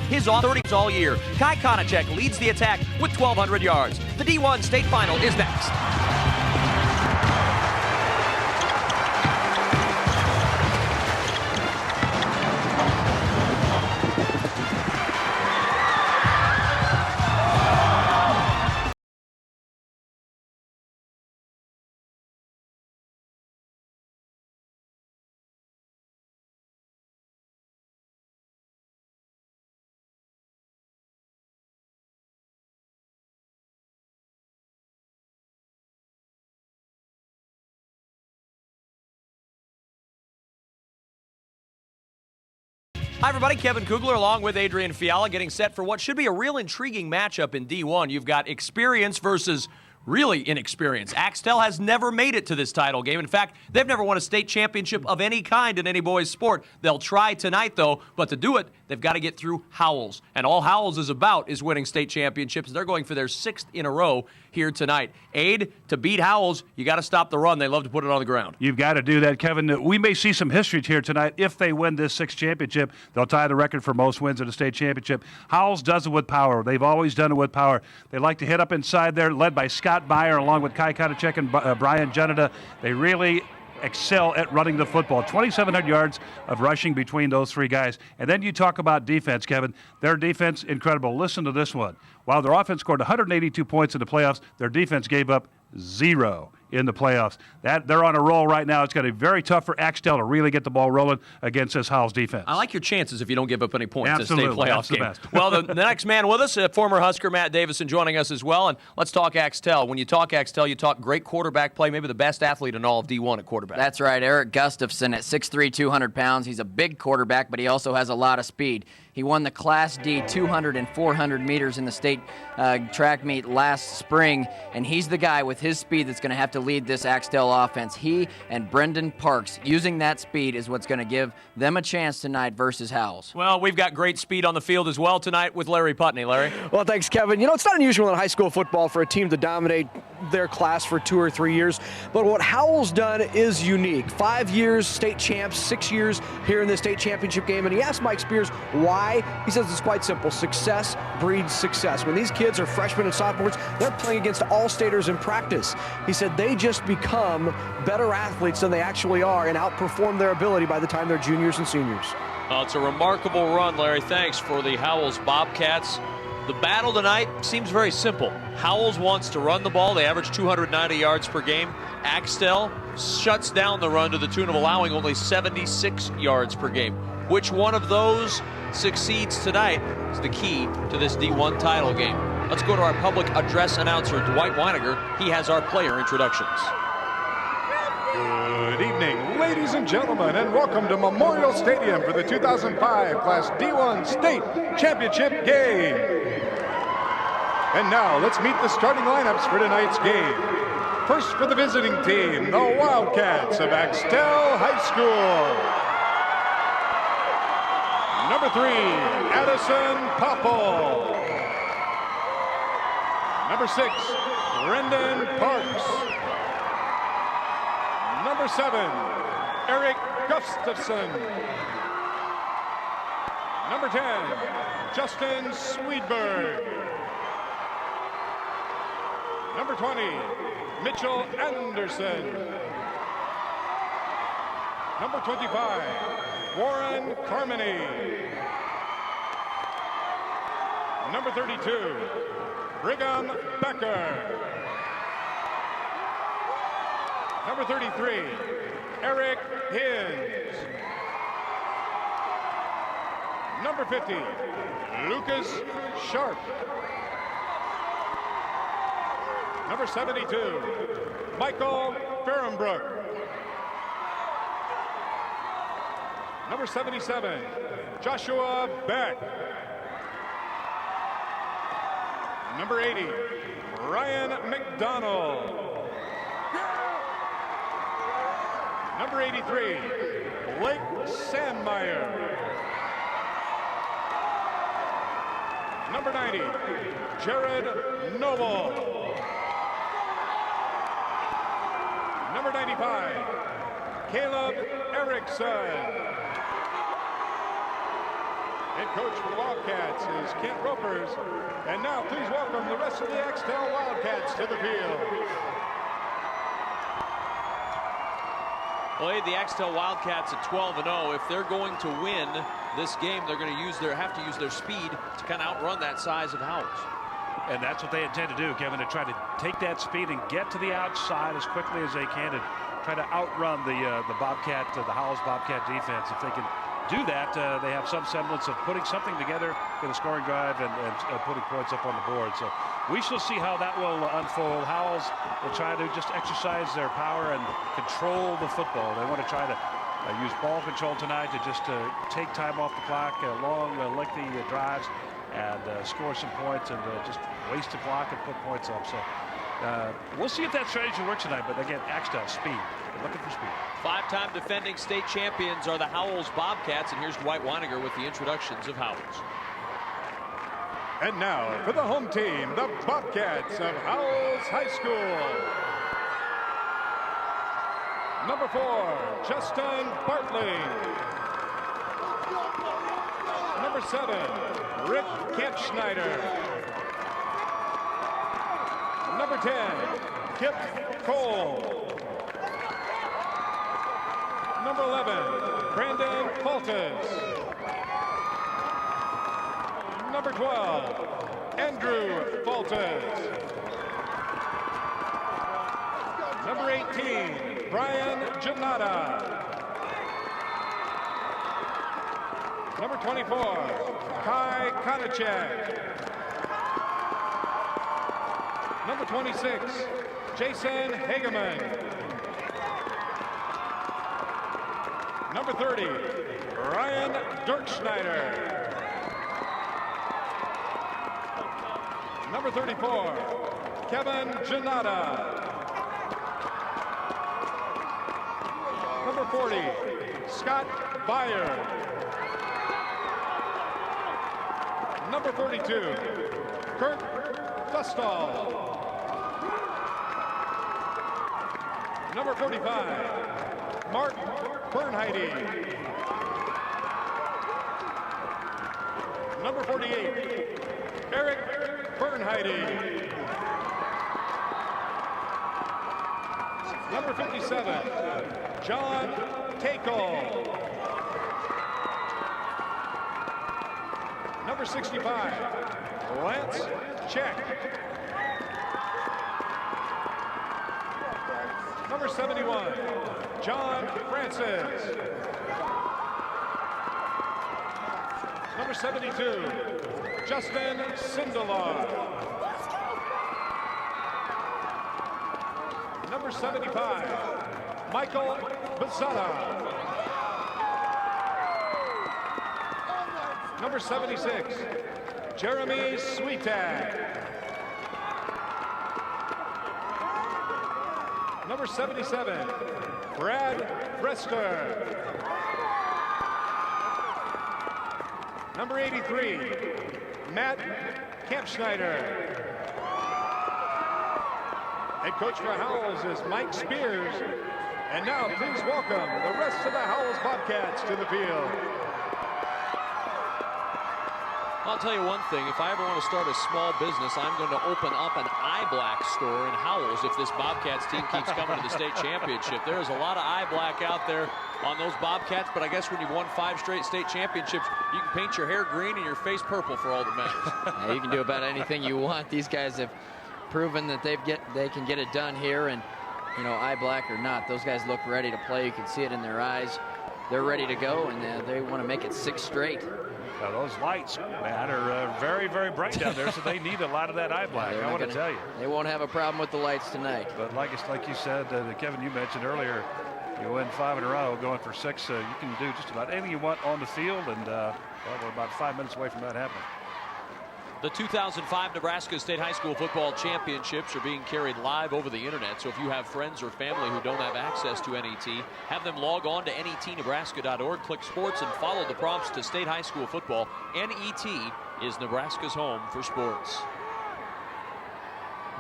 his on 30s all year. Kai Konachek leads the attack with 1,200 yards. The D1 state final is next. Hi, everybody. Kevin Kugler along with Adrian Fiala getting set for what should be a real intriguing matchup in D1. You've got experience versus really inexperience. Axtell has never made it to this title game. In fact, they've never won a state championship of any kind in any boys' sport. They'll try tonight, though, but to do it, they've got to get through Howells. And all Howells is about is winning state championships. They're going for their 6th in a row here tonight. Aid, to beat Howells, you got to stop the run. They love to put it on the ground. You've got to do that, Kevin. We may see some history here tonight. If they win this 6th championship, they'll tie the record for most wins in a state championship. Howells does it with power. They've always done it with power. They like to hit up inside there, led by Scott Meyer along with Kai Konachek and Brian Geneda. They really excel at running the football. 2,700 yards of rushing between those three guys. And then you talk about defense, Kevin. Their defense, incredible. Listen to this one. While their offense scored 182 points in the playoffs, their defense gave up 0 in the playoffs. They're on a roll right now. It's going to be very tough for Axtell to really get the ball rolling against this Howells defense. I like your chances if you don't give up any points Absolutely. in a state playoff That's game. the best. Well, the next man with us, former Husker Matt Davison, joining us as well. And let's talk Axtell. When you talk Axtell, you talk great quarterback play, maybe the best athlete in all of D1 at quarterback. That's right. Eric Gustafson at 6'3", 200 pounds. He's a big quarterback, but he also has a lot of speed. He won the Class D 200 and 400 meters in the state track meet last spring, and he's the guy with his speed that's going to have to lead this Axtell offense. He and Brendan Parks, using that speed, is what's going to give them a chance tonight versus Howells. Well, we've got great speed on the field as well tonight with Larry Putney. Larry? Well, thanks, Kevin. You know, it's not unusual in high school football for a team to dominate their class for 2 or 3 years, but what Howells done is unique. 5 years state champs, 6 years here in the state championship game, and he asked Mike Spears why. He says it's quite simple. Success breeds success. When these kids are freshmen and sophomores, they're playing against all-staters in practice. He said they just become better athletes than they actually are and outperform their ability by the time they're juniors and seniors. It's a remarkable run, Larry. Thanks for the Howells Bobcats. The battle tonight seems very simple. Howells wants to run the ball. They average 290 yards per game. Axtell shuts down the run to the tune of allowing only 76 yards per game. Which one of those succeeds tonight is the key to this D1 title game. Let's go to our public address announcer, Dwight Weiniger. He has our player introductions. Good evening, ladies and gentlemen, and welcome to Memorial Stadium for the 2005 Class D1 State Championship game. And now, let's meet the starting lineups for tonight's game. First for the visiting team, the Wildcats of Axtell High School. Number 3, Addison Popple. Number 6, Brendan Parks. Number 7, Eric Gustafson. Number 10, Justin Swedberg. Number 20, Mitchell Anderson. Number 25, Warren Carmody. Number 32, Brigham Becker. Number 33, Eric Hins. Number 50, Lucas Sharp. Number 72, Michael Fehrenbrook. Number 77, Joshua Beck. Number 80, Ryan McDonald. Number 83, Blake Sandmeyer. Number 90, Jared Noble. Number 95, Caleb Erickson. Head coach for the Wildcats is Kent Ropers. And now please welcome the rest of the Axtell Wildcats to the field. Well, the Axtell Wildcats at 12-0. If they're going to win this game, they're going to have to use their speed to kind of outrun that size of Howells. And that's what they intend to do, Kevin, to try to take that speed and get to the outside as quickly as they can and try to outrun the Howells Bobcat defense. If they can do that, they have some semblance of putting something together in a scoring drive and putting points up on the board. So we shall see how that will unfold. Howells will try to just exercise their power and control the football. They want to try to use ball control tonight to just take time off the clock, long, lengthy drives, and score some points and just waste the clock and put points up. So we'll see if that strategy works tonight. But again, Axtell, speed. They're looking for speed. Five-time defending state champions are the Howells Bobcats, and here's Dwight Weiniger with the introductions of Howells. And now for the home team, the Bobcats of Howells High School. Number 4, Justin Bartley. Number 7, Rick Kempschneider. Number 10, Kip Cole. Number 11, Brandon Fultes. Number 12, Andrew Fultes. Number 18, Brian Janata. Number 24, Kai Konachek. Number 26, Jason Hageman. Number 30, Ryan Dirkschneider. Number 34, Kevin Janata. Number 40, Scott Byer. Number 42, Kurt Fustall. Number 45, Mark Bernheide. Number 48, Eric Bernheide. Number 57, John Takel. Number 65, Lance Check. Number 71, John Francis. Number 72, Justin Sindelar. Number 75, Michael Bazzata. Number 76, Jeremy Sweetag. Number 77, Brad Brester. Number 83, Matt Kempschneider. Head coach for Howells is Mike Spears. And now please welcome the rest of the Howells Bobcats to the field. I'll tell you one thing, if I ever want to start a small business, I'm going to open up an eye black store in Howells if this Bobcats team keeps coming to the state championship. There is a lot of eye black out there on those Bobcats, but I guess when you've won 5 straight state championships, you can paint your hair green and your face purple for all that matters. Yeah, you can do about anything you want. These guys have proven that they can get it done here, and you know, eye black or not, those guys look ready to play. You can see it in their eyes. They're ready to go, and they want to make it 6 straight. Now those lights, Matt, are very, very bright down there, so they need a lot of that eye black. I want to tell you. They won't have a problem with the lights tonight. But like you said, Kevin, you mentioned earlier, you win 5 in a row, going for 6. You can do just about anything you want on the field, and well, we're about 5 minutes away from that happening. The 2005 Nebraska State High School Football Championships are being carried live over the internet. So if you have friends or family who don't have access to NET, have them log on to netnebraska.org, click sports, and follow the prompts to State High School Football. NET is Nebraska's home for sports.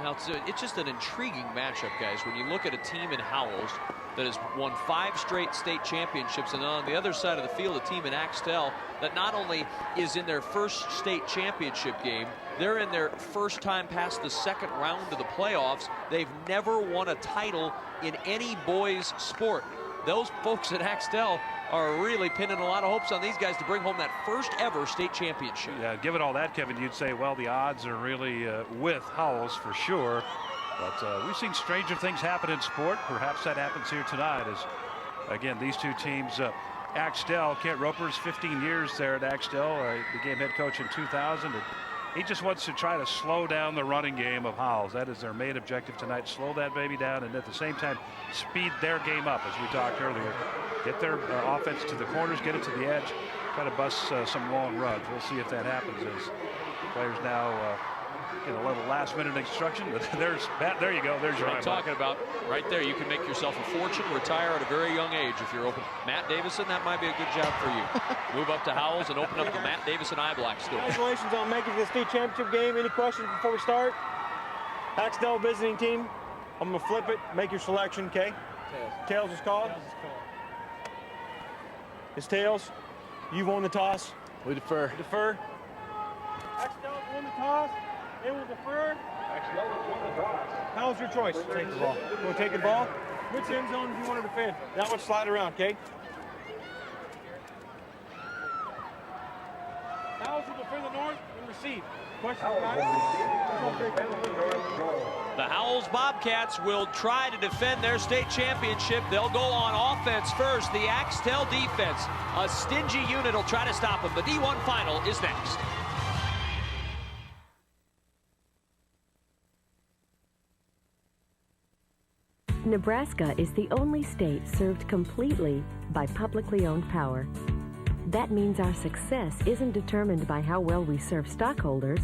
Well, it's just an intriguing matchup, guys. When you look at a team in Howells that has won 5 straight state championships, and on the other side of the field, a team in Axtell that not only is in their first state championship game, they're in their first time past the second round of the playoffs. They've never won a title in any boys sport. Those folks at Axtell are really pinning a lot of hopes on these guys to bring home that first ever state championship. Yeah, given all that, Kevin, you'd say, well, the odds are really with Howells for sure. But we've seen stranger things happen in sport. Perhaps that happens here tonight as, again, these two teams, Axtell, Kent Roper's 15 years there at Axtell, became head coach in 2000. And he just wants to try to slow down the running game of Howells. That is their main objective tonight, slow that baby down, and at the same time, speed their game up, as we talked earlier. Get their offense to the corners, get it to the edge, try to bust some long runs. We'll see if that happens as players now get a little last-minute instruction. But there you go. There's your I'm talking about right there. You can make yourself a fortune, retire at a very young age if you're open. Matt Davison, that might be a good job for you. Move up to Howells and open up the Matt Davison Eye Black store. Congratulations on making it to the state championship game. Any questions before we start? Axtell visiting team. I'm going to flip it. Make your selection, okay? Tails is called. It's tails. You won the toss. We defer. Defer. Axtell won the toss. They will defer. How's your choice? Take the ball. You want to take the ball? Which end zone do you want to defend? That one slide around, okay? How's will defend the north and receive. Question, The Howells Bobcats will try to defend their state championship. They'll go on offense first. The Axtell defense, a stingy unit, will try to stop them. The D1 final is next. Nebraska is the only state served completely by publicly owned power. That means our success isn't determined by how well we serve stockholders,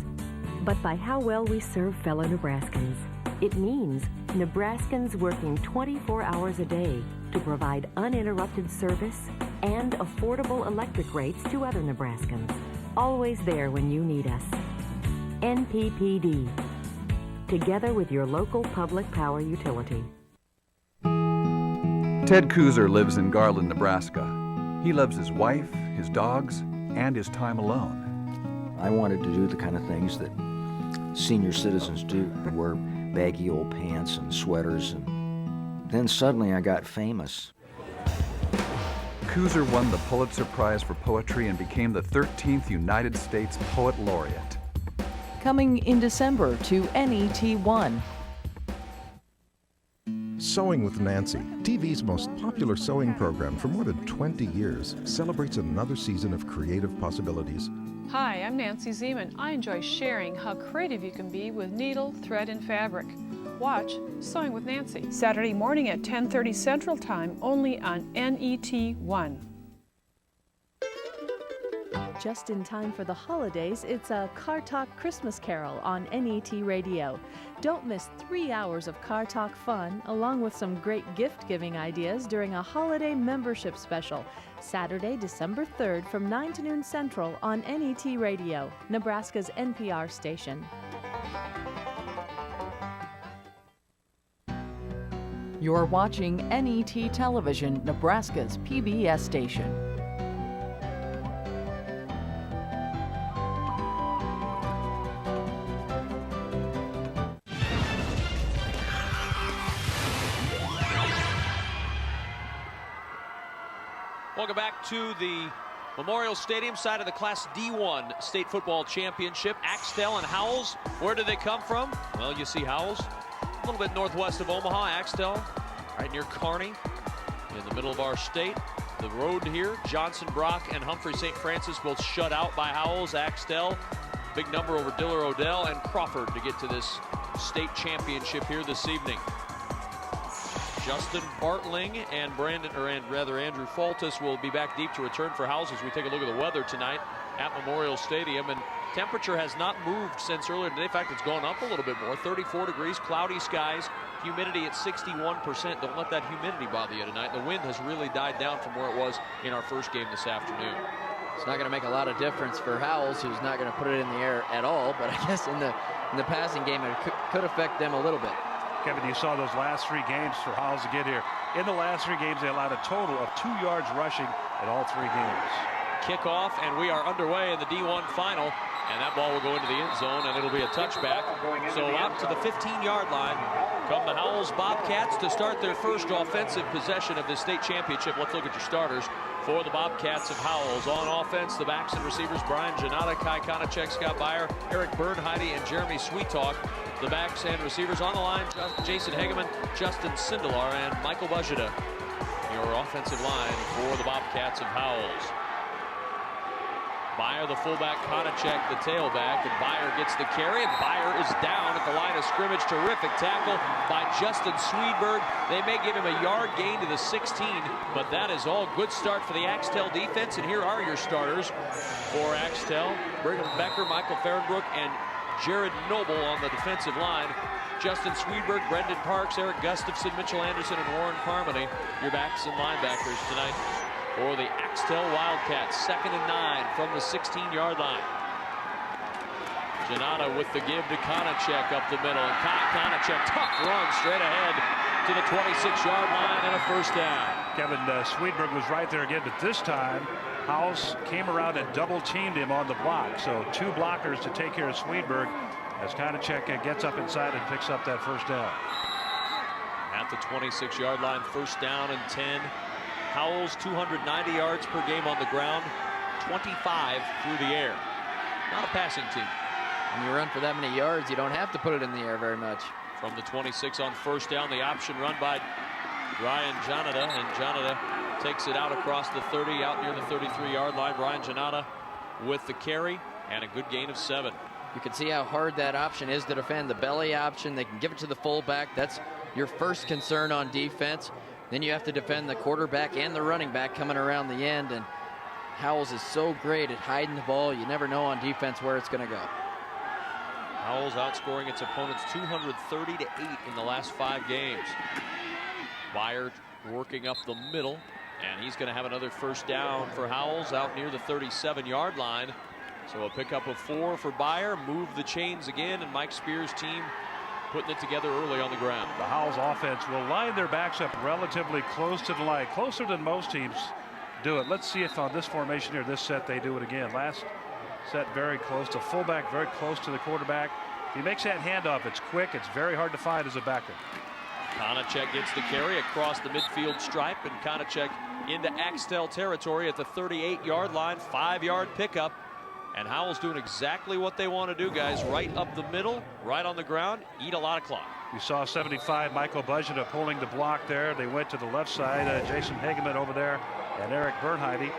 but by how well we serve fellow Nebraskans. It means Nebraskans working 24 hours a day to provide uninterrupted service and affordable electric rates to other Nebraskans. Always there when you need us. NPPD. Together with your local public power utility. Ted Kuzer lives in Garland, Nebraska. He loves his wife, his dogs, and his time alone. I wanted to do the kind of things that senior citizens do, wear baggy old pants and sweaters, and then suddenly I got famous. Kuzer won the Pulitzer Prize for Poetry and became the 13th United States Poet Laureate. Coming in December to NET1. Sewing with Nancy, TV's most popular sewing program for more than 20 years, celebrates another season of creative possibilities. Hi, I'm Nancy Zeman. I enjoy sharing how creative you can be with needle, thread, and fabric. Watch Sewing with Nancy, Saturday morning at 10:30 Central Time, only on NET1. Just in time for the holidays, it's a Car Talk Christmas Carol on NET Radio. Don't miss 3 hours of Car Talk fun, along with some great gift-giving ideas during a holiday membership special, Saturday, December 3rd from 9 to noon Central on NET Radio, Nebraska's NPR station. You're watching NET Television, Nebraska's PBS station. Welcome back to the Memorial Stadium side of the Class D1 State Football Championship. Axtell and Howells, where do they come from? Well, you see Howells, a little bit northwest of Omaha. Axtell, right near Kearney, in the middle of our state. The road here, Johnson Brock and Humphrey St. Francis both shut out by Howells. Axtell, big number over Diller Odell and Crawford to get to this state championship here this evening. Justin Bartling and Andrew Faltis will be back deep to return for Howells as we take a look at the weather tonight at Memorial Stadium. And temperature has not moved since earlier today. In fact, it's gone up a little bit more. 34 degrees, cloudy skies, humidity at 61%. Don't let that humidity bother you tonight. The wind has really died down from where it was in our first game this afternoon. It's not going to make a lot of difference for Howells, who's not going to put it in the air at all, but I guess in the passing game it could affect them a little bit. Kevin, you saw those last 3 games for Howells to get here. In the last 3 games, they allowed a total of 2 yards rushing in all 3 games. Kickoff, and we are underway in the D1 final. And that ball will go into the end zone, and it'll be a touchback. So out to the 15-yard line come the Howells Bobcats to start their first offensive possession of the state championship. Let's look at your starters for the Bobcats of Howells. On offense, the backs and receivers, Brian Janata, Kai Konachek, Scott Beyer, Eric Bernheide, and Jeremy Sweetalk. The backs and receivers on the line, Jason Hegeman, Justin Sindelar, and Michael Bajada. Your offensive line for the Bobcats of Howells. Beyer, the fullback, Konachek, the tailback, and Beyer gets the carry, and Beyer is down at the line of scrimmage. Terrific tackle by Justin Swedberg. They may give him a yard gain to the 16, but that is all. Good start for the Axtell defense, and here are your starters for Axtell. Brigham Becker, Michael Fahrenbrook, and Jared Noble on the defensive line. Justin Swedberg, Brendan Parks, Eric Gustafson, Mitchell Anderson, and Warren Carmody, your backs and linebackers tonight for the Axtell Wildcats. 2nd and 9 from the 16-yard line. Janata with the give to Konachek up the middle, and Konachek, tough run straight ahead to the 26-yard line and a first down. Kevin, Swedberg was right there again, but this time Howells came around and double-teamed him on the block. So 2 blockers to take care of Swedberg as Konachek gets up inside and picks up that first down. At the 26-yard line, first down and 10. Howells 290 yards per game on the ground, 25 through the air. Not a passing team. When you run for that many yards, you don't have to put it in the air very much. From the 26 on first down, the option run by Ryan Janata, and Janata takes it out across the 30, out near the 33-yard line. Ryan Janata with the carry and a good gain of 7. You can see how hard that option is to defend. The belly option, they can give it to the fullback. That's your first concern on defense. Then you have to defend the quarterback and the running back coming around the end, and Howells is so great at hiding the ball. You never know on defense where it's going to go. Howells outscoring its opponents 230-8 in the last 5 games. Beyer working up the middle, and he's going to have another first down for Howells out near the 37-yard line. So a pickup of 4 for Beyer, move the chains again, and Mike Spears' team putting it together early on the ground. The Howells offense will line their backs up relatively close to the line, closer than most teams do it. Let's see if on this formation here, this set, they do it again. Last set, very close to fullback, very close to the quarterback. If he makes that handoff, it's quick. It's very hard to find as a backer. Konachek gets the carry across the midfield stripe, and Konachek into Axtell territory at the 38-yard line, 5-yard pickup. And Howells doing exactly what they want to do, guys. Right up the middle, right on the ground, eat a lot of clock. You saw 75, Michael Bajada pulling the block there. They went to the left side, Jason Hegeman over there, and Eric Bernheide.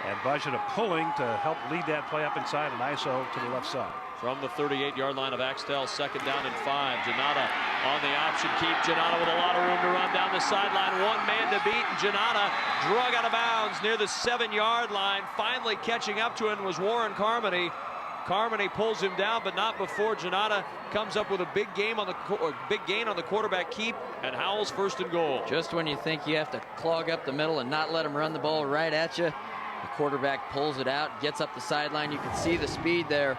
And Bajada pulling to help lead that play up inside, and ISO to the left side. From the 38-yard line of Axtell, 2nd down and 5. Janata on the option keep. Janata with a lot of room to run down the sideline. 1 man to beat, and Janata drug out of bounds near the 7-yard line. Finally catching up to him was Warren Carmody. Carmody pulls him down, but not before Janata comes up with a big gain on the quarterback keep, and Howells 1st and goal. Just when you think you have to clog up the middle and not let him run the ball right at you, the quarterback pulls it out, gets up the sideline. You can see the speed there.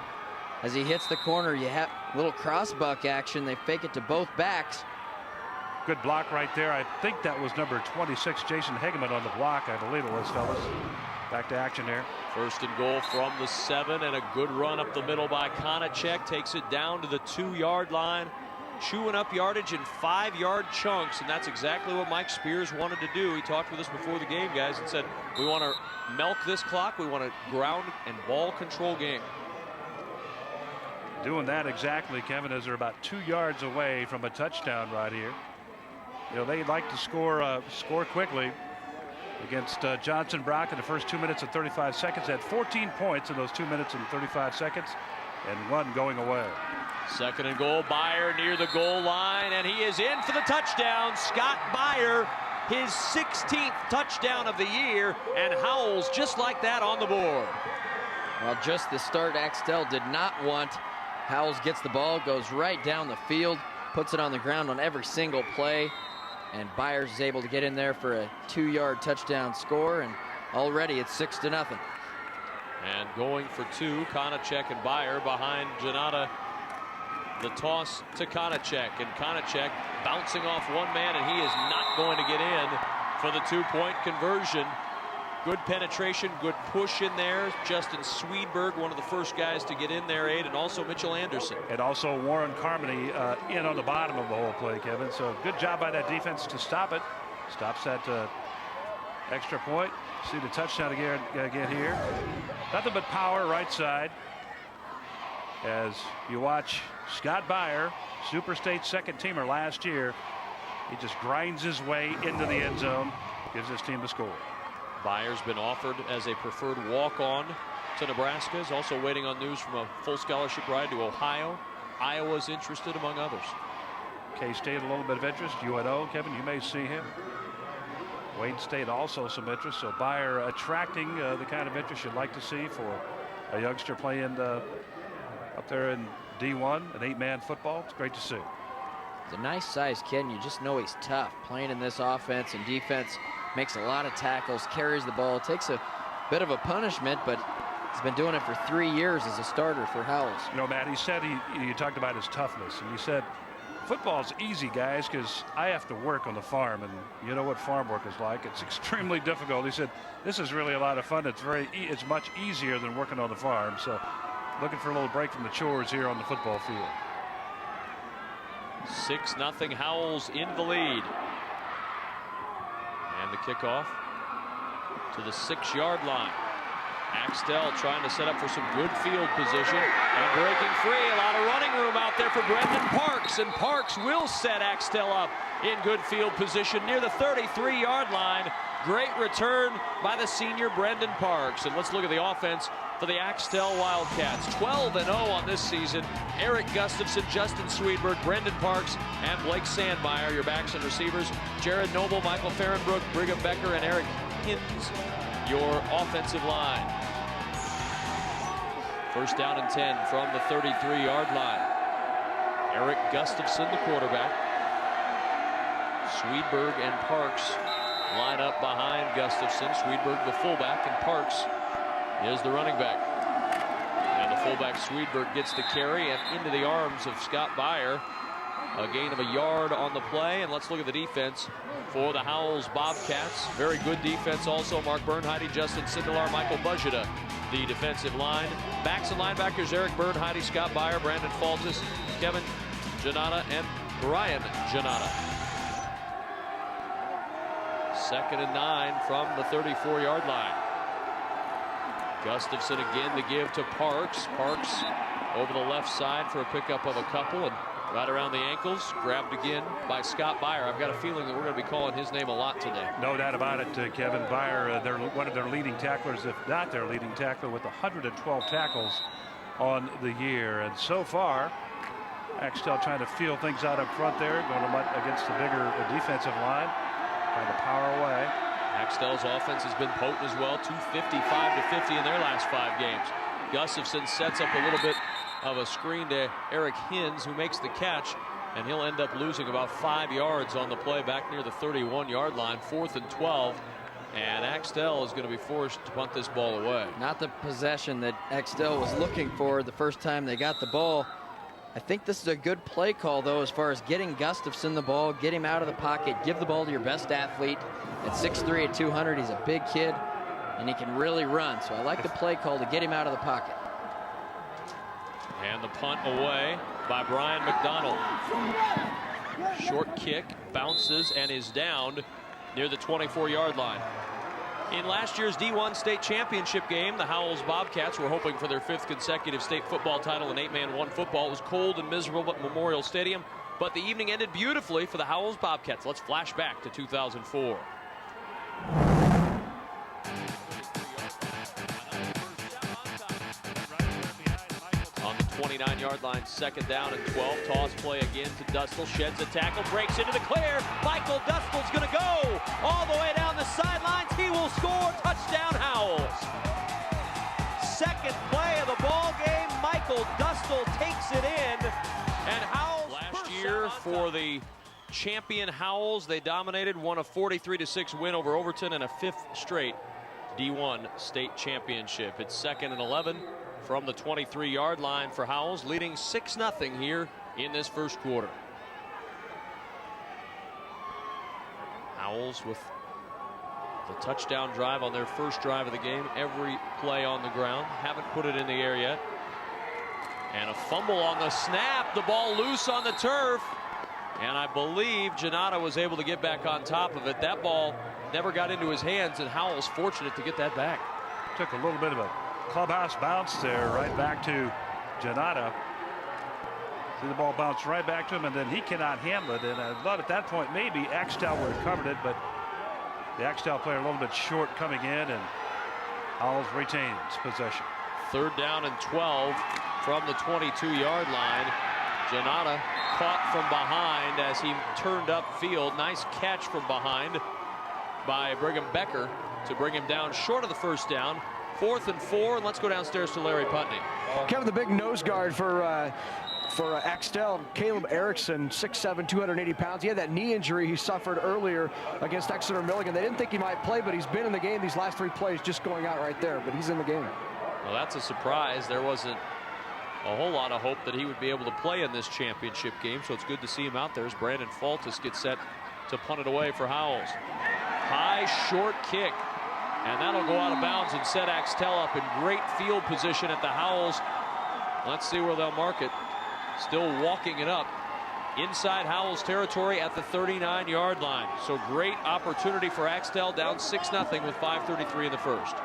As he hits the corner, you have a little cross-buck action. They fake it to both backs. Good block right there. I think that was number 26, Jason Hegeman on the block. I believe it was, fellas. Back to action here. 1st and goal from the 7, and a good run up the middle by Konachek. Takes it down to the 2-yard line. Chewing up yardage in 5-yard chunks, and that's exactly what Mike Spears wanted to do. He talked with us before the game, guys, and said, we want to milk this clock. We want a ground and ball control game. Doing that exactly, Kevin, as they're about 2 yards away from a touchdown right here. You know, they'd like to score quickly against Johnson Brock in the first 2 minutes and 35 seconds. Had 14 points in those 2 minutes and 35 seconds, and 1 going away. 2nd and goal, Beyer near the goal line, and he is in for the touchdown. Scott Beyer, his 16th touchdown of the year, and Howells just like that on the board. Well, just the start Axtell did not want. Howells gets the ball, goes right down the field, puts it on the ground on every single play, and Byers is able to get in there for a 2-yard touchdown score, and already it's 6-0. And going for two, Konachek and Byer behind Janata. The toss to Konachek, and Konachek bouncing off one man, and he is not going to get in for the 2-point conversion. Good penetration, good push in there. Justin Swedberg, one of the first guys to get in there, and also Mitchell Anderson. And also Warren Carmody in on the bottom of the whole play, Kevin. So good job by that defense to stop it. Stops that extra point. See the touchdown again here. Nothing but power right side. As you watch Scott Byer, Super State second teamer last year, he just grinds his way into the end zone, gives his team the score. Byer's been offered as a preferred walk-on to Nebraska. Is also waiting on news from a full scholarship ride to Ohio. Iowa's interested, among others. K-State a little bit of interest. UNO, Kevin, you may see him. Wayne State also some interest. So Byer attracting the kind of interest you'd like to see for a youngster playing up there in D1, an 8-man football. It's great to see. He's a nice sized kid, and you just know he's tough. Playing in this offense and defense, makes a lot of tackles, carries the ball, takes a bit of a punishment, but he's been doing it for 3 years as a starter for Howells. You know, Matt, he said you talked about his toughness, and he said football's easy, guys, because I have to work on the farm, and you know what farm work is like. It's extremely difficult. He said this is really a lot of fun. It's much easier than working on the farm. So looking for a little break from the chores here on the football field. 6-0 Howells in the lead. And the kickoff to the 6-yard line. Axtell trying to set up for some good field position and breaking free. A lot of running room out there for Brendan Parks, and Parks will set Axtell up in good field position near the 33-yard line. Great return by the senior Brendan Parks. And let's look at the offense for the Axtell Wildcats. 12-0 on this season. Eric Gustafson, Justin Swedberg, Brendan Parks, and Blake Sandmeyer, your backs and receivers. Jared Noble, Michael Farrenbrook, Brigham Becker, and Eric Hins, your offensive line. First down and 10 from the 33-yard line. Eric Gustafson, the quarterback. Swedberg and Parks line up behind Gustafson. Swedberg the fullback, and Parks is the running back. And the fullback Swedberg gets the carry and into the arms of Scott Byer. A gain of a yard on the play. And let's look at the defense for the Howells Bobcats. Very good defense also. Mark Bernheide, Justin Sindelar, Michael Bujita, the defensive line. Backs and linebackers, Eric Bernheide, Scott Byer, Brandon Faltis, Kevin Janata, and Brian Janata. 2nd and 9 from the 34-yard line. Gustafson again to give to Parks. Parks over the left side for a pickup of a couple, and right around the ankles, grabbed again by Scott Byer. I've got a feeling that we're going to be calling his name a lot today. No doubt about it, Kevin. Byer, they're one of their leading tacklers, if not their leading tackler, with 112 tackles on the year. And so far, Axtell trying to feel things out up front there, going against the bigger defensive line, trying to power away. Axtell's offense has been potent as well, 255-50 in their last 5 games. Gustafson sets up a little bit of a screen to Eric Hins, who makes the catch, and he'll end up losing about 5 yards on the play back near the 31-yard line. 4th and 12, and Axtell is going to be forced to punt this ball away. Not the possession that Axtell was looking for the first time they got the ball. I think this is a good play call, though, as far as getting Gustafson the ball, get him out of the pocket, give the ball to your best athlete. At 6'3", at 200, he's a big kid, and he can really run. So I like the play call to get him out of the pocket. And the punt away by Brian McDonald. Short kick, bounces, and is down near the 24-yard line. In last year's D1 state championship game, the Howells Bobcats were hoping for their 5th consecutive state football title in 8-man 1 football. It was cold and miserable at Memorial Stadium, but the evening ended beautifully for the Howells Bobcats. Let's flash back to 2004. On the 29-yard line, 2nd down and 12. Toss play again to Dustle. Sheds a tackle, breaks into the clear. Michael Dustle's going to go all the way down the sidelines. He will score. Touchdown, Howells. 2nd play of the ball game. Michael Dustle takes it in. And Howells last year for the champion Howells, they dominated, won a 43-6 win over Overton and a 5th straight D1 state championship. It's 2nd and 11 from the 23-yard line for Howells, leading 6-0 here in this first quarter. Howells with the touchdown drive on their first drive of the game. Every play on the ground. Haven't put it in the air yet. And a fumble on the snap. The ball loose on the turf. And I believe Janata was able to get back on top of it. That ball never got into his hands, and Howells fortunate to get that back. Took a little bit of a clubhouse bounce there, right back to Janata. See the ball bounce right back to him, and then he cannot handle it. And I thought at that point maybe Axtell would have covered it, but the Axtell player a little bit short coming in, and Howells retains possession. 3rd down and 12 from the 22-yard line. Janata caught from behind as he turned upfield. Nice catch from behind by Brigham Becker to bring him down short of the first down. 4th and 4, and let's go downstairs to Larry Putney. Kevin, the big nose guard for Axtell, Caleb Erickson, 6'7", 280 pounds. He had that knee injury he suffered earlier against Exeter Milligan. They didn't think he might play, but he's been in the game these last 3 plays, just going out right there, but he's in the game. Well, that's a surprise. There wasn't a whole lot of hope that he would be able to play in this championship game, so it's good to see him out there as Brandon Faltis gets set to punt it away for Howells. High, short kick, and that'll go out of bounds and set Axtell up in great field position at the Howells. Let's see where they'll mark it. Still walking it up inside Howells territory at the 39-yard line. So great opportunity for Axtell, down 6-0 with 5:33 in the first.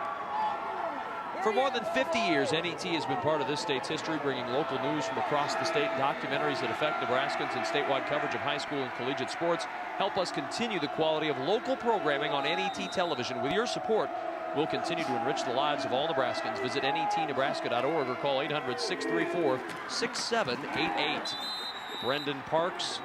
For more than 50 years, NET has been part of this state's history, bringing local news from across the state, documentaries that affect Nebraskans, and statewide coverage of high school and collegiate sports. Help us continue the quality of local programming on NET television. With your support, we'll continue to enrich the lives of all Nebraskans. Visit netnebraska.org or call 800-634-6788. Brendan Parks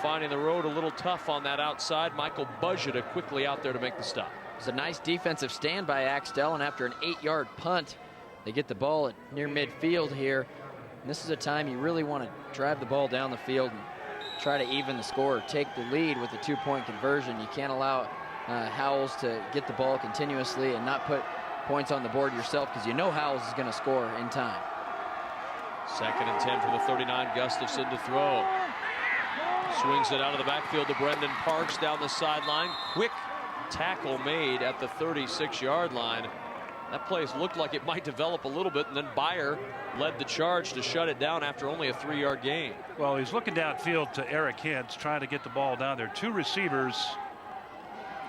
finding the road a little tough on that outside. Michael Bujita quickly out there to make the stop. It's a nice defensive stand by Axtell, and after an 8-yard punt, they get the ball at near midfield here. And this is a time you really want to drive the ball down the field and try to even the score, or take the lead with a 2-point conversion. You can't allow Howells to get the ball continuously and not put points on the board yourself, because you know Howells is going to score in time. 2nd and 10 from the 39. Gustafson to throw. Swings it out of the backfield to Brendan Parks down the sideline. Quick tackle made at the 36-yard line. That play looked like it might develop a little bit, and then Byer led the charge to shut it down after only a 3-yard gain. Well, he's looking downfield to Eric Hintz, trying to get the ball down there. 2 receivers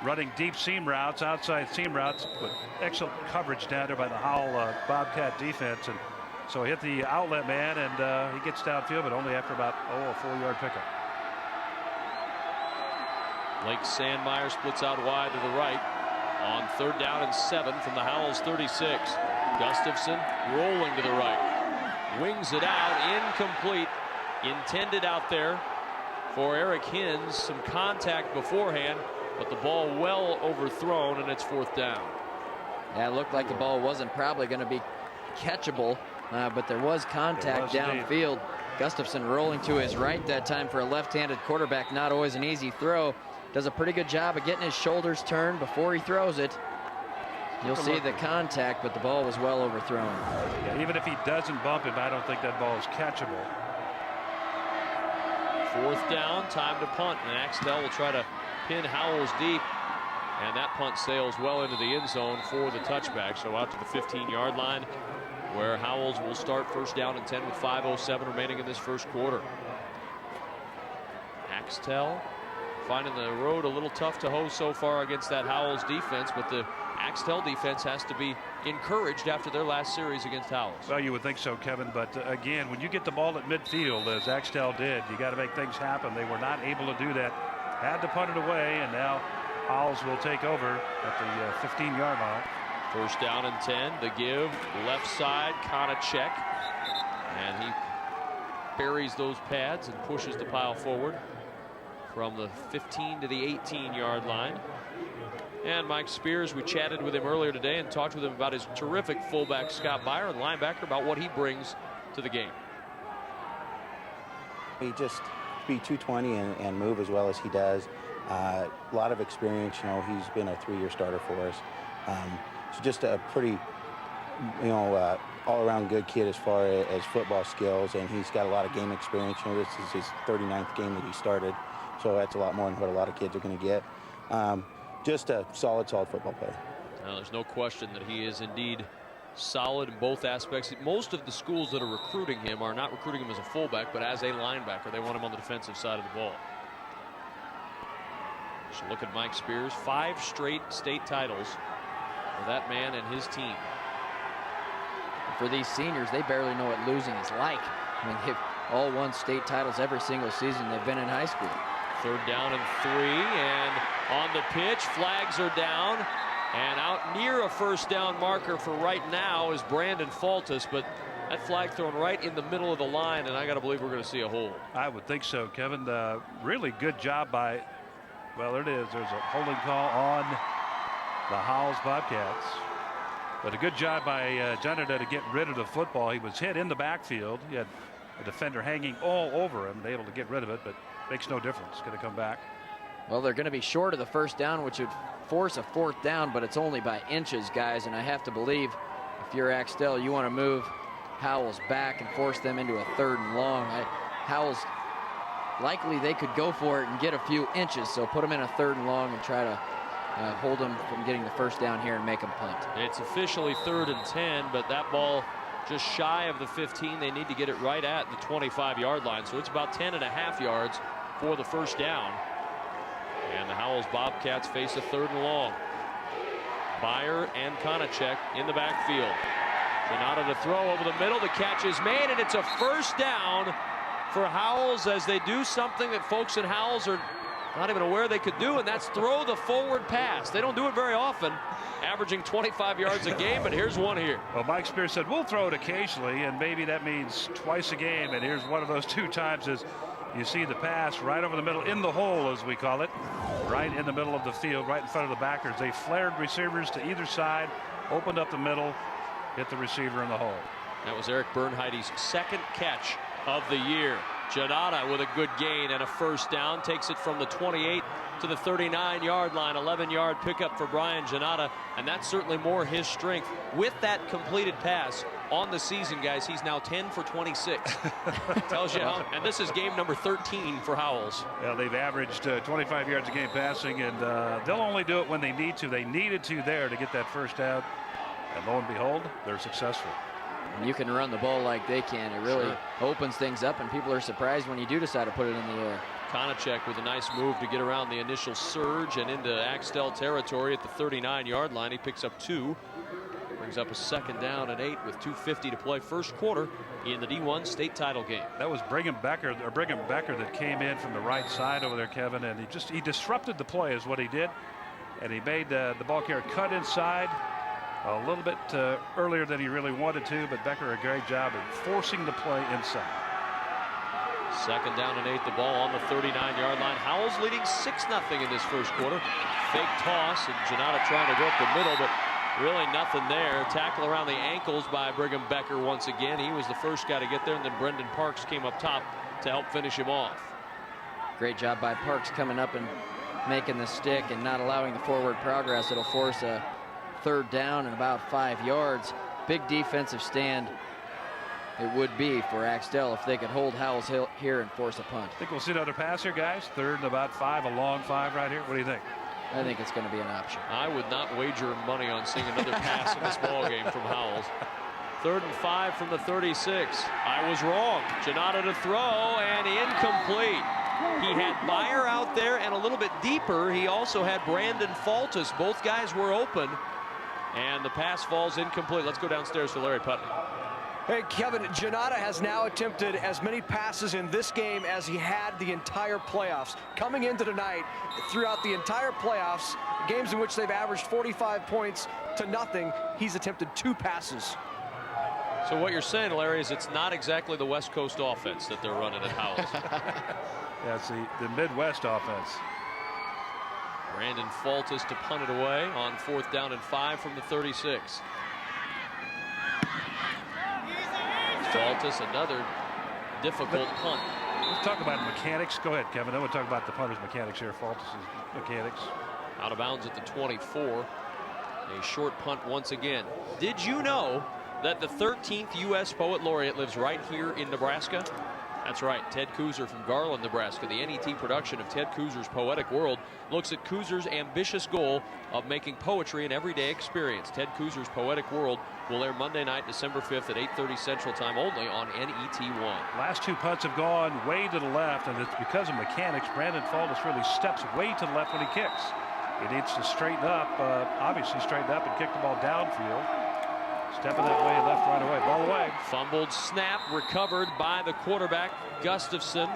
running deep seam routes, outside seam routes, but excellent coverage down there by the Howell Bobcat defense. And so hit the outlet man, and he gets downfield, but only after about a 4-yard pickup. Blake Sandmeyer splits out wide to the right on 3rd down and 7 from the Howells 36. Gustafson rolling to the right. Wings it out, incomplete. Intended out there for Eric Hintz. Some contact beforehand, but the ball well overthrown, and it's 4th down. Yeah, it looked like the ball wasn't probably going to be catchable, but there was contact downfield. Gustafson rolling to his right that time for a left-handed quarterback. Not always an easy throw. Does a pretty good job of getting his shoulders turned before he throws it. You'll see the contact, but the ball was well overthrown. Yeah, even if he doesn't bump him, I don't think that ball is catchable. 4th down, time to punt, and Axtell will try to pin Howells deep, and that punt sails well into the end zone for the touchback. So out to the 15-yard line, where Howells will start 1st down and 10 with 5:07 remaining in this first quarter. Axtell finding the road a little tough to hoe so far against that Howells defense, but the Axtell defense has to be encouraged after their last series against Howells. Well, you would think so, Kevin, but again, when you get the ball at midfield, as Axtell did, you got to make things happen. They were not able to do that. Had to punt it away, and now Howells will take over at the 15-yard line. 1st down and 10. The give, left side, Konachek, and he buries those pads and pushes the pile forward from the 15 to the 18-yard line. And Mike Spears, we chatted with him earlier today and talked with him about his terrific fullback Scott Byer, and linebacker, about what he brings to the game. He just be 220 and move as well as he does. A lot of experience. You know, he's been a 3-year starter for us. just a pretty, all-around good kid as far as football skills, and he's got a lot of game experience. This is his 39th game that he started, so that's a lot more than what a lot of kids are going to get. Just a solid football player. Now, there's no question that he is indeed solid in both aspects. Most of the schools that are recruiting him are not recruiting him as a fullback, but as a linebacker. They want him on the defensive side of the ball. So look at Mike Spears, 5 straight state titles for that man and his team. For these seniors, they barely know what losing is like. I mean, they've all won state titles every single season they've been in high school. 3rd down and 3, and on the pitch, flags are down. And out near a first down marker for right now is Brandon Faltis, but that flag thrown right in the middle of the line, and I got to believe we're going to see a hold. I would think so, Kevin. Really good job by, well, there it is. There's a holding call on the Howells Bobcats. But a good job by Janada to get rid of the football. He was hit in the backfield. He had a defender hanging all over him, able to get rid of it, but makes no difference. Going to come back. Well, they're going to be short of the first down, which would force a 4th down, but it's only by inches, guys. And I have to believe if you're Axtell, you want to move Howells back and force them into a 3rd and long. Howells, likely they could go for it and get a few inches, so put them in a 3rd and long and try to hold them from getting the first down here and make them punt. It's officially 3rd and 10, but that ball just shy of the 15. They need to get it right at the 25-yard line, so it's about 10.5 yards for the first down. And the Howells Bobcats face a 3rd and long. Byer and Konachek in the backfield. Janata to throw over the middle. The catch is made, and it's a first down for Howells as they do something that folks in Howells are not even aware they could do, and that's throw the forward pass. They don't do it very often, averaging 25 yards a game, but here's one here. Well, Mike Spears said we'll throw it occasionally, and maybe that means twice a game, and here's one of those 2 times as you see the pass right over the middle, in the hole as we call it, right in the middle of the field, right in front of the backers. They flared receivers to either side, opened up the middle, hit the receiver in the hole. That was Eric Bernheide's 2nd catch of the year. Janata with a good gain and a first down, takes it from the 28 to the 39-yard line. 11-yard pickup for Brian Janata, and that's certainly more his strength. With that completed pass on the season, guys, he's now 10 for 26. Tells you how, and this is game number 13 for Howells. Yeah, they've averaged 25 yards a game passing, and they'll only do it when they need to. They needed to there to get that first down, and lo and behold, they're successful. When you can run the ball like they can, it really opens things up, and people are surprised when you do decide to put it in the air. Konachek with a nice move to get around the initial surge and into Axtell territory at the 39-yard line. He picks up 2, brings up a 2nd down and 8 with 2:50 to play, first quarter in the D1 state title game. That was Brigham Becker that came in from the right side over there, Kevin, and he disrupted the play is what he did, and he made the ball carrier cut inside a little bit earlier than he really wanted to, but Becker a great job at forcing the play inside. 2nd down and 8, the ball on the 39-yard line. Howells leading 6-0 in this first quarter. Fake toss, and Janata trying to go up the middle, but really nothing there. Tackle around the ankles by Brigham Becker once again. He was the first guy to get there, and then Brendan Parks came up top to help finish him off. Great job by Parks coming up and making the stick and not allowing the forward progress. It'll force a 3rd down and about 5 yards. Big defensive stand it would be for Axtell if they could hold Howells here and force a punt. Think we'll see another pass here, guys? 3rd and about 5, a long 5 right here. What do you think? I think it's going to be an option. I would not wager money on seeing another pass in this ball game from Howells. 3rd and 5 from the 36. I was wrong. Janata to throw, and incomplete. He had Byer out there and a little bit deeper. He also had Brandon Faltis. Both guys were open, and the pass falls incomplete. Let's go downstairs to Larry Putney. Hey, Kevin, Janata has now attempted as many passes in this game as he had the entire playoffs. Coming into tonight, throughout the entire playoffs, games in which they've averaged 45 points to nothing, he's attempted 2 passes. So what you're saying, Larry, is it's not exactly the West Coast offense that they're running at Howells. Yeah, it's the Midwest offense. Brandon Faltis to punt it away on 4th down and 5 from the 36. Faltis, another difficult punt. Let's talk about mechanics. Go ahead, Kevin. Then we'll talk about the punter's mechanics here. Faltis' mechanics. Out of bounds at the 24. A short punt once again. Did you know that the 13th U.S. Poet Laureate lives right here in Nebraska? That's right, Ted Kuzer from Garland, Nebraska. The NET production of Ted Kuzer's Poetic World looks at Kuzer's ambitious goal of making poetry an everyday experience. Ted Kuzer's Poetic World will air Monday night, December 5th at 8:30 Central Time only on NET1. Last two punts have gone way to the left, and it's because of mechanics. Brandon Faltis really steps way to the left when he kicks. He needs to straighten up, obviously straighten up and kick the ball downfield. Stepping that way, left, right away, ball away. Fumbled snap, recovered by the quarterback, Gustafson.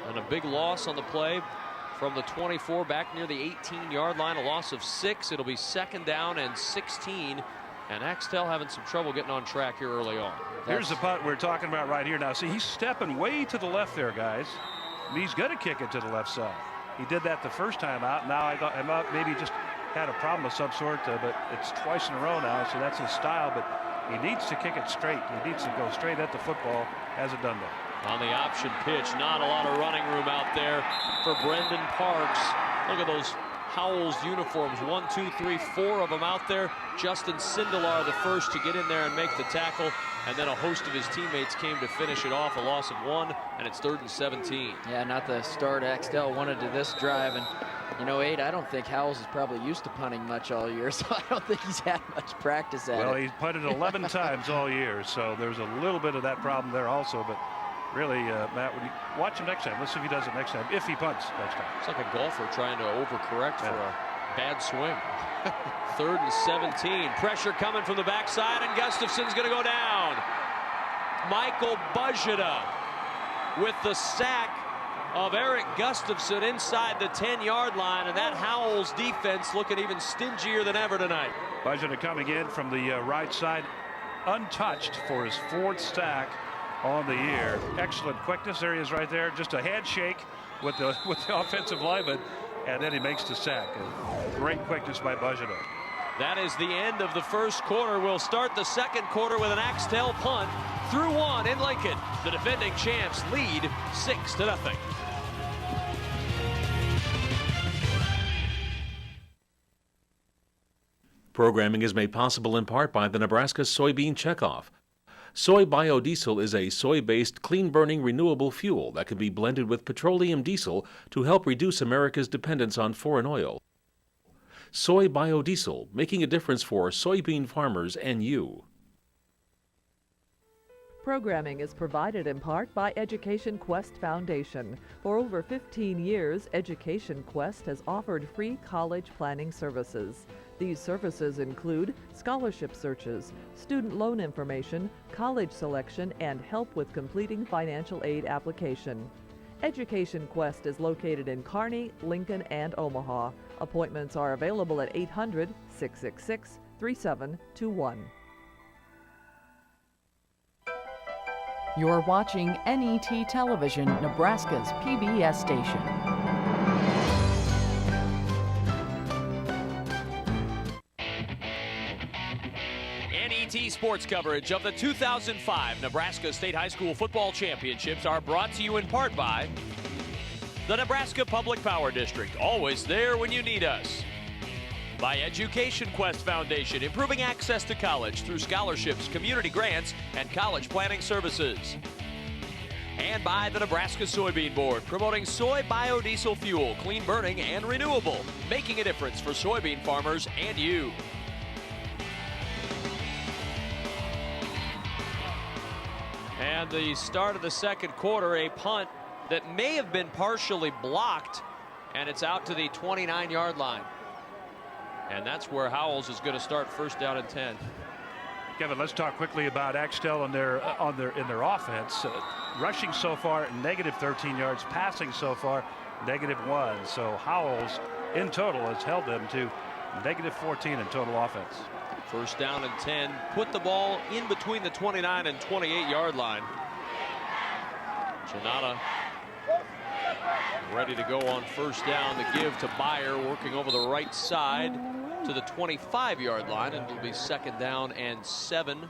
And a big loss on the play from the 24 back near the 18-yard line, a loss of 6. It'll be 2nd down and 16. And Axtell having some trouble getting on track here early on. Here's the punt we're talking about right here now. See, he's stepping way to the left there, guys. And he's going to kick it to the left side. He did that the first time out. Now I thought maybe just had a problem of some sort, but it's twice in a row now, so that's his style. But he needs to kick it straight. He needs to go straight at the football. Hasn't done that. On the option pitch, not a lot of running room out there for Brendan Parks. Look at those Howells uniforms. 1, 2, 3, 4 of them out there. Justin Sindelar the first to get in there and make the tackle. And then a host of his teammates came to finish it off. A loss of 1, and it's 3rd and 17. Yeah, not the start Axtell wanted to this drive. And you know, Abe, I don't think Howells is probably used to punting much all year, so I don't think he's had much practice at it. Well, he's punted 11 times all year, so there's a little bit of that problem there also. But really, Matt, when you watch him next time, let's see if he does it next time, if he punts next time. It's like a golfer trying to overcorrect for a bad swing. 3rd and 17. Pressure coming from the backside, and Gustafson's going to go down. Michael Bujita with the sack of Eric Gustafson inside the 10-yard line, and that Howells defense looking even stingier than ever tonight. Bujita coming in from the right side, untouched for his 4th sack on the year. Excellent quickness. There he is right there. Just a handshake with the offensive lineman, and then he makes the sack. Great quickness by Bujita. That is the end of the first quarter. We'll start the second quarter with an Axtell punt through 1 in Lincoln. The defending champs lead 6-0. Programming is made possible in part by the Nebraska Soybean Checkoff. Soy biodiesel is a soy-based, clean-burning, renewable fuel that can be blended with petroleum diesel to help reduce America's dependence on foreign oil. Soy biodiesel, making a difference for soybean farmers and you. Programming is provided in part by Education Quest Foundation. For over 15 years, Education Quest has offered free college planning services. These services include scholarship searches, student loan information, college selection, and help with completing financial aid application. Education Quest is located in Kearney, Lincoln, and Omaha. Appointments are available at 800-666-3721. You're watching NET Television, Nebraska's PBS station. NET sports coverage of the 2005 Nebraska State High School Football Championships are brought to you in part by the Nebraska Public Power District, always there when you need us. By Education Quest Foundation, improving access to college through scholarships, community grants, and college planning services. And by the Nebraska Soybean Board, promoting soy biodiesel fuel, clean burning and renewable, making a difference for soybean farmers and you. And the start of the second quarter, a punt that may have been partially blocked, and it's out to the 29-yard line. And that's where Howells is going to start, 1st down and 10. Kevin, let's talk quickly about Axtell in their offense. Rushing so far, negative 13 yards. Passing so far, negative 1. So Howells, in total, has held them to negative 14 in total offense. 1st down and 10. Put the ball in between the 29 and 28-yard line. Janata ready to go on 1st down to give to Byer, working over the right side to the 25-yard line, and it'll be 2nd down and 7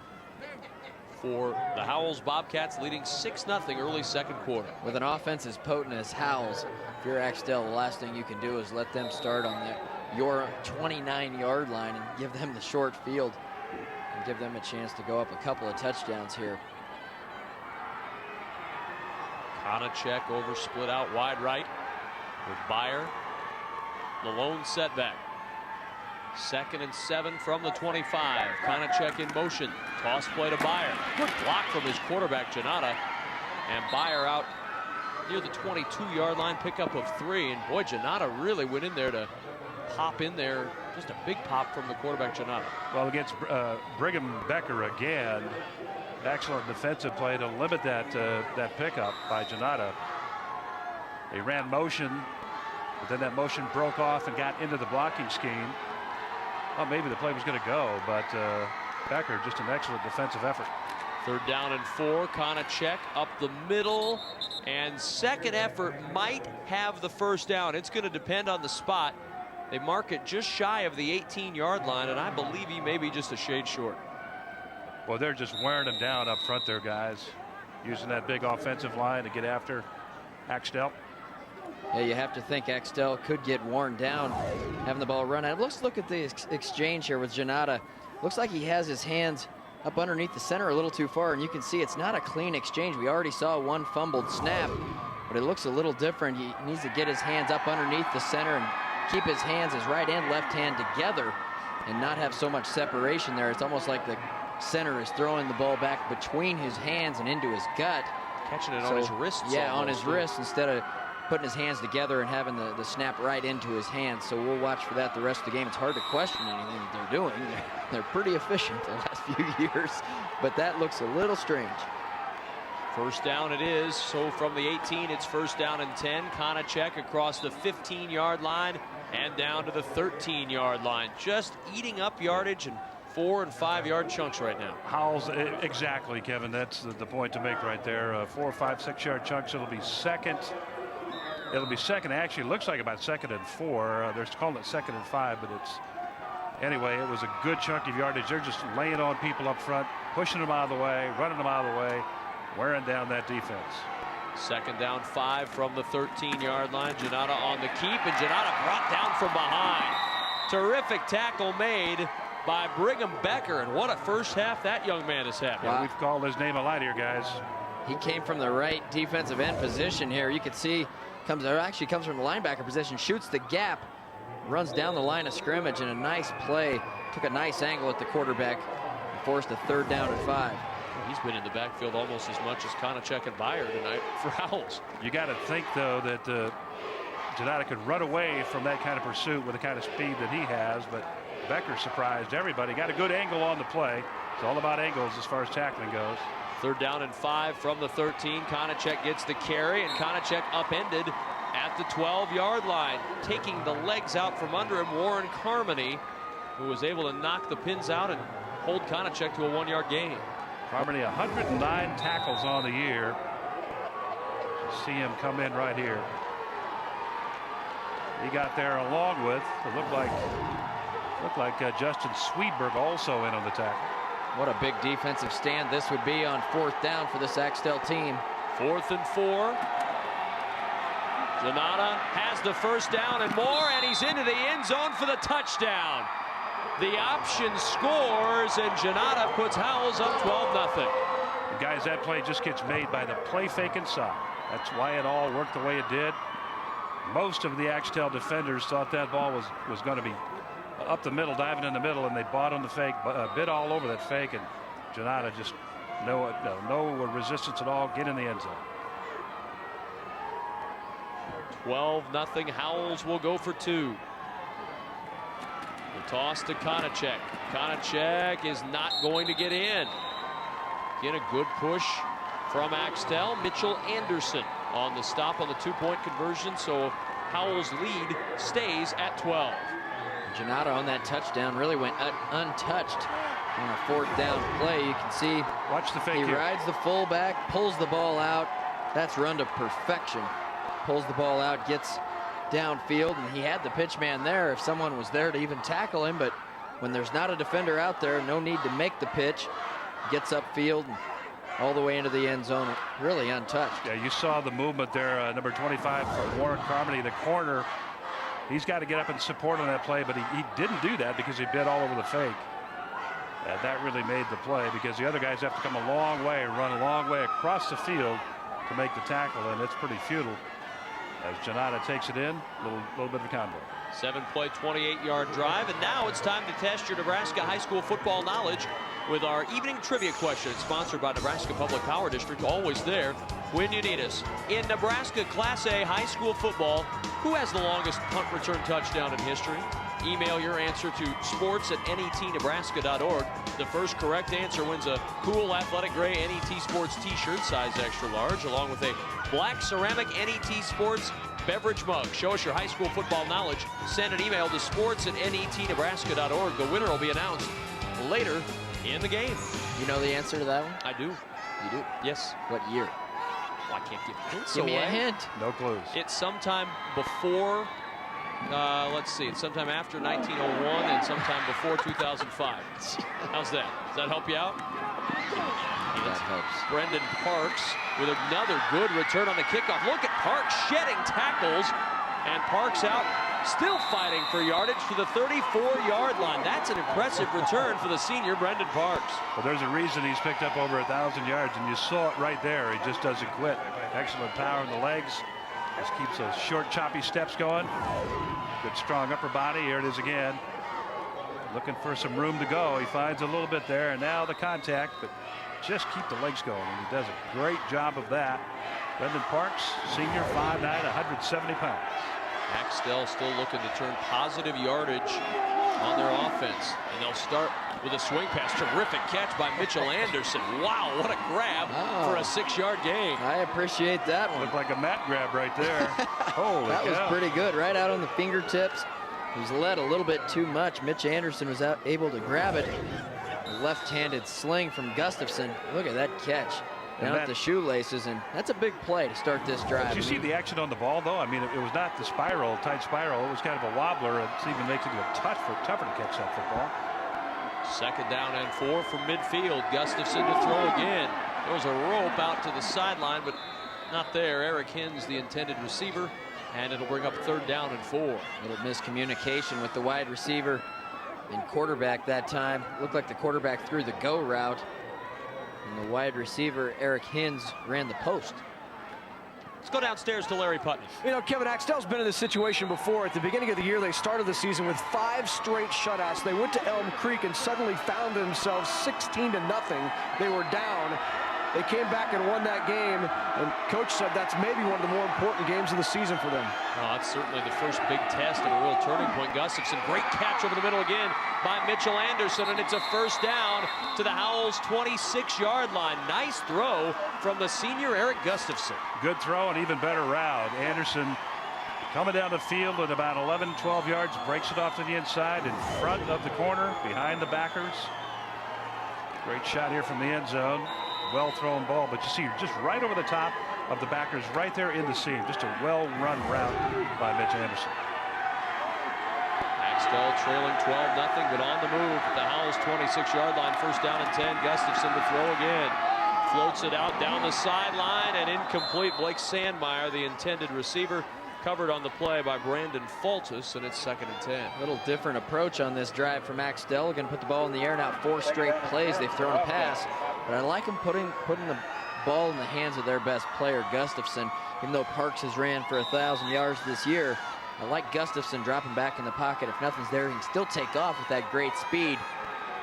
for the Howells Bobcats, leading 6-0 early second quarter. With an offense as potent as Howells, if you're Axtell, the last thing you can do is let them start on your 29-yard line and give them the short field and give them a chance to go up a couple of touchdowns here. Konachek over split out wide right with Byer. The lone setback. 2nd and 7 from the 25. Konachek in motion. Toss play to Byer. Good block from his quarterback, Janata. And Byer out near the 22-yard line, pickup of 3. And boy, Janata really went in there to pop in there. Just a big pop from the quarterback, Janata. Well, against Brigham Becker again, excellent defensive play to limit that pickup by Janata. They ran motion, but then that motion broke off and got into the blocking scheme. Well, maybe the play was going to go, but Becker, just an excellent defensive effort. 3rd down and 4. Konachek up the middle, and second effort might have the first down. It's going to depend on the spot. They mark it just shy of the 18-yard line, and I believe he may be just a shade short. Well, they're just wearing him down up front there, guys, using that big offensive line to get after Axtell. Yeah, you have to think Axtell could get worn down having the ball run out. Let's look at the exchange here with Janata. Looks like he has his hands up underneath the center a little too far, and you can see it's not a clean exchange. We already saw one fumbled snap, but it looks a little different. He needs to get his hands up underneath the center and keep his hands, his right and left hand together, and not have so much separation there. It's almost like the center is throwing the ball back between his hands and into his gut. Catching it on his wrists. Yeah, on his wrist instead of putting his hands together and having the snap right into his hands. So we'll watch for that the rest of the game. It's hard to question anything that they're doing. They're pretty efficient the last few years, but that looks a little strange. 1st down it is. So from the 18, it's 1st down and 10. Konachek across the 15-yard line and down to the 13-yard line. Just eating up yardage and 4- and 5-yard chunks right now. Howells, exactly, Kevin. That's the point to make right there. 4-, 5-, 6-yard chunks. It'll be second. Actually, it looks like about 2nd and 4. They're calling it 2nd and 5, but it's anyway. It was a good chunk of yardage. They're just laying on people up front, pushing them out of the way, running them out of the way, wearing down that defense. 2nd down 5 from the 13-yard line. Janata on the keep, and Janata brought down from behind. Terrific tackle made by Brigham Becker, and what a first half that young man has had. Yeah, we've called his name a lot here, guys. He came from the right defensive end position here. You can see comes from the linebacker position, shoots the gap, runs down the line of scrimmage, and a nice play. Took a nice angle at the quarterback and forced a 3rd down and 5. He's been in the backfield almost as much as Konachek and Byer tonight for Howells. You got to think, though, that Janata could run away from that kind of pursuit with the kind of speed that he has, but Becker surprised everybody. Got a good angle on the play. It's all about angles as far as tackling goes. 3rd down and 5 from the 13. Konachek gets the carry, and Konachek upended at the 12-yard line, taking the legs out from under him. Warren Carmody, who was able to knock the pins out and hold Konachek to a 1-yard gain. Carmody, 109 tackles on the year. See him come in right here. He got there along with, it looked like Justin Sweetberg also in on the tackle. What a big defensive stand this would be on 4th down for this Axtell team. 4th and 4. Janata has the first down and more, and he's into the end zone for the touchdown. The option scores, and Janata puts Howells up 12-0. Guys, that play just gets made by the play fake inside. That's why it all worked the way it did. Most of the Axtell defenders thought that ball was going to be up the middle, diving in the middle, and they bought on the fake, bit all over that fake, and Janata just no resistance at all, get in the end zone. 12-0. Howells will go for 2. The toss to Konachek. Konachek is not going to get in. Again, a good push from Axtell. Mitchell Anderson on the stop on the 2-point conversion, so Howells' lead stays at 12. Janata on that touchdown really went untouched on a 4th down play. You can see watch the fake. He rides the fullback, pulls the ball out. That's run to perfection. Pulls the ball out, gets downfield, and he had the pitch man there if someone was there to even tackle him, but when there's not a defender out there, no need to make the pitch. Gets upfield and all the way into the end zone, really untouched. Yeah, you saw the movement there, number 25 from Warren Carmody, the corner. He's got to get up and support on that play, but he didn't do that because he bit all over the fake. And that really made the play because the other guys have to come a long way, run a long way across the field to make the tackle, and it's pretty futile. As Janata takes it in, little bit of a convoy. 7-play, 28-yard drive, and now it's time to test your Nebraska high school football knowledge with our evening trivia question, sponsored by Nebraska Public Power District, always there when you need us. In Nebraska Class A high school football, who has the longest punt return touchdown in history? Email your answer to sports@netnebraska.org. The first correct answer wins a cool athletic gray NET Sports t-shirt, size extra large, along with a black ceramic NET Sports beverage mug. Show us your high school football knowledge. Send an email to sports@netnebraska.org. The winner will be announced later in the game. You know the answer to that one? I do. You do? Yes. What year? Well, I can't give hints Give away. me a hint. No clues. It's sometime before, let's see, it's sometime after 1901 and sometime before 2005. How's that? Does that help you out? That helps. Brendan Parks with another good return on the kickoff. Look at Parks shedding tackles, and Parks out, still fighting for yardage to the 34-yard line. That's an impressive return for the senior Brendan Parks. Well, there's a reason he's picked up over 1,000 yards, and you saw it right there. He just doesn't quit. Excellent power in the legs. Just keeps those short, choppy steps going. Good, strong upper body. Here it is again. Looking for some room to go. He finds a little bit there, and now the contact, but just keep the legs going, and he does a great job of that. Brendan Parks, senior, 5'9", 170 pounds. Axtell still looking to turn positive yardage on their offense, and they'll start with a swing pass. Terrific catch by Mitchell Anderson. Wow, what a grab for a 6-yard gain. I appreciate that one. Looked like a mat grab right there. Holy That was cow. pretty good, right out on the fingertips. He's led a little bit too much. Mitch Anderson was able to grab it. A left-handed sling from Gustafson. Look at that catch. Down at the shoelaces, and that's a big play to start this drive. Did you see the action on the ball, though? I mean, it was not the spiral, tight spiral. It was kind of a wobbler. It even makes it tougher to catch that football. 2nd down and 4 from midfield. Gustafson to throw again. There was a rope out to the sideline, but not there. Eric Hins, the intended receiver, and it'll bring up 3rd down and 4. Little miscommunication with the wide receiver and quarterback that time. Looked like the quarterback threw the go route, and the wide receiver, Eric Hins, ran the post. Let's go downstairs to Larry Putney. You know, Kevin, Axtell's been in this situation before. At the beginning of the year, they started the season with 5 straight shutouts. They went to Elm Creek and suddenly found themselves 16-0. They were down. They came back and won that game, and Coach said that's maybe one of the more important games of the season for them. Oh, it's certainly the first big test and a real turning point. Gustafson, great catch over the middle again by Mitchell Anderson, and it's a 1st down to the Howells 26-yard line. Nice throw from the senior Eric Gustafson. Good throw and even better route. Anderson coming down the field at about 11, 12 yards, breaks it off to the inside in front of the corner, behind the backers. Great shot here from the end zone. Well-thrown ball, but you see just right over the top of the backers, right there in the seam. Just a well-run route by Mitch Anderson. Axtell trailing 12-0, but on the move at the Howells 26-yard line. 1st down and 10. Gustafson to throw again. Floats it out down the sideline and incomplete. Blake Sandmeyer, the intended receiver, covered on the play by Brandon Fultus, and it's 2nd and 10. A little different approach on this drive from Axtell. Going to put the ball in the air now. 4 straight plays they've thrown a pass, but I like them putting the ball in the hands of their best player, Gustafson. Even though Parks has ran for 1,000 yards this year, I like Gustafson dropping back in the pocket. If nothing's there, he can still take off with that great speed.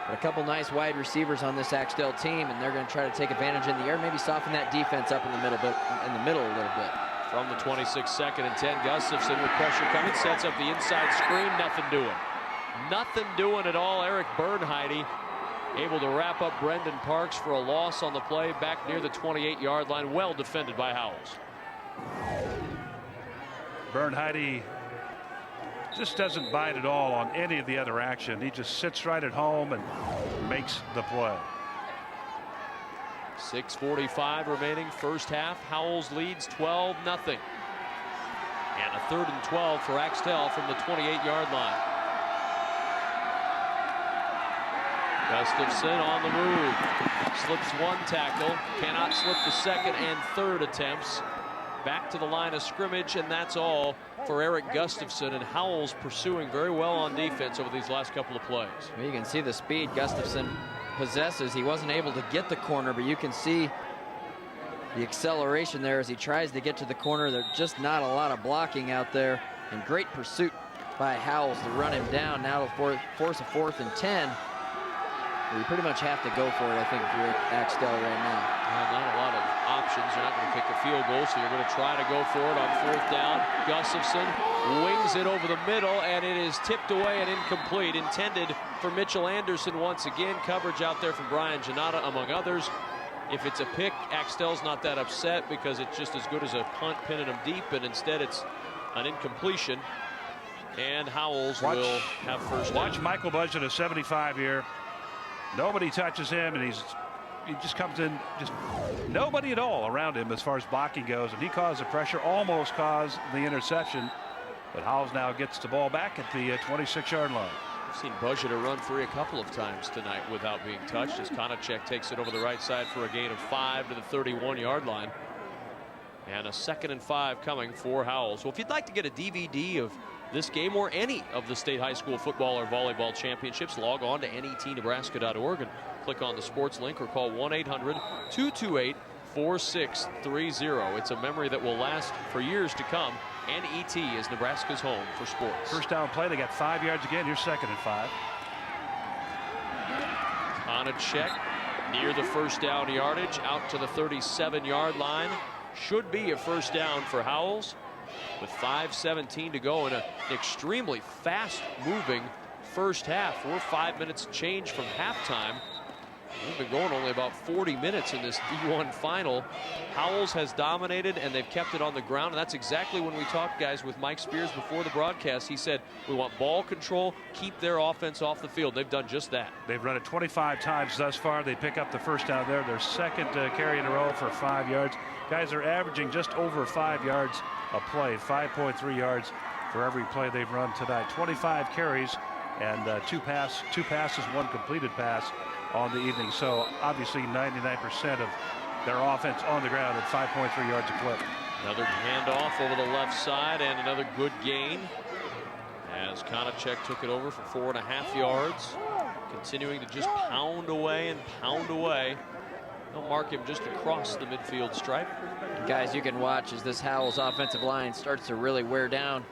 But a couple nice wide receivers on this Axtell team, and they're going to try to take advantage in the air, maybe soften that defense up in the middle a little bit. From the 26, 2nd and 10, Gustafson with pressure coming, sets up the inside screen, nothing doing. Nothing doing at all. Eric Bernheide able to wrap up Brendan Parks for a loss on the play back near the 28-yard line. Well defended by Howells. Bernheide just doesn't bite at all on any of the other action. He just sits right at home and makes the play. 6:45 remaining, 1st half. Howells leads 12-0. And a 3rd and 12 for Axtell from the 28-yard line. Gustafson on the move. Slips 1 tackle. Cannot slip the 2nd and 3rd attempts. back to the line of scrimmage, and that's all for Eric Gustafson. And Howells pursuing very well on defense over these last couple of plays. Well, you can see the speed Gustafson possesses. He wasn't able to get the corner, but you can see the acceleration there as he tries to get to the corner. There's just not a lot of blocking out there, and great pursuit by Howells to run him down. Now to force a 4th and 10. You pretty much have to go for it, I think, if you're at Axtell right now. Well, not a lot of options. You're not going to kick a field goal, so you're going to try to go for it on 4th down. Gustafson wings it over the middle, and it is tipped away and incomplete. Intended for Mitchell Anderson once again. Coverage out there from Brian Janata, among others. If it's a pick, Axtell's not that upset because it's just as good as a punt pinning them deep, and instead it's an incompletion. And Howells will have first down. Watch Michael Budget, a 75 here. Nobody touches him, and he just comes in, just nobody at all around him as far as blocking goes, and he caused the pressure, almost caused the interception. But Howells now gets the ball back at the 26-yard line. I've seen Budget run free a couple of times tonight without being touched as Konachek takes it over the right side for a gain of 5 to the 31-yard line. And a 2nd and 5 coming for Howells. Well, if you'd like to get a DVD of this game or any of the state high school football or volleyball championships, log on to netnebraska.org and click on the sports link or call 1-800-228-4630. It's a memory that will last for years to come. NET is Nebraska's home for sports. First down play, they got 5 yards again. Here's 2nd and 5. Konachek near the first down yardage, out to the 37-yard line. Should be a first down for Howells with 5:17 to go in an extremely fast-moving first half. We're 5 minutes change from halftime. We've been going only about 40 minutes in this D1 final. Howells has dominated, and they've kept it on the ground. And that's exactly when we talked, guys, with Mike Spears before the broadcast. He said, we want ball control, keep their offense off the field. They've done just that. They've run it 25 times thus far. They pick up the first down there. Their 2nd carry in a row for 5 yards. Guys are averaging just over 5 yards a play, 5.3 yards for every play they've run tonight. 25 carries and two passes, 1 completed pass on the evening. So obviously 99% of their offense on the ground at 5.3 yards a clip. Another handoff over the left side and another good gain as Konachek took it over for 4.5 yards. Continuing to just pound away and pound away. They'll mark him just across the midfield stripe. Guys, you can watch as this Howells offensive line starts to really wear down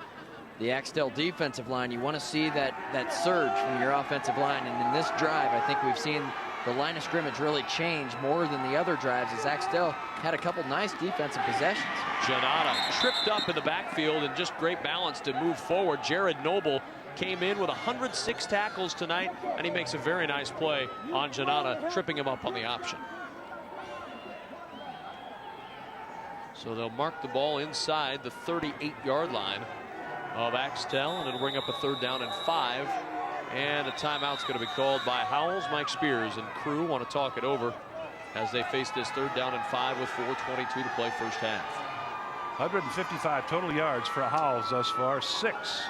the Axtell defensive line. You want to see that surge from your offensive line, and in this drive I think we've seen the line of scrimmage really change more than the other drives as Axtell had a couple nice defensive possessions. Janata tripped up in the backfield and just great balance to move forward. Jared Noble came in with 106 tackles tonight, and he makes a very nice play on Janata, tripping him up on the option. So they'll mark the ball inside the 38-yard line of Axtell, and it'll bring up a 3rd down and 5. And a timeout's going to be called by Howells. Mike Spears and crew want to talk it over as they face this 3rd down and 5 with 4:22 to play first half. 155 total yards for Howells thus far, 6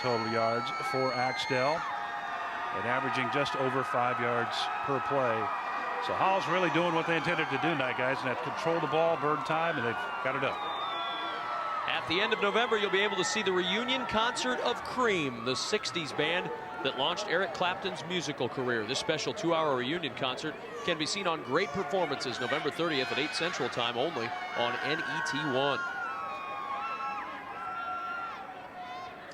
total yards for Axtell, and averaging just over 5 yards per play. So Howells really doing what they intended to do tonight, guys, and that's control the ball, burn time, and they've got it up. At the end of November, you'll be able to see the reunion concert of Cream, the 60s band that launched Eric Clapton's musical career. This special 2-hour reunion concert can be seen on Great Performances November 30th at 8 Central Time only on NET1.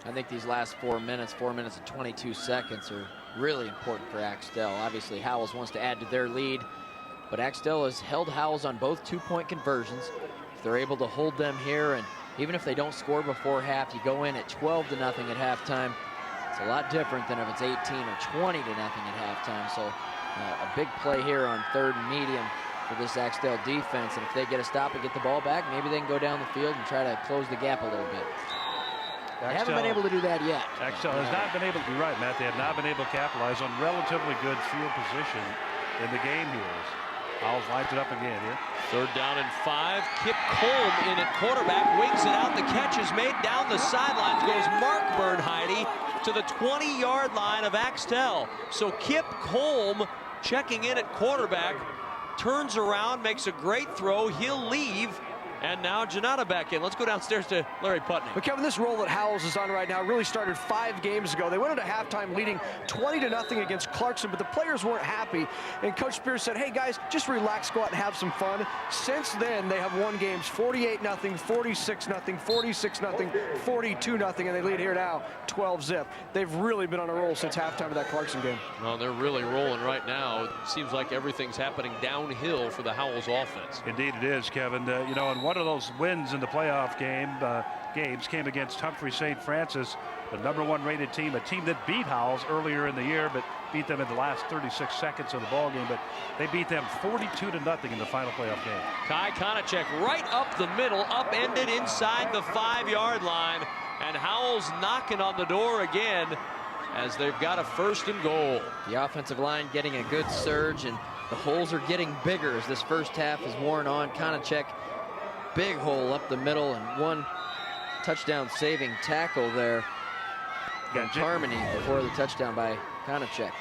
I think these last 4 minutes and 22 seconds are really important for Axtell. Obviously, Howells wants to add to their lead, but Axtell has held Howells on both 2-point conversions. If they're able to hold them here, and even if they don't score before half, you go in at 12-0 at halftime. It's a lot different than if it's 18 or 20-0 at halftime. So a big play here on 3rd and medium for this Axtell defense. And if they get a stop and get the ball back, maybe they can go down the field and try to close the gap a little bit. They haven't been able to do that yet. Axtell has not been able to, you're right, Matt, they have not been able to capitalize on relatively good field position in the game here. Howells lines it up again here. 3rd down and 5. Kip Colm in at quarterback, wings it out. The catch is made down the sidelines. Goes Mark Bernheide to the 20-yard line of Axtell. So Kip Colm checking in at quarterback, turns around, makes a great throw. He'll leave, And now Janata back in. Let's go downstairs to Larry Putney. But Kevin, this role that Howells is on right now really started 5 games ago. They went into halftime leading 20-0 against Clarkson, but the players weren't happy. And Coach Spears said, hey guys, just relax, go out and have some fun. Since then, they have won games 48-0, 46-0, 46-0, 42-0, and they lead here now 12-zip. They've really been on a roll since halftime of that Clarkson game. Well, they're really rolling right now. It seems like everything's happening downhill for the Howells offense. Indeed it is, Kevin. And one of those wins in the playoff games came against Humphrey St. Francis, the #1 rated team, a team that beat Howells earlier in the year, but beat them in the last 36 seconds of the ball game. But they beat them 42-0 in the final playoff game. Kai Konachek right up the middle, upended inside the 5-yard line, and Howells knocking on the door again as they've got a 1st and goal. The offensive line getting a good surge, and the holes are getting bigger as this first half is worn on. Konachek, big hole up the middle, and one touchdown saving tackle there from Harmony before the touchdown by Konachek.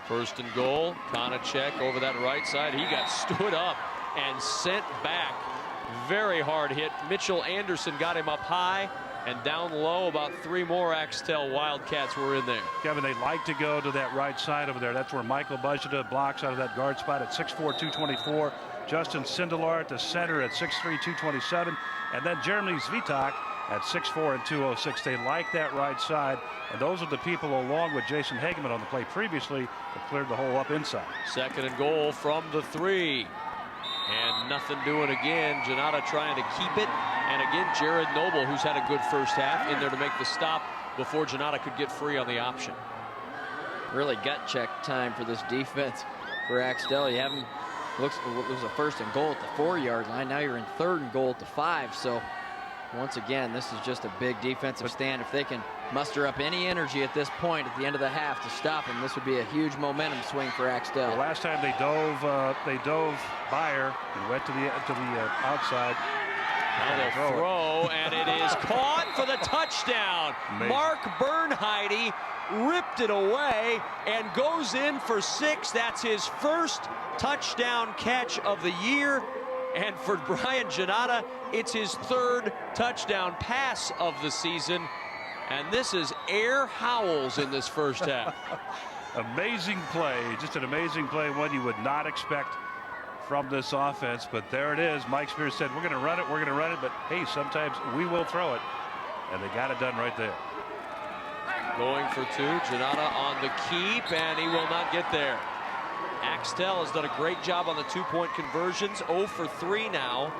1st and goal. Konachek over that right side. He got stood up and sent back. Very hard hit. Mitchell Anderson got him up high, and down low about 3 more Axtell Wildcats were in there. Kevin, they like to go to that right side over there. That's where Michael Bajada blocks out of that guard spot at 6'4", 224. Justin Sindelar at the center at 6'3", 227. And then Jeremy Zvitak at 6'4" and 206. They like that right side. And those are the people, along with Jason Hageman on the play previously, that cleared the hole up inside. 2nd and goal from the 3. And nothing doing again. Janata trying to keep it. And again, Jared Noble, who's had a good first half, in there to make the stop before Janata could get free on the option. Really gut check time for this defense for Axtell. You have them, it was a 1st and goal at the 4-yard line. Now you're in 3rd and goal at the 5. So once again, this is just a big defensive stand. If they can muster up any energy at this point at the end of the half to stop them, this would be a huge momentum swing for Axtell. The last time they dove Beyer and went to the outside. Now they'll throw, and it is caught for the touchdown. Amazing. Mark Bernheide ripped it away and goes in for 6. That's his 1st touchdown catch of the year. And for Brian Janata, it's his 3rd touchdown pass of the season. And this is Air Howells in this first half. Amazing play, just an amazing play, one you would not expect from this offense, but there it is. Mike Spears said, we're going to run it, but hey, sometimes we will throw it, and they got it done right there. Going for 2, Janata on the keep, and he will not get there. Axtell has done a great job on the 2-point conversions, 0 for 3 now.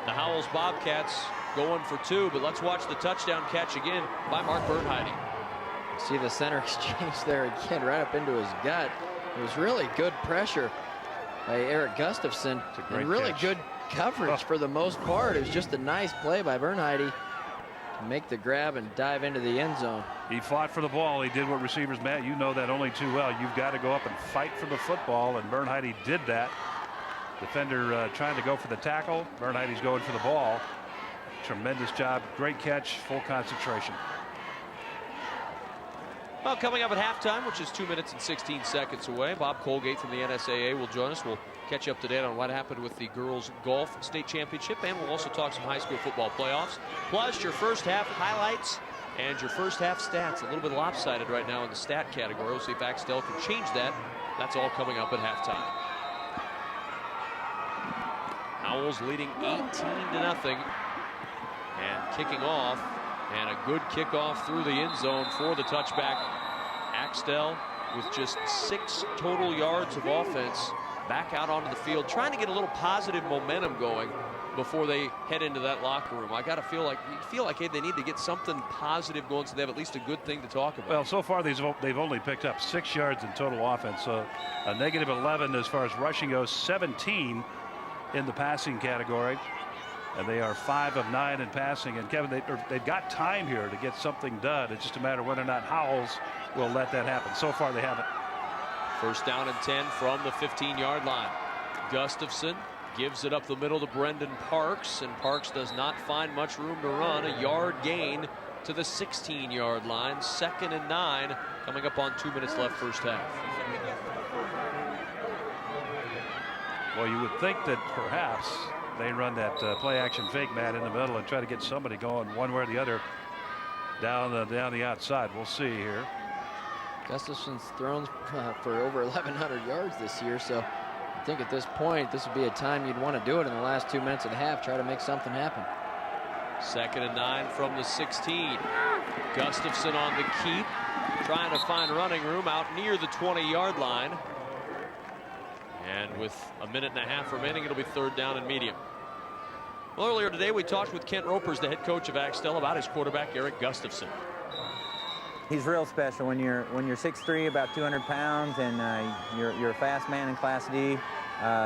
The Howells Bobcats going for 2, but let's watch the touchdown catch again by Mark Bernheide. See the center exchange there again, right up into his gut. It was really good pressure by Eric Gustafson, and really good coverage for the most part. It was just a nice play by Bernheide to make the grab and dive into the end zone. He fought for the ball. He did what receivers, Matt, you know that only too well. You've got to go up and fight for the football, and Bernheide did that. Defender trying to go for the tackle. Bernheide's going for the ball. Tremendous job. Great catch. Full concentration. Well, coming up at halftime, which is 2 minutes and 16 seconds away, Bob Colgate from the NSAA will join us. We'll catch you up to date on what happened with the girls golf state championship, and we'll also talk some high school football playoffs, plus your first half highlights and your first half stats. A little bit lopsided right now in the stat category. We'll see if Axtell can change that. That's all coming up at halftime. Howells leading 18-0 and kicking off. And a good kickoff through the end zone for the touchback. Axtell with just 6 total yards of offense back out onto the field, trying to get a little positive momentum going before they head into that locker room. I got to feel like hey, they need to get something positive going so they have at least a good thing to talk about. Well, so far they've only picked up 6 yards in total offense, so a -11 as far as rushing goes, 17 in the passing category. And they are 5 of 9 in passing. And Kevin, they've got time here to get something done. It's just a matter of whether or not Howells will let that happen. So far, they haven't. 1st down and 10 from the 15-yard line. Gustafson gives it up the middle to Brendan Parks, and Parks does not find much room to run. A yard gain to the 16-yard line. 2nd and 9, coming up on 2 minutes left first half. Well, you would think that perhaps They run that play action fake, Matt, in the middle and try to get somebody going one way or the other down the outside. We'll see here. Gustafson's thrown for over 1,100 yards this year, so I think at this point this would be a time you'd want to do it in the last 2 minutes of the half, try to make something happen. 2nd and 9 from the 16. Gustafson on the keep, trying to find running room out near the 20-yard line. And with a minute and a half remaining, it'll be 3rd down and medium. Well, earlier today we talked with Kent Ropers, the head coach of Axtell, about his quarterback Eric Gustafson. He's real special when you're 6'3", about 200 pounds, and you're a fast man in Class D.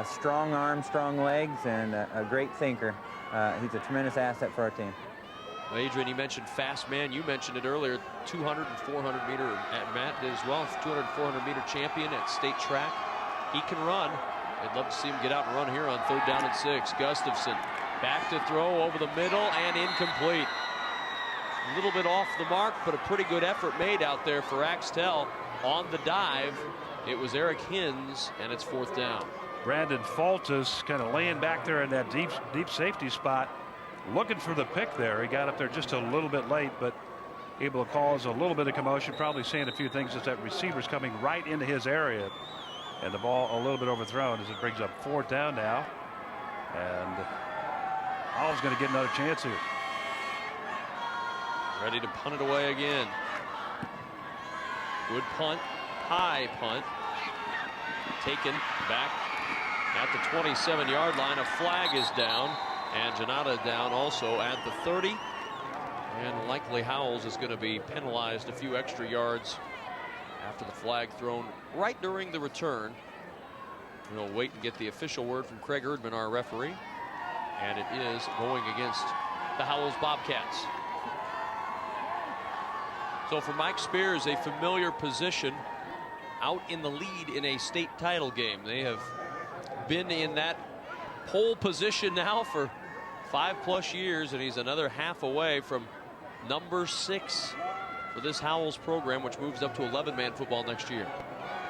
Strong arms, strong legs, and a great thinker. He's a tremendous asset for our team. Well, Adrian, you mentioned fast man. You mentioned it earlier. 200 and 400 meter. Matt did as well. 200 and 400 meter champion at state track. He can run. I'd love to see him get out and run here on 3rd down and 6. Gustafson back to throw over the middle and incomplete. A little bit off the mark, but a pretty good effort made out there for Axtell on the dive. It was Eric Hins, and it's 4th down. Brandon Faltus kind of laying back there in that deep safety spot, looking for the pick there. He got up there just a little bit late, but able to cause a little bit of commotion, probably saying a few things as that receiver's coming right into his area. And the ball a little bit overthrown as it brings up 4th down now. And Howell's going to get another chance here. Ready to punt it away again. Good punt, high punt. Taken back at the 27-yard line. A flag is down, and Janata down also at the 30. And likely Howells is going to be penalized a few extra yards after the flag thrown right during the return. We'll wait and get the official word from Craig Erdman, our referee. And it is going against the Howells Bobcats. So for Mike Spears, a familiar position out in the lead in a state title game. They have been in that pole position now for 5+ years, and he's another half away from number 6 for this Howells program, which moves up to 11-man football next year.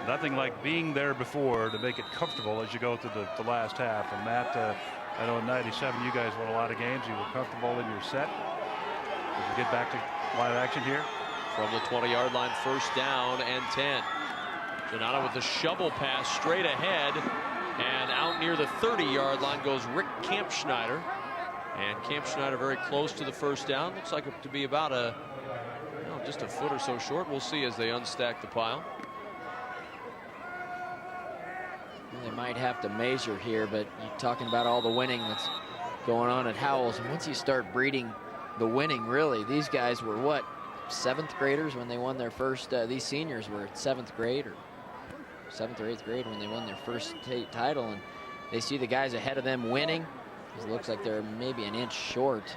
Nothing like being there before to make it comfortable as you go through the last half. And Matt, I know in '97 you guys won a lot of games. You were comfortable in your set. As we get back to live action here. From the 20-yard line, 1st down and 10. Janata with the shovel pass straight ahead, and out near the 30-yard line goes Rick Kampschneider. And Kampschneider very close to the 1st down. Looks like it to be about just a foot or so short. We'll see as they unstack the pile. They might have to measure here, but you're talking about all the winning that's going on at Howells. And once you start breeding the winning, really, these guys were what, 7th graders when they won their first, these seniors were 7th grade or 7th or 8th grade when they won their first state title, and they see the guys ahead of them winning. It looks like they're maybe an inch short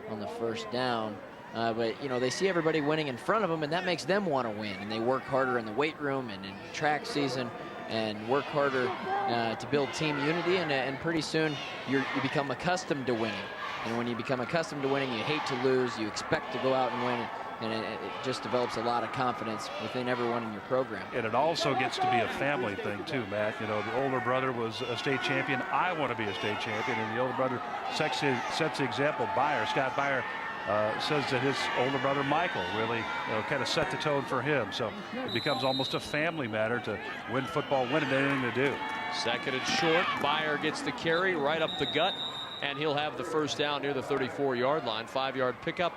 on the 1st down. But, you know, they see everybody winning in front of them, and that makes them want to win. And they work harder in the weight room and in track season and work harder to build team unity. And pretty soon you become accustomed to winning. And when you become accustomed to winning, you hate to lose. You expect to go out and win. And it just develops a lot of confidence within everyone in your program. And it also gets to be a family thing, too, Matt. You know, the older brother was a state champion. I want to be a state champion. And the older brother sets the example. Scott Beyer says that his older brother, Michael, really kind of set the tone for him. So it becomes almost a family matter to win football, win anything to do. 2nd and short. Beyer gets the carry right up the gut, and he'll have the 1st down near the 34-yard line. 5-yard pickup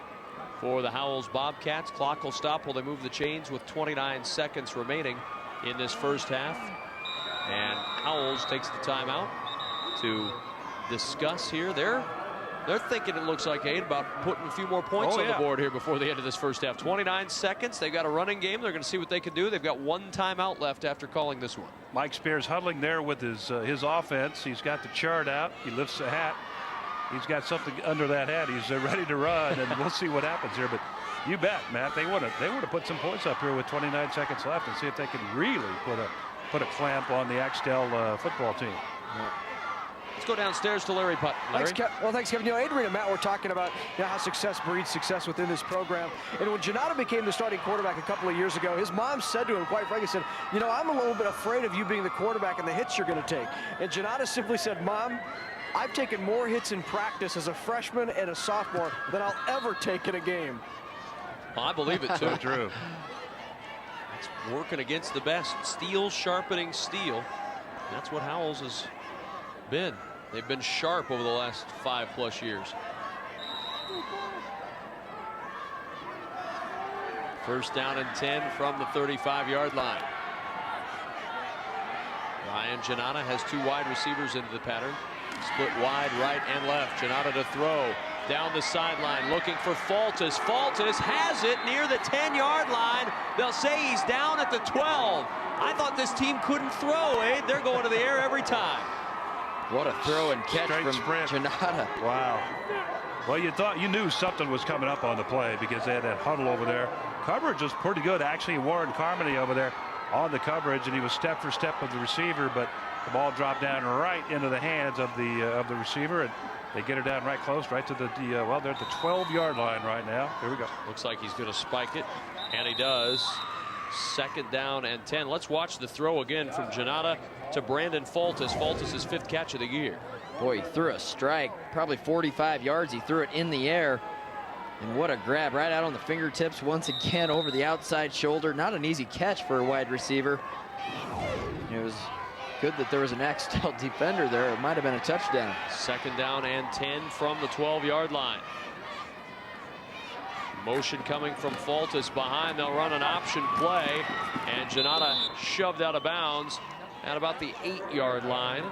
for the Howells Bobcats. Clock will stop while they move the chains with 29 seconds remaining in this 1st half. And Howells takes the timeout to discuss here. They're thinking, it looks like, Abe, about putting a few more points on the board here before the end of this 1st half. 29 seconds. They've got a running game. They're going to see what they can do. They've got 1 timeout left after calling this one. Mike Spears huddling there with his offense. He's got the chart out. He lifts the hat. He's got something under that hat. He's ready to run, and we'll see what happens here. But you bet, Matt, they want to put some points up here with 29 seconds left and see if they can really put a clamp on the Axtell football team. Yeah. Let's go downstairs to Larry Putton. Larry? Thanks, Kevin. Adrian and Matt were talking about how success breeds success within this program. And when Janata became the starting quarterback a couple of years ago, his mom said to him, quite frankly, said, I'm a little bit afraid of you being the quarterback and the hits you're going to take. And Janata simply said, Mom, I've taken more hits in practice as a freshman and a sophomore than I'll ever take in a game. Well, I believe it too. True. It's working against the best. Steel sharpening steel. That's what Howells has been. They've been sharp over the last 5+ years. First down and 10 from the 35-yard line. Ryan Janata has 2 wide receivers into the pattern. Split wide right and left. Janata to throw down the sideline looking for Fultis. Fultis has it near the 10-yard line. They'll say he's down at the 12. I thought this team couldn't throw, eh? They're going to the air every time. What a throw and catch Straight from sprint. Janata. Wow. Well, you knew something was coming up on the play because they had that huddle over there. Coverage was pretty good, actually. Warren Carmody over there on the coverage, and he was step for step with the receiver, but the ball dropped down right into the hands of the receiver, and they get it down right close, right to well, they're at the 12-yard line right now. Here we go. Looks like he's going to spike it, and he does. Second down and 10. Let's watch the throw again from Janata to Brandon Fultis. Fultis' 5th catch of the year. Boy, he threw a strike, probably 45 yards. He threw it in the air. And what a grab, right out on the fingertips once again over the outside shoulder. Not an easy catch for a wide receiver. It was good that there was an Axtell defender there. It might have been a touchdown. Second down and 10 from the 12-yard line. Motion coming from Fultis behind. They'll run an option play, and Janata shoved out of bounds at about the 8-yard line.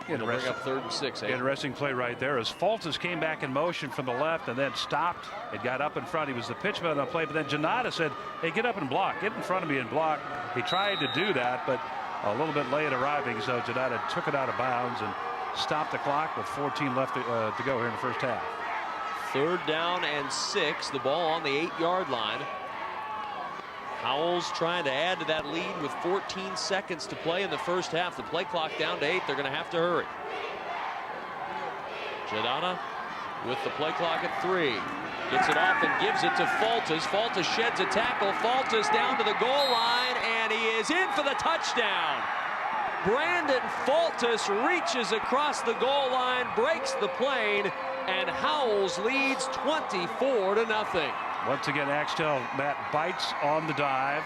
It'll bring up 3rd and 6. Interesting play right there as Fultis came back in motion from the left and then stopped. It got up in front. He was the pitchman on the play, but then Janata said, hey, get up and block. Get in front of me and block. He tried to do that, but a little bit late arriving, so Janata took it out of bounds and stopped the clock with 14 left to go here in the first half. 3rd down and 6. The ball on the 8-yard line. Howells trying to add to that lead with 14 seconds to play in the first half. The play clock down to 8. They're going to have to hurry. Janata with the play clock at 3. Gets it off and gives it to Fultis. Fultis sheds a tackle. Fultis down to the goal line, and he is in for the touchdown. Brandon Fultis reaches across the goal line, breaks the plane, and Howells leads 24-0. Once again, Axtell, Matt bites on the dive.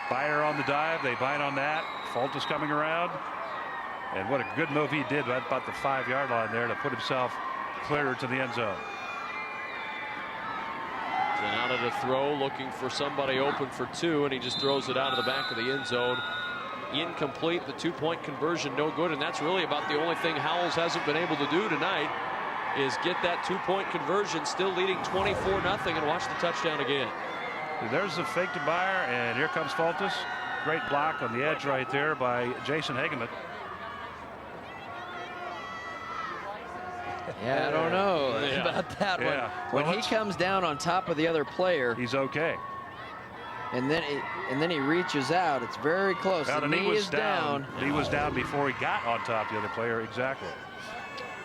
Byer on the dive. They bite on that. Fultis coming around. And what a good move he did right about the 5-yard line there to put himself clearer to the end zone. Janata to throw, looking for somebody open for 2, and he just throws it out of the back of the end zone. Incomplete. The 2-point conversion no good, and that's really about the only thing Howells hasn't been able to do tonight is get that 2-point conversion, still leading 24-0, and watch the touchdown again. There's the fake to Byer, and here comes Fultis. Great block on the edge right there by Jason Hageman. Yeah, I don't know about that one. When he comes down on top of the other player, he's okay. And then he reaches out. It's very close. The knee is down. He was down before he got on top of the other player. Exactly.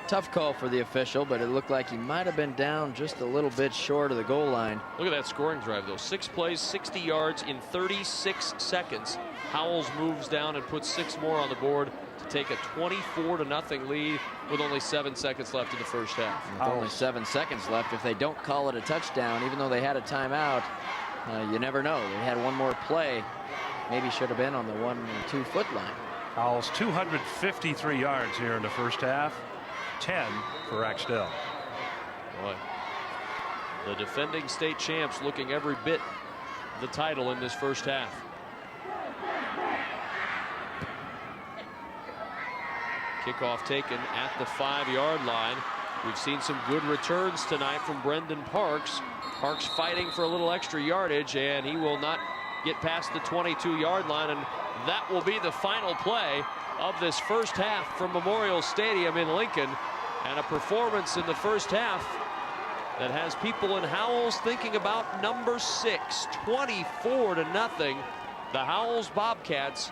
Tough call for the official, but it looked like he might have been down just a little bit short of the goal line. Look at that scoring drive, though. 6 plays, 60 yards in 36 seconds. Howells moves down and puts 6 more on the board to take a 24-0 lead with only 7 seconds left in the first half. With only 7 seconds left, if they don't call it a touchdown, even though they had a timeout, you never know. They had one more play. Maybe should have been on the 1 or 2 foot line. Howells 253 yards here in the first half. 10 for Axtell. Boy, the defending state champs looking every bit the title in this first half. Kickoff taken at the 5-yard line. We've seen some good returns tonight from Brendan Parks. Parks fighting for a little extra yardage, and he will not get past the 22-yard line, and that will be the final play of this first half from Memorial Stadium in Lincoln, and a performance in the first half that has people in Howells thinking about number 6. 24-0. The Howells Bobcats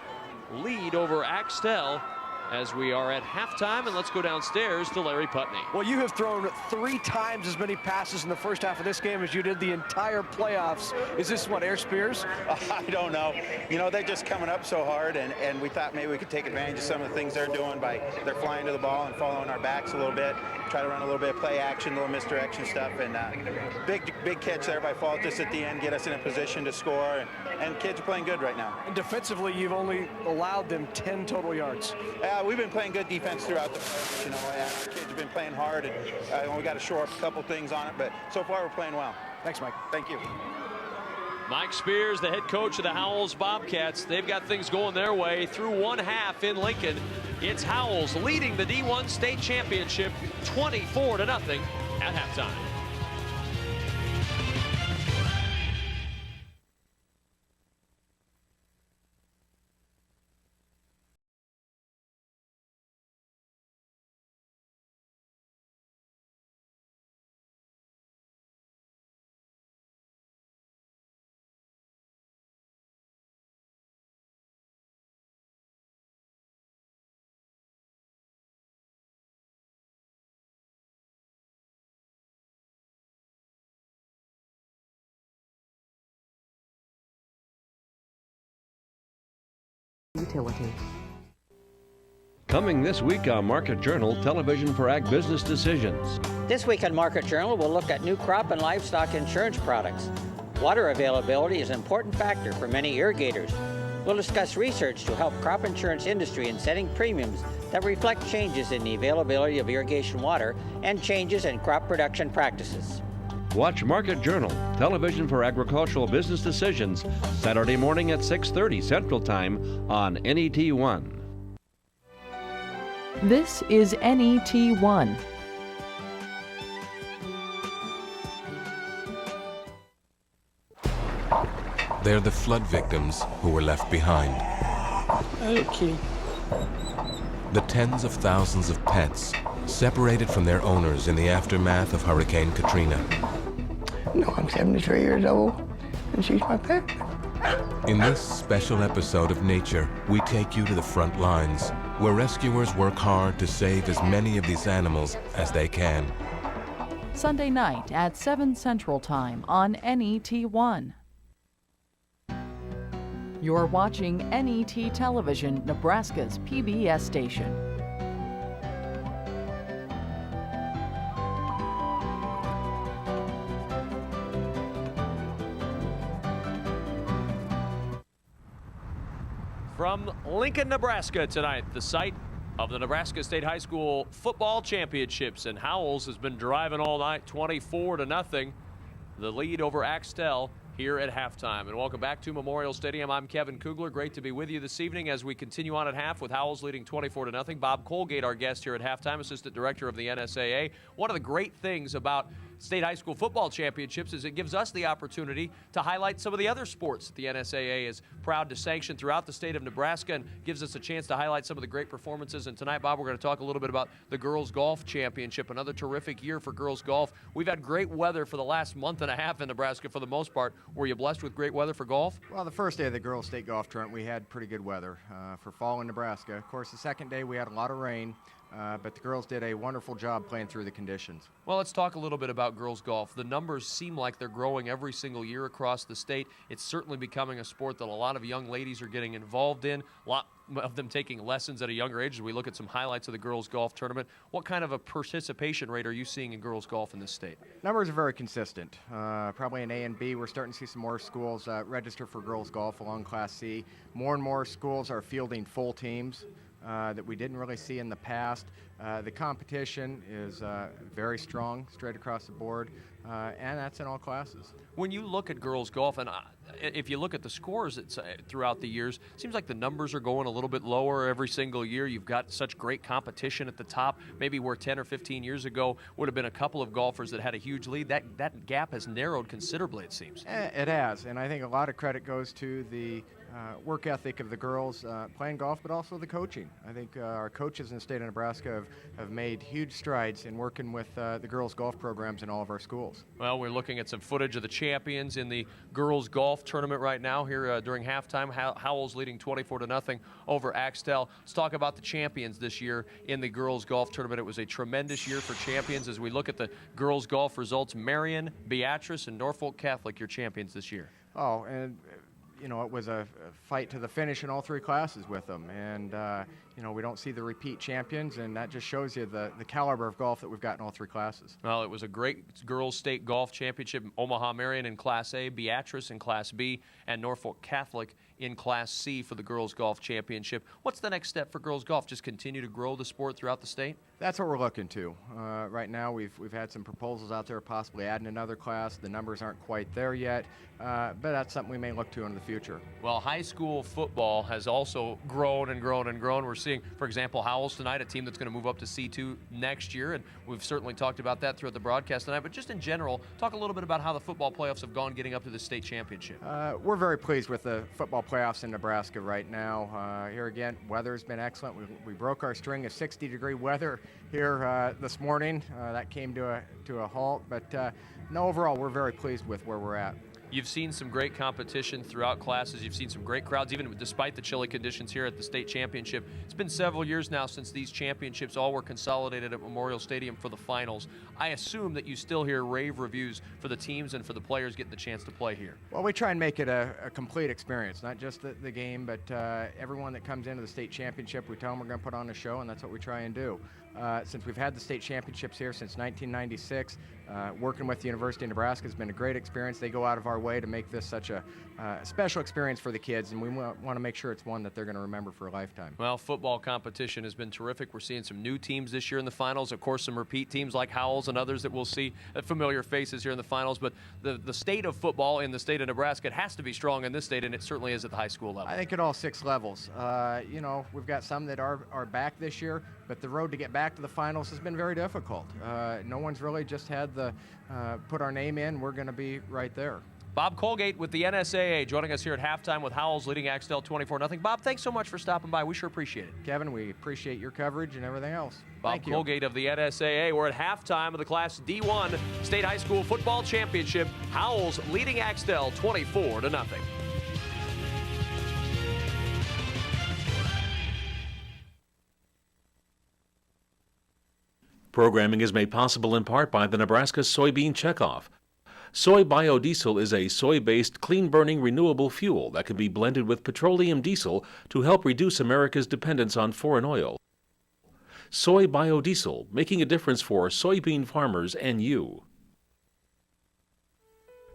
lead over Axtell as we are at halftime, and let's go downstairs to Larry Putney. Well, you have thrown 3 times as many passes in the first half of this game as you did the entire playoffs. Is this what, Air Spears? I don't know. You know, they're just coming up so hard, and we thought maybe we could take advantage of some of the things they're doing by they're flying to the ball and following our backs a little bit, try to run a little bit of play action, a little misdirection stuff, and big catch there by Faltus at the end, get us in a position to score, and kids are playing good right now. And defensively, you've only allowed them 10 total yards. We've been playing good defense throughout the, our kids have been playing hard, and we got to shore up a couple things on it, but so far we're playing well. Thanks, Mike. Thank you. Mike Spears, the head coach of the Howells Bobcats. They've got things going their way through one half in Lincoln. It's Howells leading the D1 state championship 24-0 at halftime. Utility. Coming this week on Market Journal, television for ag business decisions. This week on Market Journal, we'll look at new crop and livestock insurance products. Water availability is an important factor for many irrigators. We'll discuss research to help crop insurance industry in setting premiums that reflect changes in the availability of irrigation water and changes in crop production practices. Watch Market Journal, television for agricultural business decisions, Saturday morning at 6:30 Central Time on NET1. This is NET1. They're the flood victims who were left behind. Okay. The tens of thousands of pets separated from their owners in the aftermath of Hurricane Katrina. No, I'm 73 years old, and she's my pet. In this special episode of Nature, we take you to the front lines, where rescuers work hard to save as many of these animals as they can. Sunday night at 7 Central Time on NET1. You're watching NET Television, Nebraska's PBS station. From Lincoln, Nebraska tonight, the site of the Nebraska State High School Football Championships, and Howells has been driving all night, 24-0, the lead over Axtell here at halftime. And welcome back to Memorial Stadium. I'm Kevin Kugler. Great to be with you this evening as we continue on at half with Howells leading 24-0. Bob Colgate, our guest here at halftime, assistant director of the NSAA. One of the great things about State High School Football Championships is it gives us the opportunity to highlight some of the other sports that the NSAA is proud to sanction throughout the state of Nebraska, and gives us a chance to highlight some of the great performances. And tonight, Bob, we're going to talk a little bit about the Girls Golf Championship, another terrific year for girls golf. We've had great weather for the last month and a half in Nebraska for the most part. Were you blessed with great weather for golf? Well, the first day of the Girls State Golf Tournament, we had pretty good weather for fall in Nebraska. Of course, the second day we had a lot of rain, but the girls did a wonderful job playing through the conditions. Well, let's talk a little bit about girls golf. The numbers seem like they're growing every single year across the state. It's certainly becoming a sport that a lot of young ladies are getting involved in, a lot of them taking lessons at a younger age. As we look at some highlights of the girls golf tournament, what kind of a participation rate are you seeing in girls golf in this state? Numbers are very consistent. Probably in A and B, we're starting to see some more schools register for girls golf along Class C. More and more schools are fielding full teams that we didn't really see in the past. The competition is very strong straight across the board, and that's in all classes. When you look at girls golf, and if you look at the scores throughout the years, it seems like the numbers are going a little bit lower every single year. You've got such great competition at the top. Maybe where 10 or 15 years ago would have been a couple of golfers that had a huge lead, that gap has narrowed considerably, it seems. It has, and I think a lot of credit goes to the work ethic of the girls playing golf, but also the coaching. I think our coaches in the state of Nebraska have made huge strides in working with the girls' golf programs in all of our schools. Well, we're looking at some footage of the champions in the girls' golf tournament right now here during halftime. Howells leading 24-0 over Axtell. Let's talk about the champions this year in the girls' golf tournament. It was a tremendous year for champions. As we look at the girls' golf results, Marion, Beatrice, and Norfolk Catholic, your champions this year. Oh, and you know, it was a fight to the finish in all three classes with them. And, you know, we don't see the repeat champions, and that just shows you the caliber of golf that we've got in all three classes. Well, it was a great girls' state golf championship. Omaha Marion in Class A, Beatrice in Class B, and Norfolk Catholic in Class C for the girls' golf championship. What's the next step for girls' golf? Just continue to grow the sport throughout the state? That's what we're looking to. Right now, we've had some proposals out there, possibly adding another class. The numbers aren't quite there yet, but that's something we may look to in the future. Well, high school football has also grown and grown and grown. We're seeing, for example, Howells tonight, a team that's going to move up to C2 next year, and we've certainly talked about that throughout the broadcast tonight. But just in general, talk a little bit about how the football playoffs have gone getting up to the state championship. We're very pleased with the football playoffs in Nebraska right now. Here again, weather's been excellent. We broke our string of 60-degree weather here this morning. That came to a halt, but no, overall, we're very pleased with where we're at. You've seen some great competition throughout classes. You've seen some great crowds, even despite the chilly conditions here at the state championship. It's been several years now since these championships all were consolidated at Memorial Stadium for the finals. I assume that you still hear rave reviews for the teams and for the players getting the chance to play here. Well, we try and make it a complete experience, not just the game, but everyone that comes into the state championship, we tell them we're going to put on a show, and that's what we try and do. Since we've had the state championships here since 1996, working with the University of Nebraska has been a great experience. They go out of our way to make this such a special experience for the kids, and we want to make sure it's one that they're going to remember for a lifetime. Well, football competition has been terrific. We're seeing some new teams this year in the finals. Of course, some repeat teams like Howells and others that we'll see familiar faces here in the finals. But the state of football in the state of Nebraska, it has to be strong in this state, and it certainly is at the high school level. I think at all 6 levels. You know, we've got some that are back this year, but the road to get back to the finals has been very difficult. No one's really just had the put our name in. We're going to be right there. Bob Colgate with the NSAA joining us here at halftime with Howells leading Axtell 24-0. Bob, thanks so much for stopping by. We sure appreciate it. Kevin, we appreciate your coverage and everything else. Bob Colgate of the NSAA. We're at halftime of the Class D1 State High School Football Championship. Howells leading Axtell 24-0. Programming is made possible in part by the Nebraska Soybean Checkoff. Soy biodiesel is a soy-based, clean-burning, renewable fuel that can be blended with petroleum diesel to help reduce America's dependence on foreign oil. Soy biodiesel, making a difference for soybean farmers and you.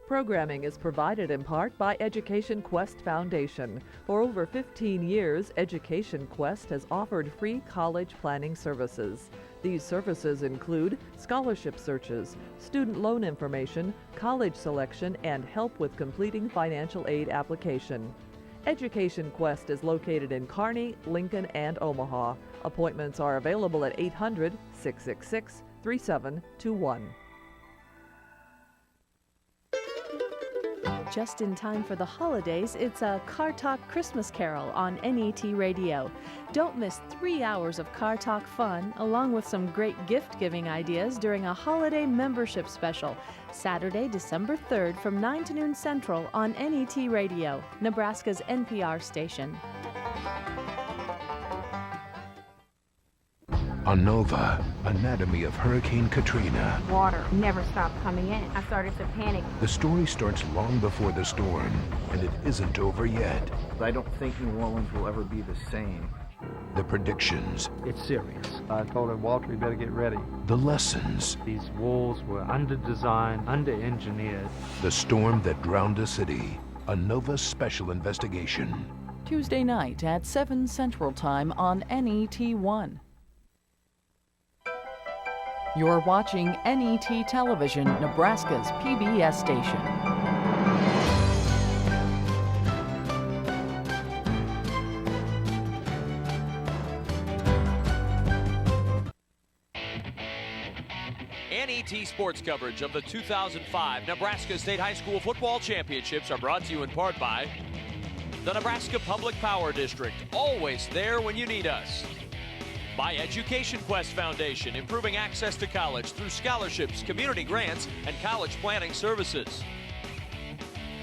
Programming is provided in part by Education Quest Foundation. For over 15 years, Education Quest has offered free college planning services. These services include scholarship searches, student loan information, college selection, and help with completing financial aid application. Education Quest is located in Kearney, Lincoln, and Omaha. Appointments are available at 800-666-3721. Just in time for the holidays, it's a Car Talk Christmas Carol on NET Radio. Don't miss 3 hours of Car Talk fun, along with some great gift-giving ideas during a holiday membership special, Saturday, December 3rd from 9 to noon Central on NET Radio, Nebraska's NPR station. ANOVA, Anatomy of Hurricane Katrina. Water never stopped coming in. I started to panic. The story starts long before the storm, and it isn't over yet. I don't think New Orleans will ever be the same. The predictions. It's serious. I told him, Walter, you better get ready. The lessons. These walls were under-designed, under-engineered. The storm that drowned a city. ANOVA Special Investigation. Tuesday night at 7 Central Time on NET1. You're watching NET Television, Nebraska's PBS station. NET sports coverage of the 2005 Nebraska State High School Football Championships are brought to you in part by The Nebraska Public Power District, always there when you need us. By Education Quest Foundation, improving access to college through scholarships, community grants, and college planning services.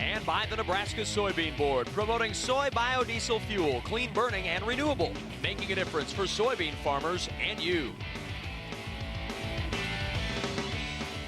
And by the Nebraska Soybean Board, promoting soy biodiesel fuel, clean burning and renewable, making a difference for soybean farmers and you.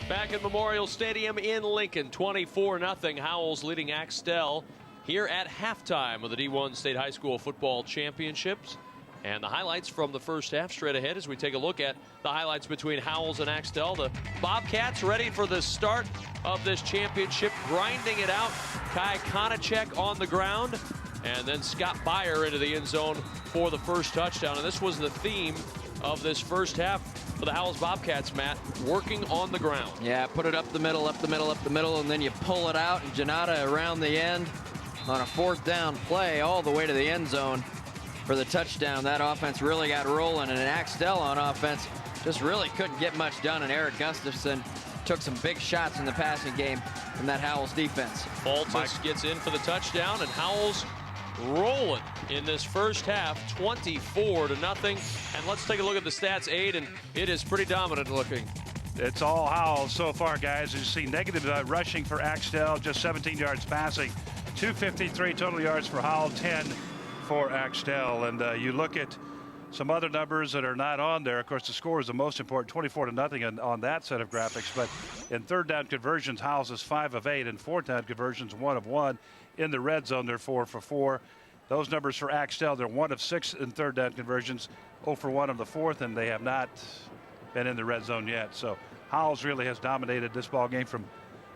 Back at Memorial Stadium in Lincoln, 24-0, Howells leading Axtell here at halftime of the D1 State High School Football Championships. And the highlights from the first half straight ahead as we take a look at the highlights between Howells and Axtell. The Bobcats ready for the start of this championship, grinding it out. Kai Konachek on the ground, and then Scott Beyer into the end zone for the first touchdown. And this was the theme of this first half for the Howells Bobcats, Matt, working on the ground. Yeah, put it up the middle, up the middle, up the middle, and then you pull it out, and Janata around the end on a fourth down play all the way to the end zone for the touchdown. That offense really got rolling, and Axtell on offense just really couldn't get much done, and Eric Gustafson took some big shots in the passing game from that Howells defense. Baltus gets in for the touchdown, and Howells rolling in this first half, 24-0. And let's take a look at the stats, Aid, and it is pretty dominant looking. It's all Howells so far, guys. You see negative rushing for Axtell, just 17 yards passing, 253 total yards for Howells, 10 for Axtell. And you look at some other numbers that are not on there. Of course, the score is the most important, 24-0 on that set of graphics. But in third down conversions, Howells is 5 of 8. In fourth down conversions, 1 of 1. In the red zone, they're 4 for 4. Those numbers for Axtell, they're 1 of 6 in third down conversions, 0 for 1 on the fourth, and they have not been in the red zone yet. So Howells really has dominated this ball game from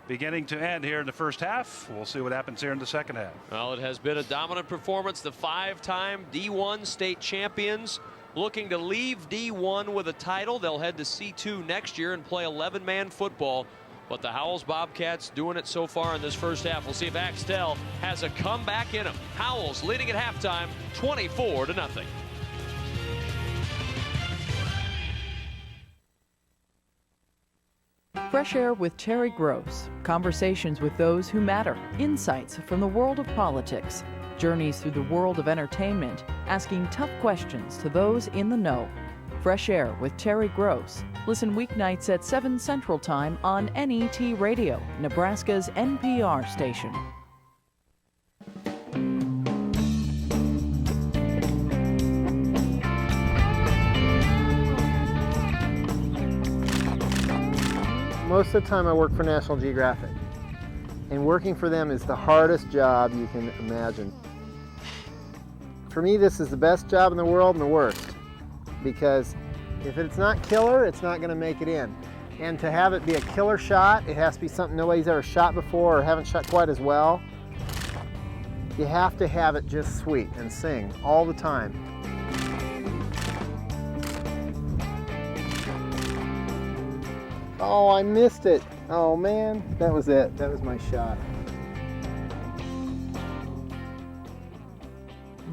beginning to end here in the first half. We'll see what happens here in the second half. Well, it has been a dominant performance. The 5-time D1 state champions looking to leave D1 with a title. They'll head to C2 next year and play 11-man football. But the Howells Bobcats doing it so far in this first half. We'll see if Axtell has a comeback in them. Howells leading at halftime, 24-0. Fresh Air with Terry Gross. Conversations with those who matter. Insights from the world of politics. Journeys through the world of entertainment. Asking tough questions to those in the know. Fresh Air with Terry Gross. Listen weeknights at 7 Central Time on NET Radio, Nebraska's NPR station. Most of the time I work for National Geographic, and working for them is the hardest job you can imagine. For me, this is the best job in the world and the worst, because if it's not killer, it's not going to make it in. And to have it be a killer shot, it has to be something nobody's ever shot before or haven't shot quite as well. You have to have it just sweet and sing all the time. Oh, I missed it. Oh man, that was it. That was my shot.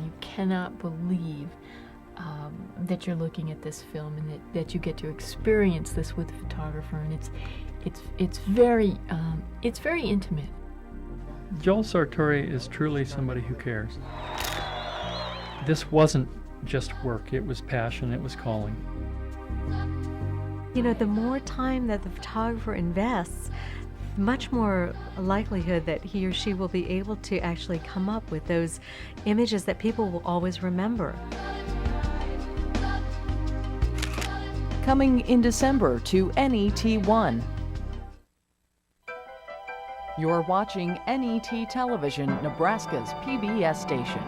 You cannot believe that you're looking at this film and that you get to experience this with a photographer, and it's very intimate. Joel Sartori is truly somebody who cares. This wasn't just work, it was passion, it was calling. You know, the more time that the photographer invests, much more likelihood that he or she will be able to actually come up with those images that people will always remember. Coming in December to NET1. You're watching NET Television, Nebraska's PBS station.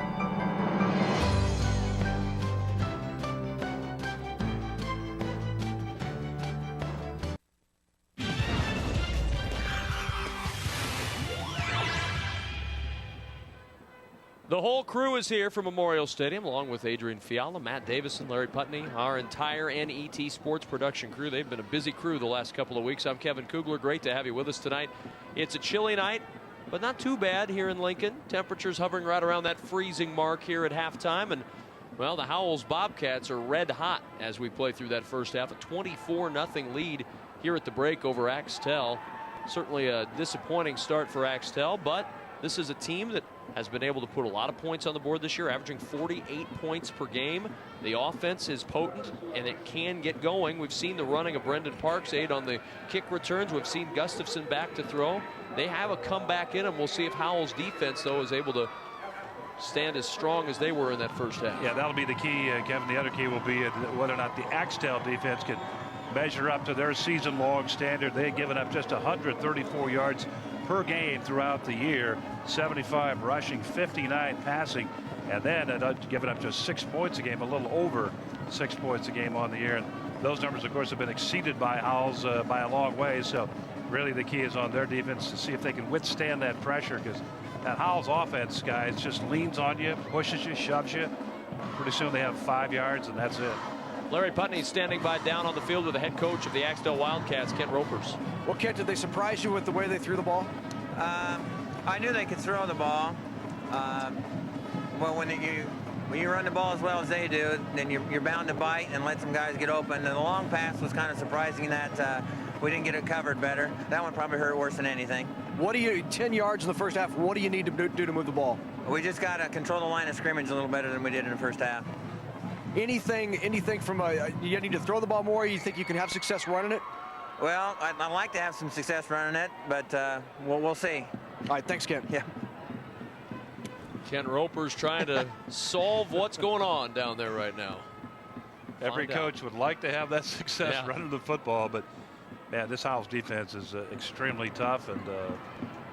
The whole crew is here from Memorial Stadium, along with Adrian Fiala, Matt Davison, Larry Putney, our entire NET Sports production crew. They've been a busy crew the last couple of weeks. I'm Kevin Kugler. Great to have you with us tonight. It's a chilly night, but not too bad here in Lincoln. Temperatures hovering right around that freezing mark here at halftime. And, well, the Howells Bobcats are red hot as we play through that first half. A 24-0 lead here at the break over Axtell. Certainly a disappointing start for Axtell, but this is a team that has been able to put a lot of points on the board this year, averaging 48 points per game. The offense is potent, and it can get going. We've seen the running of Brendan Parks aid on the kick returns. We've seen Gustafson back to throw. They have a comeback in them. We'll see if Howells' defense, though, is able to stand as strong as they were in that first half. Yeah, that'll be the key, Kevin. The other key will be whether or not the Axtell defense can measure up to their season-long standard. They had given up just 134 yards per game throughout the year, 75 rushing, 59 passing, and then given up just 6 points a game, a little over 6 points a game on the year. And those numbers, of course, have been exceeded by Howells by a long way. So really the key is on their defense to see if they can withstand that pressure, because that Howells offense, guys, just leans on you, pushes you, shoves you. Pretty soon they have 5 yards, and that's it. Larry Putney standing by down on the field with the head coach of the Axtell Wildcats, Kent Ropers. Well, Kent, did they surprise you with the way they threw the ball? I knew they could throw the ball. Well, when you run the ball as well as they do, then you're bound to bite and let some guys get open. And the long pass was kind of surprising that we didn't get it covered better. That one probably hurt worse than anything. 10 yards in the first half, what do you need to do to move the ball? We just got to control the line of scrimmage a little better than we did in the first half. Anything from you need to throw the ball more? You think you can have success running it? Well, I'd like to have some success running it, but we'll see. All right, thanks, Ken. Yeah. Ken Roper's trying to solve what's going on down there right now. Every coach would like to have that success running the football, but man, this Howells defense is extremely tough, and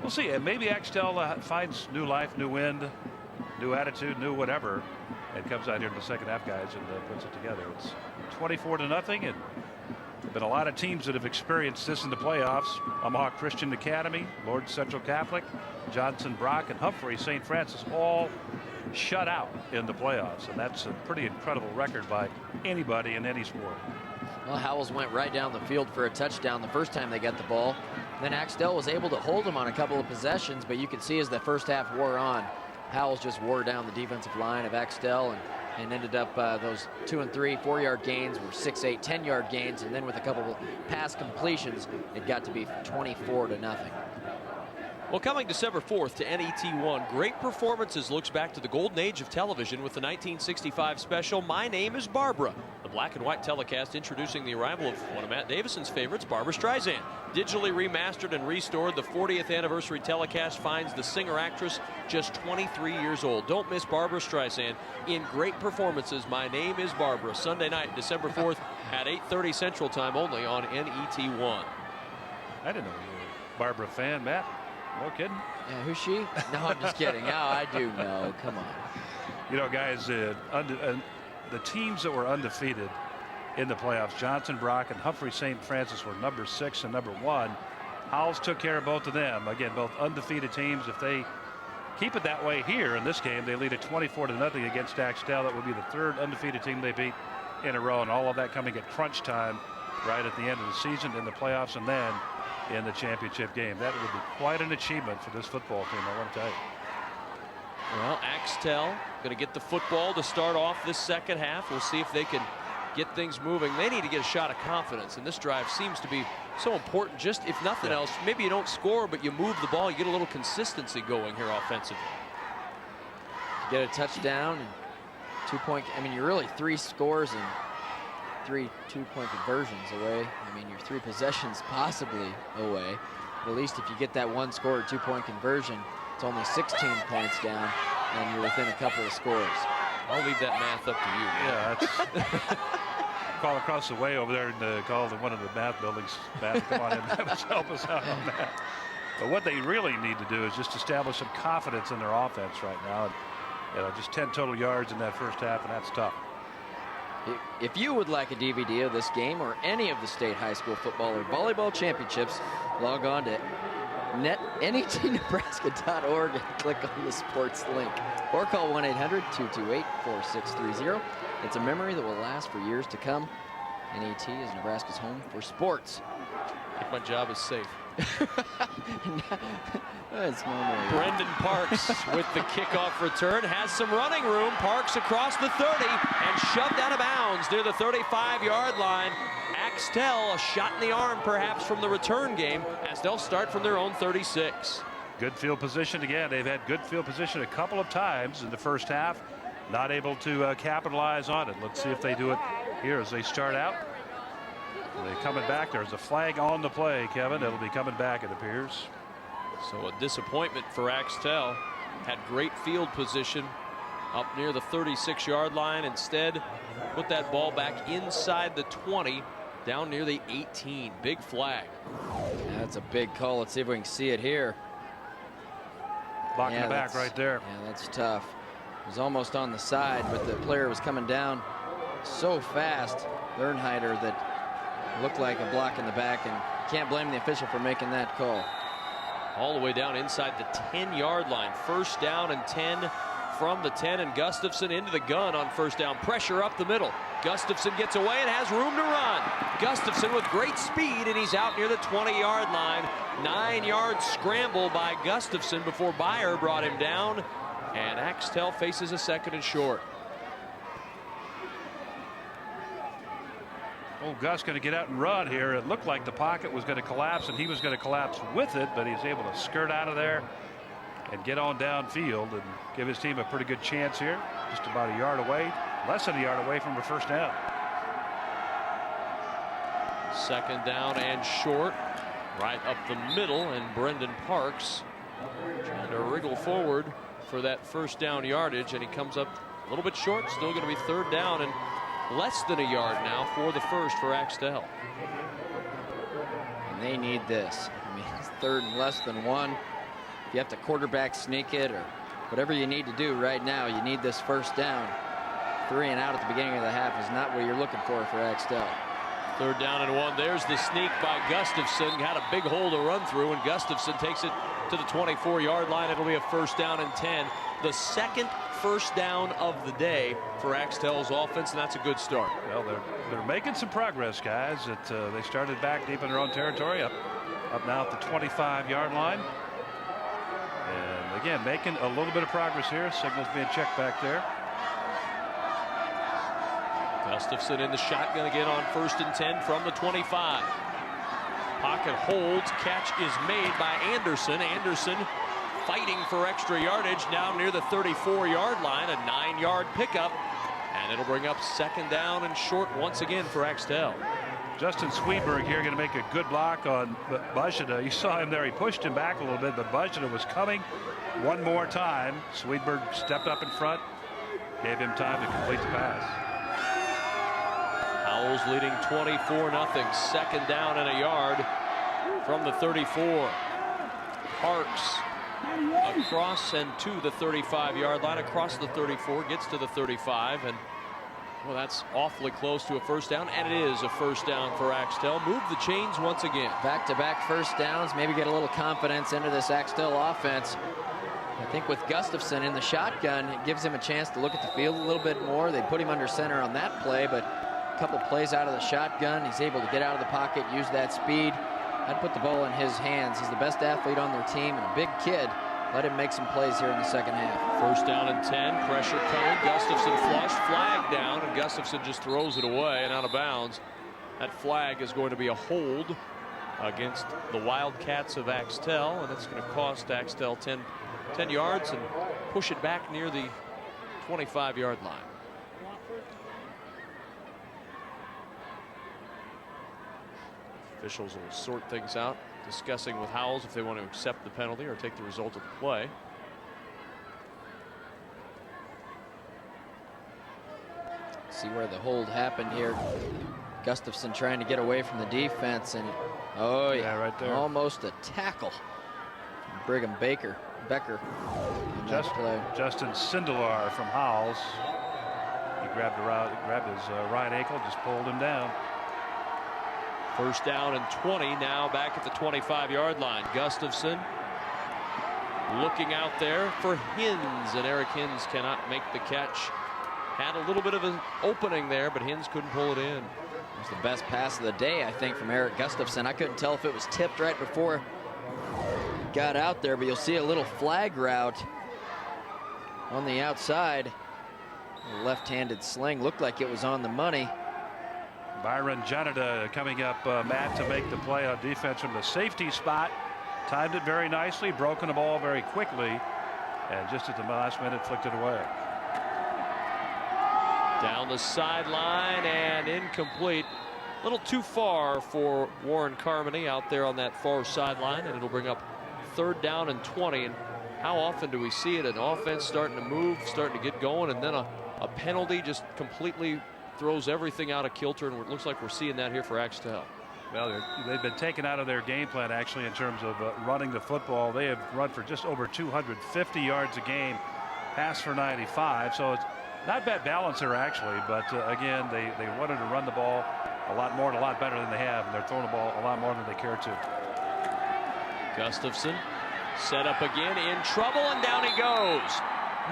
we'll see. And maybe Axtell finds new life, new wind, new attitude, new whatever, and comes out here in the second half, guys, and puts it together. It's 24-0, and there have been a lot of teams that have experienced this in the playoffs. Omaha Christian Academy, Lord's Central Catholic, Johnson Brock, and Humphrey St. Francis all shut out in the playoffs, and that's a pretty incredible record by anybody in any sport. Well, Howells went right down the field for a touchdown the first time they got the ball. Then Axtell was able to hold them on a couple of possessions, but you could see as the first half wore on, Howells just wore down the defensive line of Axtell and ended up those 2 and 3 4-yard gains were 6, 8, 10-yard gains, and then with a couple of pass completions, it got to be 24-0. Well, coming December 4th to NET1, great performances looks back to the golden age of television with the 1965 special, My Name is Barbara. The black and white telecast introducing the arrival of one of Matt Davison's favorites, Barbra Streisand. Digitally remastered and restored, the 40th anniversary telecast finds the singer-actress just 23 years old. Don't miss Barbra Streisand in great performances. My Name is Barbara, Sunday night, December 4th at 8:30 Central Time only on NET1. I didn't know you were a Barbara fan, Matt. No kidding. Yeah, who's she? No, I'm just kidding. No, I do know. Come on. You know, guys, the teams that were undefeated in the playoffs, Johnson Brock and Humphrey St. Francis were number 6 and number 1. Howells took care of both of them. Again, both undefeated teams. If they keep it that way here in this game, they lead at 24-0 against Axtell. That would be the 3rd undefeated team they beat in a row, and all of that coming at crunch time right at the end of the season in the playoffs and then in the championship game. That would be quite an achievement for this football team, I want to tell you. Well, Axtell going to get the football to start off this second half. We'll see if they can get things moving. They need to get a shot of confidence, and this drive seems to be so important. Just if nothing else, maybe you don't score, but you move the ball, you get a little consistency going here offensively. Get a touchdown and 2-point. I mean, you're really 3 scores and 3 2-point conversions away. I mean, you're 3 possessions possibly away. But at least if you get that 1 score or 2-point conversion, it's only 16 points down, and you're within a couple of scores. I'll leave that math up to you. Yeah, that's call across the way over there and call to one of the math buildings. Matt, come on in and help us out on that. But what they really need to do is just establish some confidence in their offense right now. And, you know, just 10 total yards in that first half, and that's tough. If you would like a DVD of this game or any of the state high school football or volleyball championships, log on to netnebraska.org and click on the sports link. Or call 1-800-228-4630. It's a memory that will last for years to come. NET is Nebraska's home for sports. I think my job is safe. It's normal. Brendan Parks with the kickoff return has some running room. Parks across the 30 and shoved out of bounds near the 35-yard line. Axtell, a shot in the arm perhaps from the return game as they'll start from their own 36. Good field position again. They've had good field position a couple of times in the first half. Not able to capitalize on it. Let's see if they do it here as they start out. They're coming back. There's a flag on the play, Kevin. It'll be coming back, it appears. So a disappointment for Axtell. Had great field position up near the 36-yard line. Instead, put that ball back inside the 20, down near the 18. Big flag. That's a big call. Let's see if we can see it here. Blocking the back right there. Yeah, that's tough. It was almost on the side, but the player was coming down so fast, Bernheider, that looked like a block in the back, and can't blame the official for making that call. All the way down inside the 10-yard line. First down and 10 from the 10, and Gustafson into the gun on first down. Pressure up the middle. Gustafson gets away and has room to run. Gustafson with great speed, and he's out near the 20-yard line. 9-yard scramble by Gustafson before Beyer brought him down, and Axtell faces a 2nd and short. Oh, Gus going to get out and run here. It looked like the pocket was going to collapse, and he was going to collapse with it, but he's able to skirt out of there and get on downfield and give his team a pretty good chance here. Just about a yard away, less than a yard away from the first down. 2nd down and short, right up the middle, and Brendan Parks trying to wriggle forward for that first down yardage, and he comes up a little bit short. Still going to be 3rd down and less than a yard now for the first for Axtell. And they need this. I mean, it's 3rd and less than 1. If you have to quarterback sneak it or whatever you need to do right now, you need this first down. 3 and out at the beginning of the half is not what you're looking for Axtell. 3rd down and 1. There's the sneak by Gustafson. Had a big hole to run through, and Gustafson takes it to the 24-yard line. It'll be a 1st down and 10. The 2nd first down of the day for Axtell's offense, and that's a good start. Well, they're making some progress, guys. They started back deep in their own territory, up now at the 25-yard line. And again, making a little bit of progress here. Signals being checked back there. Gustafson in the shotgun again on 1st and 10 from the 25. Pocket holds. Catch is made by Anderson. Anderson fighting for extra yardage down near the 34-yard line. A 9-yard pickup. And it'll bring up 2nd down and short once again for Axtell. Justin Sweetberg here going to make a good block on Bajada. You saw him there. He pushed him back a little bit, but Bajada was coming one more time. Sweetberg stepped up in front, gave him time to complete the pass. Howells leading 24-0. 2nd down and a yard from the 34. Parks across and to the 35-yard line, across the 34, gets to the 35, and well, that's awfully close to a 1st down, and it is a 1st down for Axtell. Move the chains once again. Back-to-back 1st downs, maybe get a little confidence into this Axtell offense. I think with Gustafson in the shotgun, it gives him a chance to look at the field a little bit more. They put him under center on that play, but a couple plays out of the shotgun, he's able to get out of the pocket, use that speed. I'd put the ball in his hands. He's the best athlete on their team and a big kid. Let him make some plays here in the 2nd half. 1st down and 10. Pressure coming. Gustafson flushed. Flag down, and Gustafson just throws it away and out of bounds. That flag is going to be a hold against the Wildcats of Axtell, and it's going to cost Axtell 10 yards and push it back near the 25-yard line. Officials will sort things out, discussing with Howells if they want to accept the penalty or take the result of the play. See where the hold happened here. Gustafson trying to get away from the defense, and oh yeah, right there. Almost a tackle. Brigham Becker. Justin Sindelar from Howells. He grabbed his right ankle, just pulled him down. 1st down and 20 now back at the 25-yard line. Gustafson looking out there for Hins, and Eric Hins cannot make the catch. Had a little bit of an opening there, but Hins couldn't pull it in. It was the best pass of the day, I think, from Eric Gustafson. I couldn't tell if it was tipped right before it got out there, but you'll see a little flag route on the outside. A left-handed sling, looked like it was on the money. Byron Janada coming up, Matt, to make the play on defense from the safety spot. timed it very nicely, broken the ball very quickly, and just at the last minute flicked it away. Down the sideline and incomplete. A little too far for Warren Carmody out there on that far sideline, and it'll bring up 3rd down and 20. And how often do we see it? An offense starting to move, starting to get going, and then a penalty just completely throws everything out of kilter, and it looks like we're seeing that here for Axtell. Well, they've been taken out of their game plan, actually, in terms of running the football. They have run for just over 250 yards a game, pass for 95. So it's not bad balance there, actually. But, again, they wanted to run the ball a lot more and a lot better than they have, and they're throwing the ball a lot more than they care to. Gustafson set up again, in trouble, and down he goes.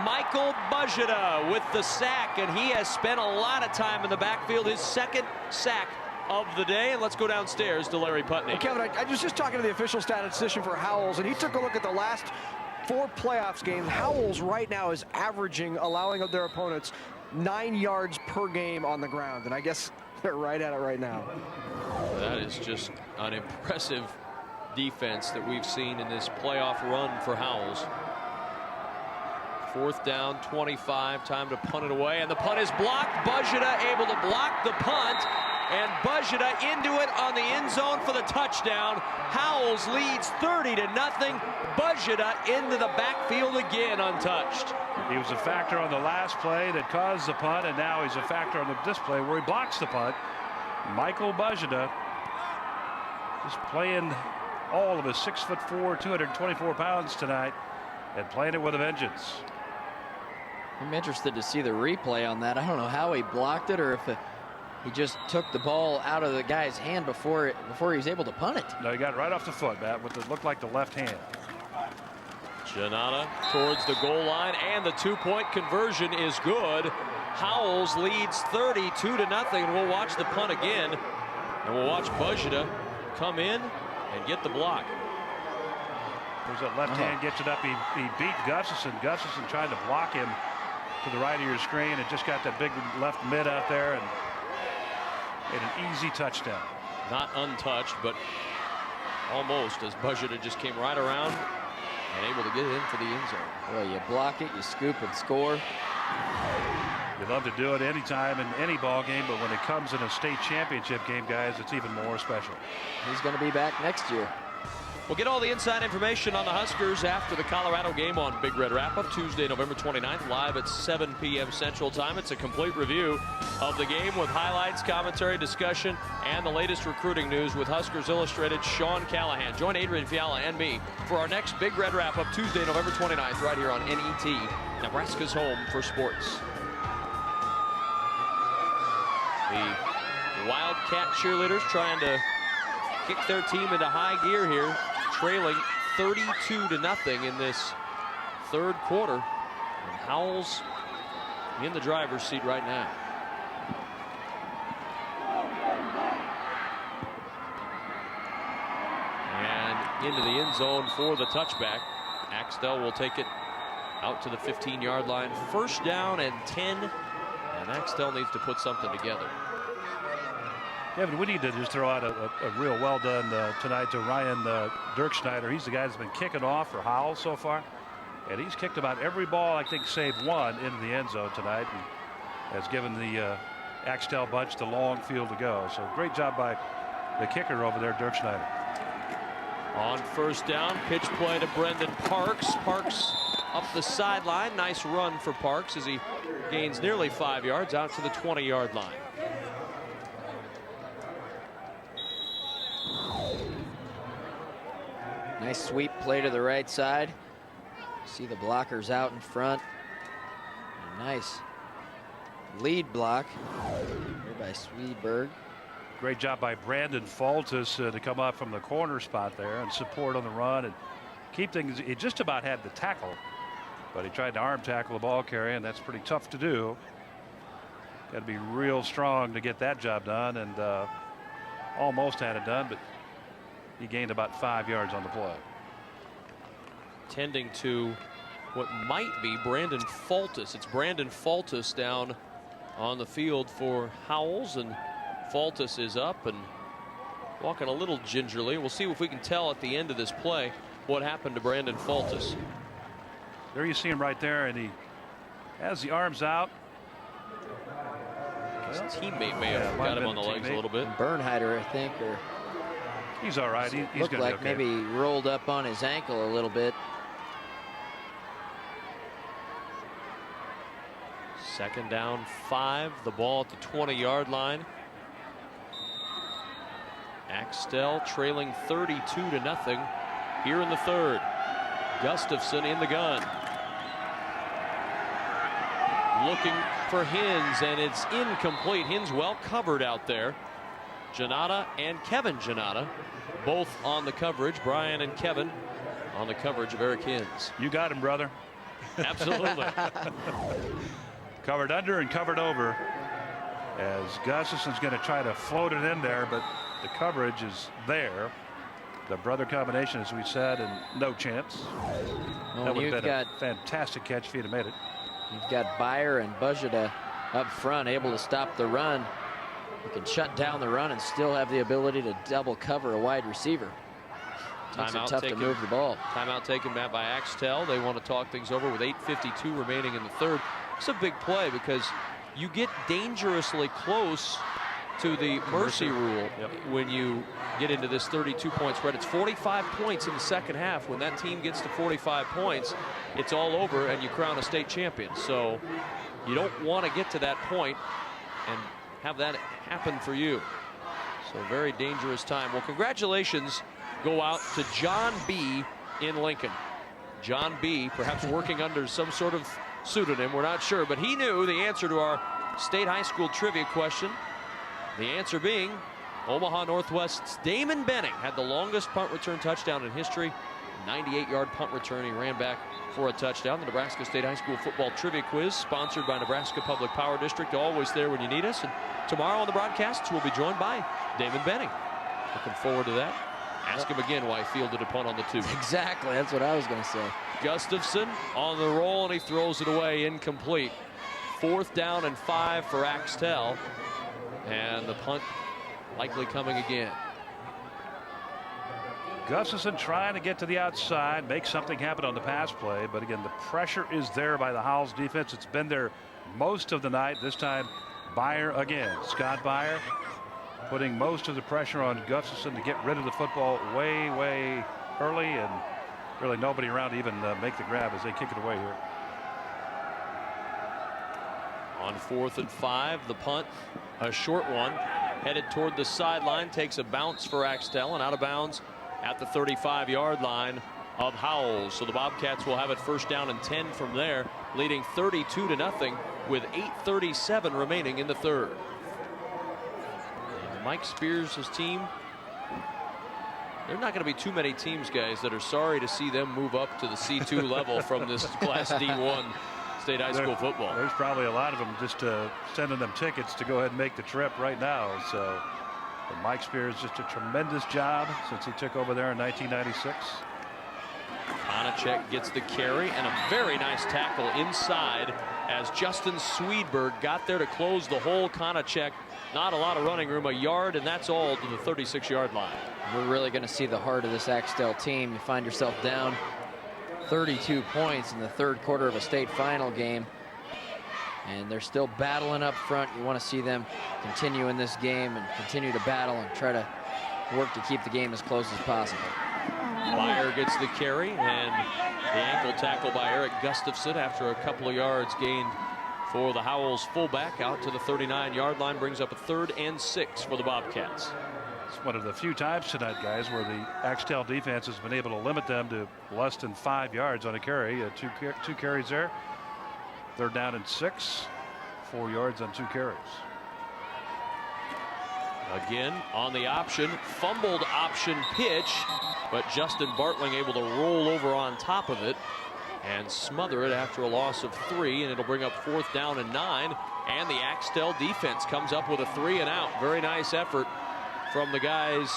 Michael Bujita with the sack, and he has spent a lot of time in the backfield, his 2nd sack of the day. And let's go downstairs to Larry Putney. Well, Kevin, I was just talking to the official statistician for Howells, and he took a look at the last 4 playoffs games. Howells right now is averaging, allowing their opponents 9 yards per game on the ground, and I guess they're right at it right now. That is just an impressive defense that we've seen in this playoff run for Howells. 4th down, 25, time to punt it away, and the punt is blocked. Bujita able to block the punt, and Bujita into it on the end zone for the touchdown. Howells leads 30-0. Bujita into the backfield again, untouched. He was a factor on the last play that caused the punt, and now he's a factor on this play where he blocks the punt. Michael Bujita just playing all of his 6'4", 224 pounds tonight, and playing it with a vengeance. I'm interested to see the replay on that. I don't know how he blocked it, or if he just took the ball out of the guy's hand before he was able to punt it. No, he got it right off the foot, Matt, with what looked like the left hand. Janata towards the goal line, and the 2-point conversion is good. Howells leads 32-0, and we'll watch the punt again, and we'll watch Bujita come in and get the block. There's that left hand, gets it up. He beat Gustafson. Gustafson trying to block him to the right of your screen, and just got that big left mid out there, and an easy touchdown. Not untouched, but almost, as Bujita just came right around and able to get it in for the end zone. Well, you block it, you scoop and score. You love to do it anytime in any ball game, but when it comes in a state championship game, guys, it's even more special. He's going to be back next year. We'll get all the inside information on the Huskers after the Colorado game on Big Red Wrap-Up Tuesday, November 29th, live at 7 p.m. Central Time. It's a complete review of the game with highlights, commentary, discussion, and the latest recruiting news with Huskers Illustrated Sean Callahan. Join Adrian Fiala and me for our next Big Red Wrap-Up Tuesday, November 29th, right here on NET, Nebraska's home for sports. The Wildcat cheerleaders trying to kick their team into high gear here, trailing 32-0 in this 3rd quarter. And Howells in the driver's seat right now. And into the end zone for the touchback. Axtell will take it out to the 15-yard line. 1st down and 10. And Axtell needs to put something together. Kevin, we need to just throw out a real well done tonight to Ryan Dirkschneider. He's the guy that's been kicking off for Howells so far. And he's kicked about every ball, I think, save one into the end zone tonight. And has given the Axtell bunch the long field to go. So great job by the kicker over there, Dirkschneider. On 1st down, pitch play to Brendan Parks. Parks up the sideline. Nice run for Parks as he gains nearly 5 yards out to the 20-yard line. Nice sweep play to the right side. See the blockers out in front. A nice lead block here by Swedberg. Great job by Brandon Faltus to come up from the corner spot there and support on the run and keep things. He just about had the tackle, but he tried to arm tackle the ball carrier, and that's pretty tough to do. Got to be real strong to get that job done, and almost had it done, but he gained about 5 yards on the play. Tending to what might be Brandon Faltus. It's Brandon Faltus down on the field for Howells, and Faltus is up, and walking a little gingerly. We'll see if we can tell at the end of this play what happened to Brandon Fultus. There you see him right there, and he has the arms out. His teammate may have got him on the legs a little bit. Bernheider, I think, or he's all right. He's looked going to like be okay. maybe rolled up on his ankle a little bit. Second down, 5. The ball at the 20-yard line. Axtell trailing 32-0 here in the third. Gustafson in the gun. Looking for Hins, and it's incomplete. Hins well covered out there. Janata and Kevin Janata both on the coverage. Brian and Kevin on the coverage of Eric Hins. You got him, brother. Absolutely. Covered under and covered over, as Gustafson's going to try to float it in there, but the coverage is there. The brother combination, as we said, and no chance. Well, That would have you've been got a fantastic catch if he'd have made it. You've got Byer and Bujita up front, able to stop the run. You can shut down the run and still have the ability to double cover a wide receiver. Makes it tough to move the ball. Timeout taken back by Axtell. They want to talk things over with 8:52 remaining in the third. It's a big play because you get dangerously close to the mercy rule when you get into this 32-point spread. It's 45 points in the second half. When that team gets to 45 points, it's all over and you crown a state champion. So you don't want to get to that point and have that happen for you. So very dangerous time. Well, congratulations go out to John B. in Lincoln. John B. perhaps working under some sort of pseudonym, we're not sure, but he knew the answer to our state high school trivia question. The answer being Omaha Northwest's Damon Benning had the longest punt return touchdown in history. 98-yard punt return. He ran back for a touchdown. The Nebraska State High School football trivia quiz, sponsored by Nebraska Public Power District, always there when you need us. And tomorrow on the broadcasts, we'll be joined by Damon Benning. Looking forward to that. Ask him again why he fielded a punt on the 2. Exactly, that's what I was going to say. Gustafson on the roll, and he throws it away, incomplete. 4th down and 5 for Axtell. And the punt likely coming again. Gustafson trying to get to the outside, make something happen on the pass play. But again, the pressure is there by the Howells defense. It's been there most of the night. This time, Byer again. Scott Byer putting most of the pressure on Gustafson to get rid of the football way, way early, and really nobody around to even make the grab as they kick it away here. On 4th and 5, the punt, a short one, headed toward the sideline, takes a bounce for Axtell and out of bounds at the 35-yard line of Howells. So the Bobcats will have it 1st down and 10 from there, leading 32-0 with 8:37 remaining in the third. And Mike Spears' team, there are not going to be too many teams, guys, that are sorry to see them move up to the C2 level from this Class D1 State High School football. There's probably a lot of them just sending them tickets to go ahead and make the trip right now. So Mike Spears just a tremendous job since he took over there in 1996. Konachek gets the carry and a very nice tackle inside as Justin Swedberg got there to close the hole. Konachek, not a lot of running room, a yard, and that's all to the 36-yard line. We're really going to see the heart of this Axtell team. You find yourself down 32 points in the third quarter of a state final game, and they're still battling up front. You want to see them continue in this game and continue to battle and try to work to keep the game as close as possible. Byer gets the carry, and the ankle tackle by Eric Gustafson after a couple of yards gained for the Howells fullback out to the 39-yard line, brings up a 3rd and 6 for the Bobcats. It's one of the few times tonight, guys, where the Axtell defense has been able to limit them to less than 5 yards on a carry. Two carries there. 3rd down and 6, 4 yards on 2 carries. Again on the option, fumbled option pitch, but Justin Bartling able to roll over on top of it and smother it after a loss of 3, and it'll bring up 4th down and 9, and the Axtell defense comes up with a 3 and out. Very nice effort from the guys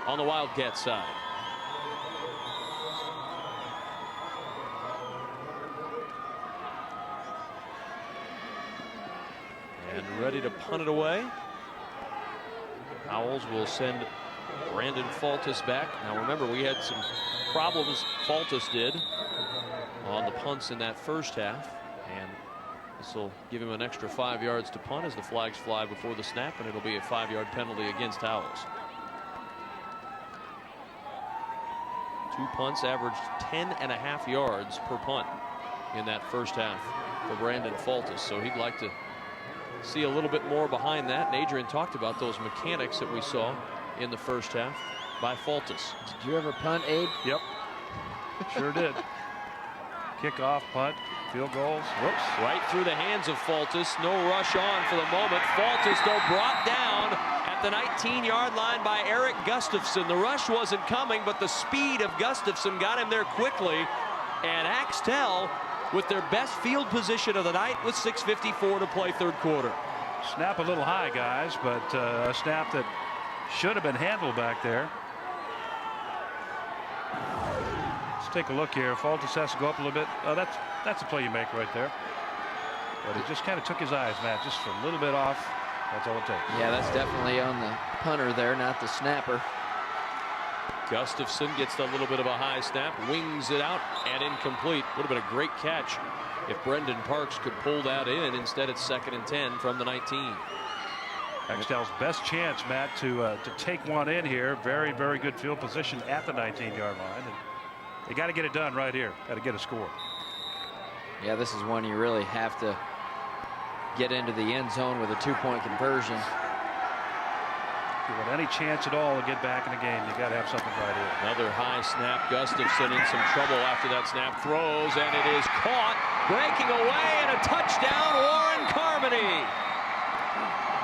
on the Wildcat side. And ready to punt it away. Howells will send Brandon Faltus back. Now remember, we had some problems, Faltus did, on the punts in that first half. And this will give him an extra 5 yards to punt as the flags fly before the snap, and it'll be a 5-yard penalty against Howells. 2 punts averaged 10.5 yards per punt in that first half for Brandon Faltus. So he'd like to see a little bit more behind that. And Adrian talked about those mechanics that we saw in the first half by Faltus. Did you ever punt, Abe? Yep. Sure did. Kickoff, punt, field goals. Whoops. Right through the hands of Faltus. No rush on for the moment. Faltus, though, brought down at the 19-yard line by Eric Gustafson. The rush wasn't coming, but the speed of Gustafson got him there quickly. And Axtell with their best field position of the night with 6:54 to play third quarter. Snap a little high, guys, but a snap that should have been handled back there. Let's take a look here. Faltus has to go up a little bit. Oh, that's a play you make right there. But it just kind of took his eyes, Matt, just a little bit off. That's all it takes. Yeah, that's definitely on the punter there, not the snapper. Gustafson gets a little bit of a high snap, wings it out, and incomplete. Would have been a great catch if Brendan Parks could pull that in. Instead, it's 2nd and 10 from the 19. Axtell's best chance, Matt, to take one in here. Very, very good field position at the 19-yard line. And they got to get it done right here. Got to get a score. Yeah, this is one you really have to get into the end zone with a 2-point conversion. If you want any chance at all to get back in the game, you got to have something right here. Another high snap. Gustafson in some trouble after that snap. Throws, and it is caught. Breaking away, and a touchdown, Warren Carmody.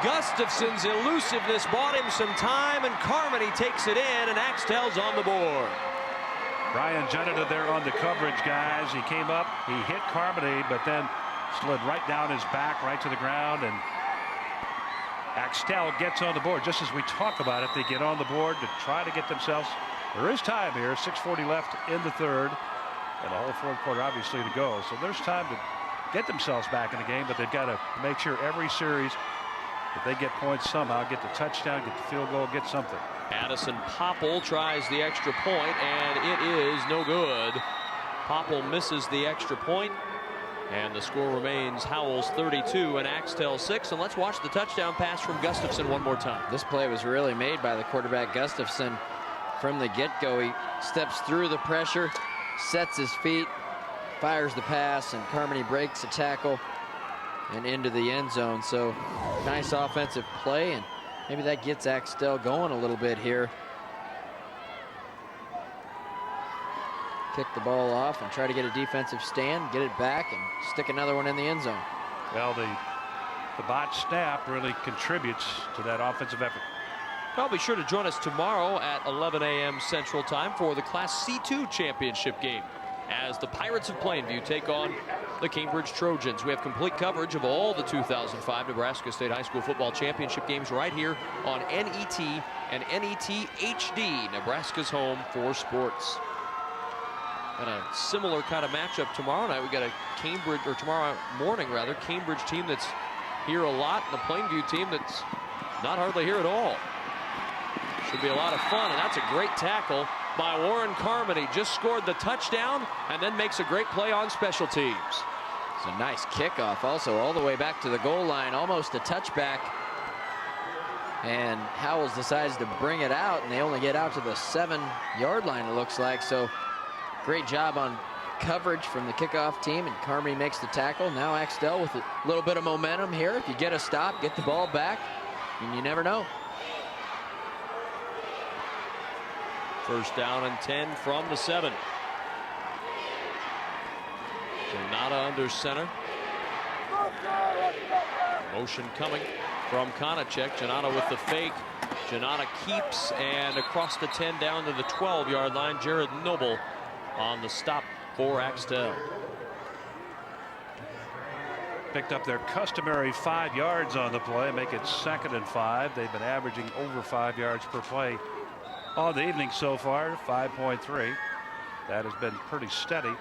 Gustafson's elusiveness bought him some time, and Carmody takes it in, and Axtell's on the board. Brian Jennetta there on the coverage, guys. He came up, he hit Carmody, but then slid right down his back, right to the ground, and Axtell gets on the board. Just as we talk about it, they get on the board to try to get themselves. There is time here, 6:40 left in the third, and the whole fourth quarter obviously to go. So there's time to get themselves back in the game, but they've got to make sure every series, if they get points somehow, get the touchdown, get the field goal, get something. Addison Popple tries the extra point, and it is no good. Popple misses the extra point, and the score remains Howells 32 and Axtell 6. And let's watch the touchdown pass from Gustafson one more time. This play was really made by the quarterback Gustafson from the get-go. He steps through the pressure, sets his feet, fires the pass, and Carmody breaks a tackle and into the end zone. So nice offensive play, and maybe that gets Axtell going a little bit here. Kick the ball off and try to get a defensive stand, get it back, and stick another one in the end zone. Well, the botched snap really contributes to that offensive effort. Well, be sure to join us tomorrow at 11 a.m. Central Time for the Class C2 championship game as the Pirates of Plainview take on the Cambridge Trojans. We have complete coverage of all the 2005 Nebraska State High School Football Championship games right here on NET and NET HD, Nebraska's home for sports. And a similar kind of matchup tomorrow night. We got a Cambridge, or tomorrow morning rather, Cambridge team that's here a lot, and a Plainview team that's not hardly here at all. Should be a lot of fun, and that's a great tackle by Warren Carmody. Just scored the touchdown and then makes a great play on special teams. It's a nice kickoff also all the way back to the goal line, almost a touchback. And Howells decides to bring it out, and they only get out to the 7-yard line, it looks like. So great job on coverage from the kickoff team, and Carmody makes the tackle. Now Axtell with a little bit of momentum here. If you get a stop, get the ball back, and you never know. First down and 10 from the 7. Janata under center. Motion coming from Konachek. Janata with the fake. Janata keeps, and across the 10 down to the 12-yard line. Jared Noble on the stop for Axtell. Picked up their customary 5 yards on the play, make it 2nd and 5. They've been averaging over 5 yards per play all the evening so far, 5.3. That has been pretty steady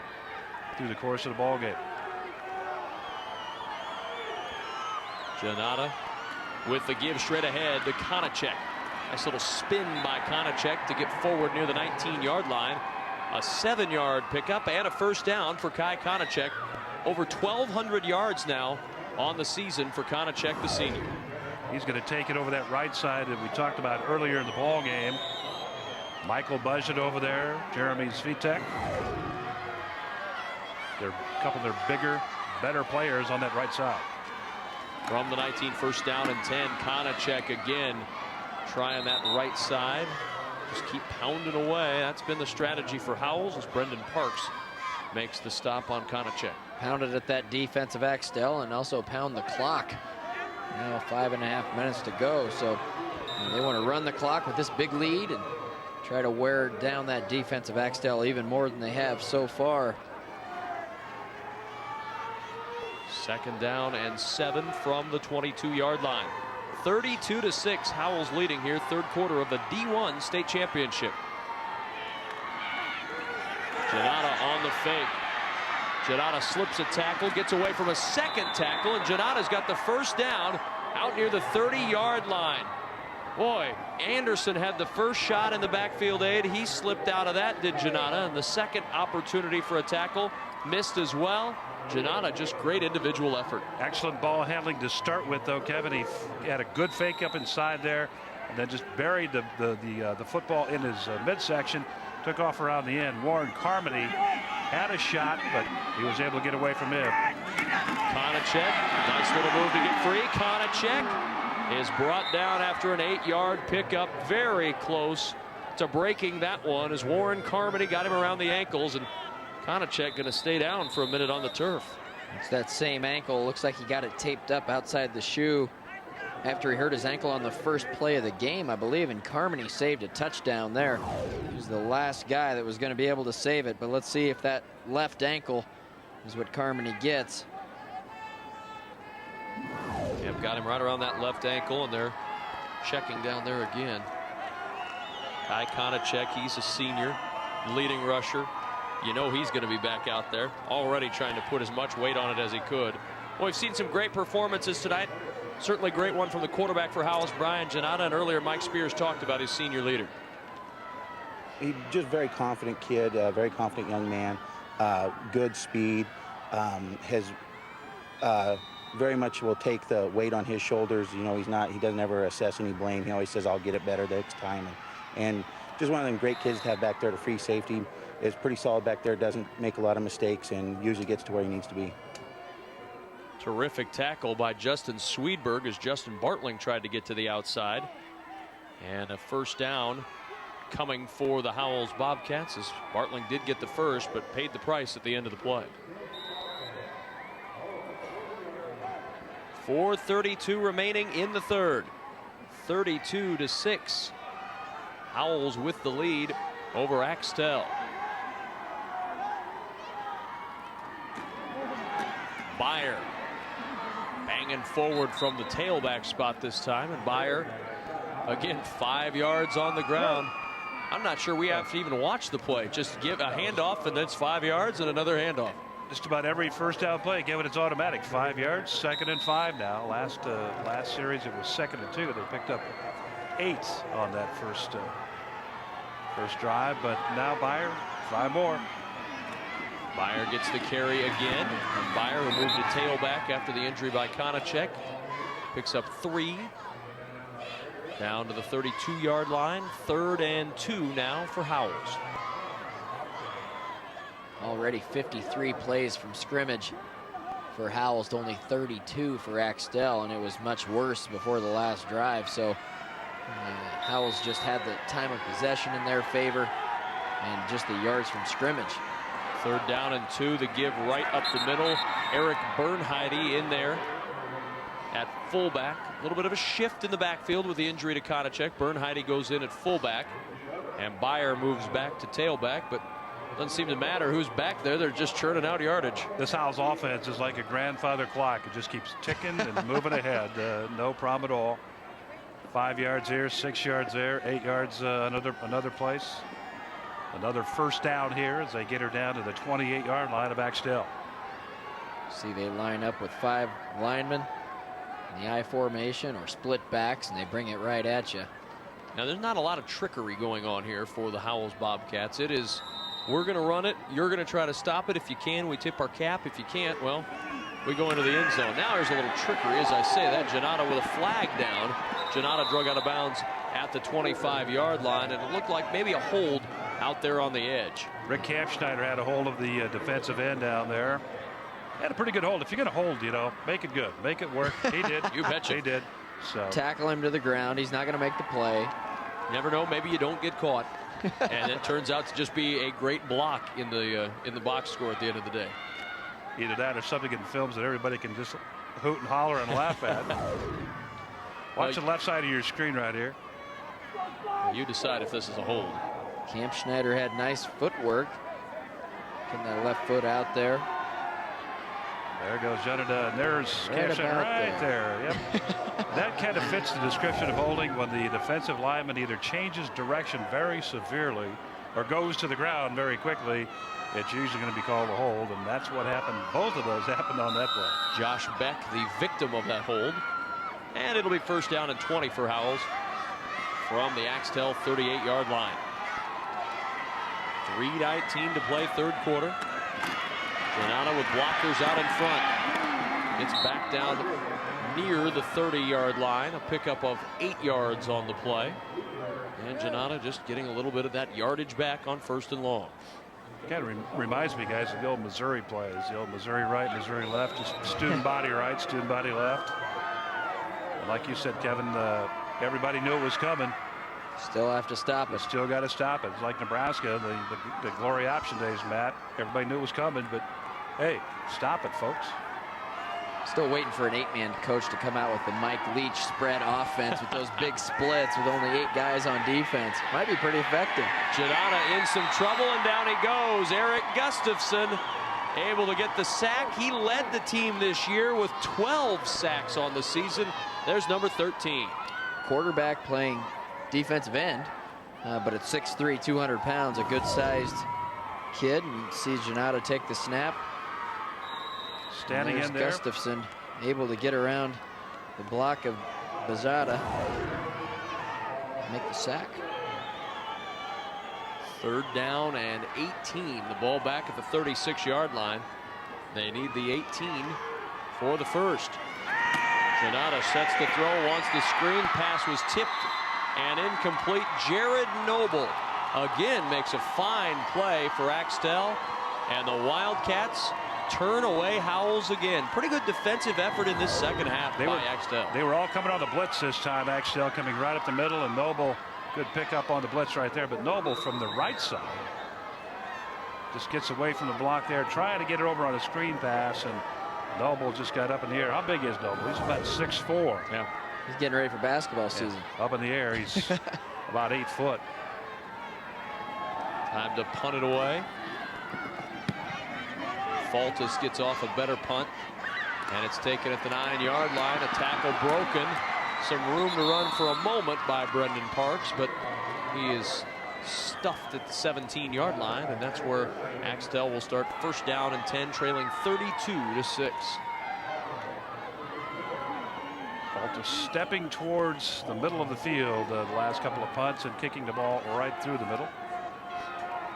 through the course of the ball game. Janata with the give straight ahead to Konachek. Nice little spin by Konachek to get forward near the 19-yard line. A 7-yard pickup and a first down for Kai Konachek. Over 1,200 yards now on the season for Konachek, the senior. He's going to take it over that right side that we talked about earlier in the ball game. Michael Budget over there, Jeremy Svitek. They're a couple of their bigger, better players on that right side. From the 19, first down and 10. Konachek again trying that right side. Just keep pounding away. That's been the strategy for Howells as Brendan Parks makes the stop on Konachek. Pounded at that defensive Axtell and also pound the clock. Now 5.5 minutes to go. So they want to run the clock with this big lead and try to wear down that defensive Axtell even more than they have so far. 2nd down and 7 from the 22-yard line. 32-6, Howells leading here, 3rd quarter of the D1 state championship. Janata on the fake. Janata slips a tackle, gets away from a second tackle, and Janata's got the first down out near the 30-yard line. Boy, Anderson had the first shot in the backfield aid. He slipped out of that, did Janata, and the second opportunity for a tackle missed as well. Janata, just great individual effort. Excellent ball handling to start with, though, Kevin. He had a good fake up inside there and then just buried the football in his midsection. Took off around the end. Warren Carmody had a shot, but he was able to get away from him. Konachek, nice little move to get free. Konachek is brought down after an 8-yard pickup. Very close to breaking that one as Warren Carmody got him around the ankles, and Konachek going to stay down for a minute on the turf. It's that same ankle. Looks like he got it taped up outside the shoe after he hurt his ankle on the first play of the game, I believe, and Carmody saved a touchdown there. He was the last guy that was going to be able to save it, but let's see if that left ankle is what Carmody gets. Yep, got him right around that left ankle, and they're checking down there again. Kai Konachek, he's a senior, leading rusher. You know he's going to be back out there, already trying to put as much weight on it as he could. Well, we've seen some great performances tonight. Certainly a great one from the quarterback for Howells, Brian Janata, and earlier Mike Spears talked about his senior leader. He's just very confident kid, very confident young man, good speed, has very much will take the weight on his shoulders. You know, he doesn't ever assess any blame. He always says, I'll get it better next time. And just one of them great kids to have back there to free safety. Is pretty solid back there, doesn't make a lot of mistakes, and usually gets to where he needs to be. Terrific tackle by Justin Swedberg as Justin Bartling tried to get to the outside. And a first down coming for the Howells Bobcats as Bartling did get the first, but paid the price at the end of the play. 4:32 remaining in the third. 32-6. Howells with the lead over Axtell. Byer banging forward from the tailback spot this time, and Byer again 5 yards on the ground. I'm not sure we have to even watch the play. Just give a handoff and that's 5 yards and another handoff. Just about every first down play, given it's automatic. 5 yards, 2nd and 5 now. Last series it was 2nd and 2. They picked up 8 on that first drive, but now Byer 5 more. Byer gets the carry again, and Byer, who moved to tailback after the injury by Konachek, picks up 3 down to the 32-yard line. 3rd and 2 now for Howells. Already 53 plays from scrimmage for Howells to only 32 for Axtell, and it was much worse before the last drive. So Howells just had the time of possession in their favor and just the yards from scrimmage. 3rd down and 2, the give right up the middle. Eric Bernheide in there at fullback. A little bit of a shift in the backfield with the injury to Konachek. Bernheide goes in at fullback, and Byer moves back to tailback, but doesn't seem to matter who's back there. They're just churning out yardage. This Howells offense is like a grandfather clock. It just keeps ticking and moving ahead. No problem at all. 5 yards here, 6 yards there, 8 yards another place. Another first down here as they get her down to the 28-yard line of Axtell. See, they line up with 5 linemen in the I formation or split backs, and they bring it right at you. Now, there's not a lot of trickery going on here for the Howells Bobcats. It is, we're going to run it. You're going to try to stop it. If you can, we tip our cap. If you can't, well, we go into the end zone. Now there's a little trickery. As I say that, Janata with a flag down. Janata drug out of bounds at the 25-yard line, and it looked like maybe a hold out there on the edge. Rick Kampschneider had a hold of the defensive end down there. Had a pretty good hold. If you're going to hold, you know, make it good. Make it work. He did. You betcha. He did. So tackle him to the ground. He's not going to make the play. Never know. Maybe you don't get caught, and it turns out to just be a great block in the box score at the end of the day. Either that or something in films that everybody can just hoot and holler and laugh at. Watch the left side of your screen right here. You decide if this is a hold. Kampschneider had nice footwork. Getting that left foot out there. There goes Janata, and there's Kampschneider right there. Yep. That kind of fits the description of holding when the defensive lineman either changes direction very severely or goes to the ground very quickly. It's usually going to be called a hold, and that's what happened. Both of those happened on that play. Josh Beck, the victim of that hold. And it'll be first down and 20 for Howells from the Axtell 38-yard line. 3:19 to play, third quarter. Janata with blockers out in front. Gets back down near the 30-yard line. A pickup of 8 yards on the play. And Janata just getting a little bit of that yardage back on first and long. Kind of reminds me, guys, of the old Missouri plays. The old Missouri right, Missouri left. Just student body right, student body left. And like you said, Kevin, everybody knew it was coming. Still have to stop it. Still got to stop it. It's like Nebraska, the glory option days, Matt. Everybody knew it was coming, but hey, stop it, folks. Still waiting for an 8-man coach to come out with the Mike Leach spread offense with those big splits with only 8 guys on defense. Might be pretty effective. Janata in some trouble, and down he goes. Eric Gustafson able to get the sack. He led the team this year with 12 sacks on the season. There's number 13. Quarterback playing defensive end, but at 6'3", 200 pounds, a good-sized kid. And you see Janata take the snap. Standing in there. Gustafson able to get around the block of Bazada. Make the sack. Third down and 18. The ball back at the 36-yard line. They need the 18 for the first. Janata sets the throw, wants the screen. Pass was tipped and incomplete. Jared Noble again makes a fine play for Axtell. And the Wildcats turn away Howells again. Pretty good defensive effort in this second half by Axtell. They were all coming on the blitz this time. Axtell coming right up the middle, and Noble, good pickup on the blitz right there. But Noble from the right side just gets away from the block there, trying to get it over on a screen pass, and Noble just got up in the air. How big is Noble? He's about 6'4". Yeah. He's getting ready for basketball season. Up in the air, he's about 8 foot. Time to punt it away. Faltis gets off a better punt, and it's taken at the 9-yard line. A tackle broken. Some room to run for a moment by Brendan Parks, but he is stuffed at the 17-yard line, and that's where Axtell will start first down and 10, trailing 32-6. Faltis stepping towards the middle of the field the last couple of punts and kicking the ball right through the middle.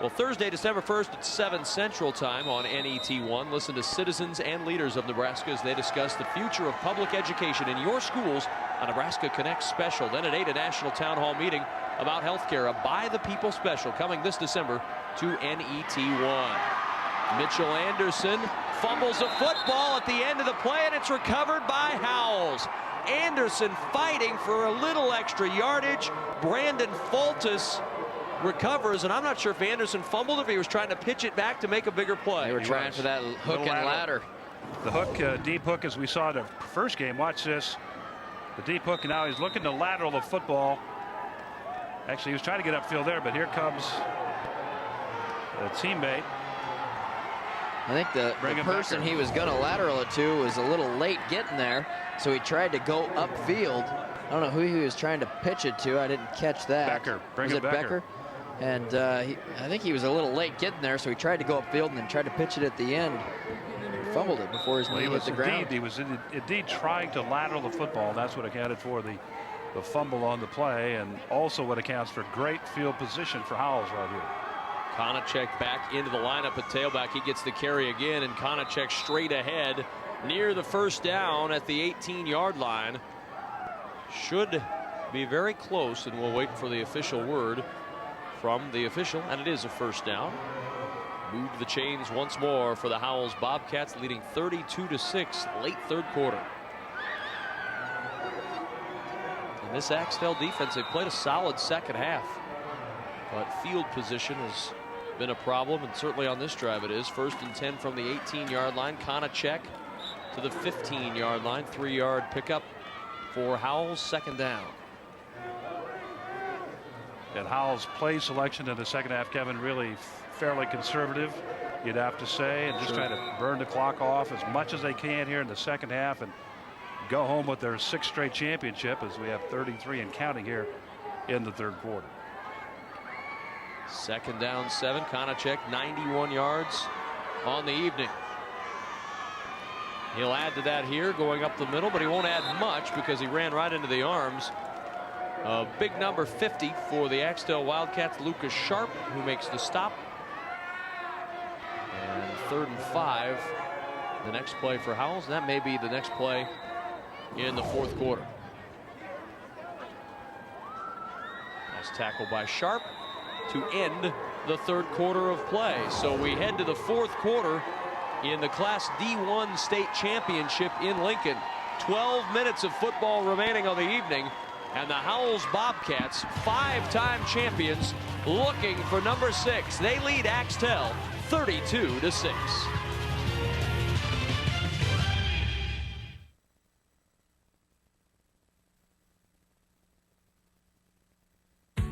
Well, Thursday, December 1st at 7 Central Time on NET1. Listen to citizens and leaders of Nebraska as they discuss the future of public education in your schools on Nebraska Connect Special. Then at 8, a national town hall meeting about healthcare, a By the People special coming this December to NET1. Mitchell Anderson fumbles a football at the end of the play, and it's recovered by Howells. Anderson fighting for a little extra yardage. Brandon Faltis recovers, and I'm not sure if Anderson fumbled, if he was trying to pitch it back to make a bigger play. They were trying for that hook and ladder. The hook, deep hook, as we saw in the first game. Watch this. The deep hook, and now he's looking to lateral the football. Actually, he was trying to get upfield there, but here comes a teammate. I think the person he was going to lateral it to was a little late getting there, so he tried to go upfield. I don't know who he was trying to pitch it to. I didn't catch that. Becker. Was it Becker? And I think he was a little late getting there, so he tried to go upfield and then tried to pitch it at the end. Fumbled it before his knee hit the ground. He was indeed trying to lateral the football. That's what accounted for the the fumble on the play, and also what accounts for great field position for Howells right here. Konachek back into the lineup at tailback. He gets the carry again, and Konachek straight ahead near the first down at the 18-yard line. Should be very close, and we'll wait for the official word from the official, and it is a first down. Move the chains once more for the Howells Bobcats, leading 32-6 late third quarter. And this Axtell defense, they played a solid second half, but field position has been a problem, and certainly on this drive it is. 1st and 10 from the 18-yard line. Konachek to the 15-yard line. 3-yard pickup for Howells, 2nd down. And Howells' play selection in the second half, Kevin, really fairly conservative, you'd have to say, and just trying to burn the clock off as much as they can here in the second half and go home with their 6th straight championship, as we have 33 and counting here in the third quarter. 2nd down 7. Konachek 91 yards on the evening. He'll add to that here going up the middle, but he won't add much because he ran right into the arms of big number 50 for the Axtell Wildcats, Lucas Sharp, who makes the stop. And 3rd and 5, the next play for Howells, and that may be the next play in the fourth quarter. Nice tackle by Sharp to end the third quarter of play. So we head to the fourth quarter in the Class D1 state championship in Lincoln. 12 minutes of football remaining on the evening, and the Howells Bobcats, 5-time champions, looking for number 6. They lead Axtell 32-6.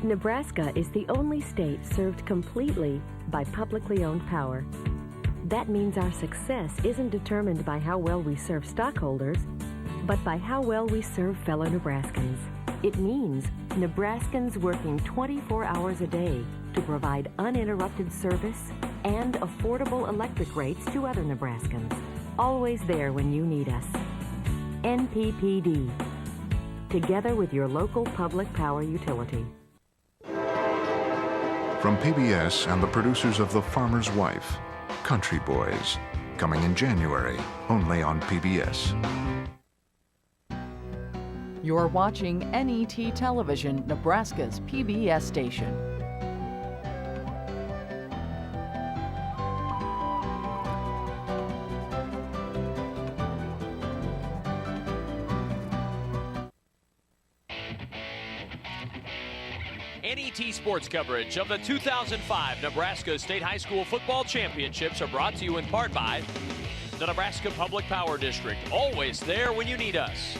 Nebraska is the only state served completely by publicly owned power. That means our success isn't determined by how well we serve stockholders, but by how well we serve fellow Nebraskans. It means Nebraskans working 24 hours a day to provide uninterrupted service and affordable electric rates to other Nebraskans. Always there when you need us. NPPD. Together with your local public power utility. From PBS and the producers of The Farmer's Wife, Country Boys, coming in January, only on PBS. You're watching NET Television, Nebraska's PBS station. NET sports coverage of the 2005 Nebraska State High School Football Championships are brought to you in part by the Nebraska Public Power District, always there when you need us.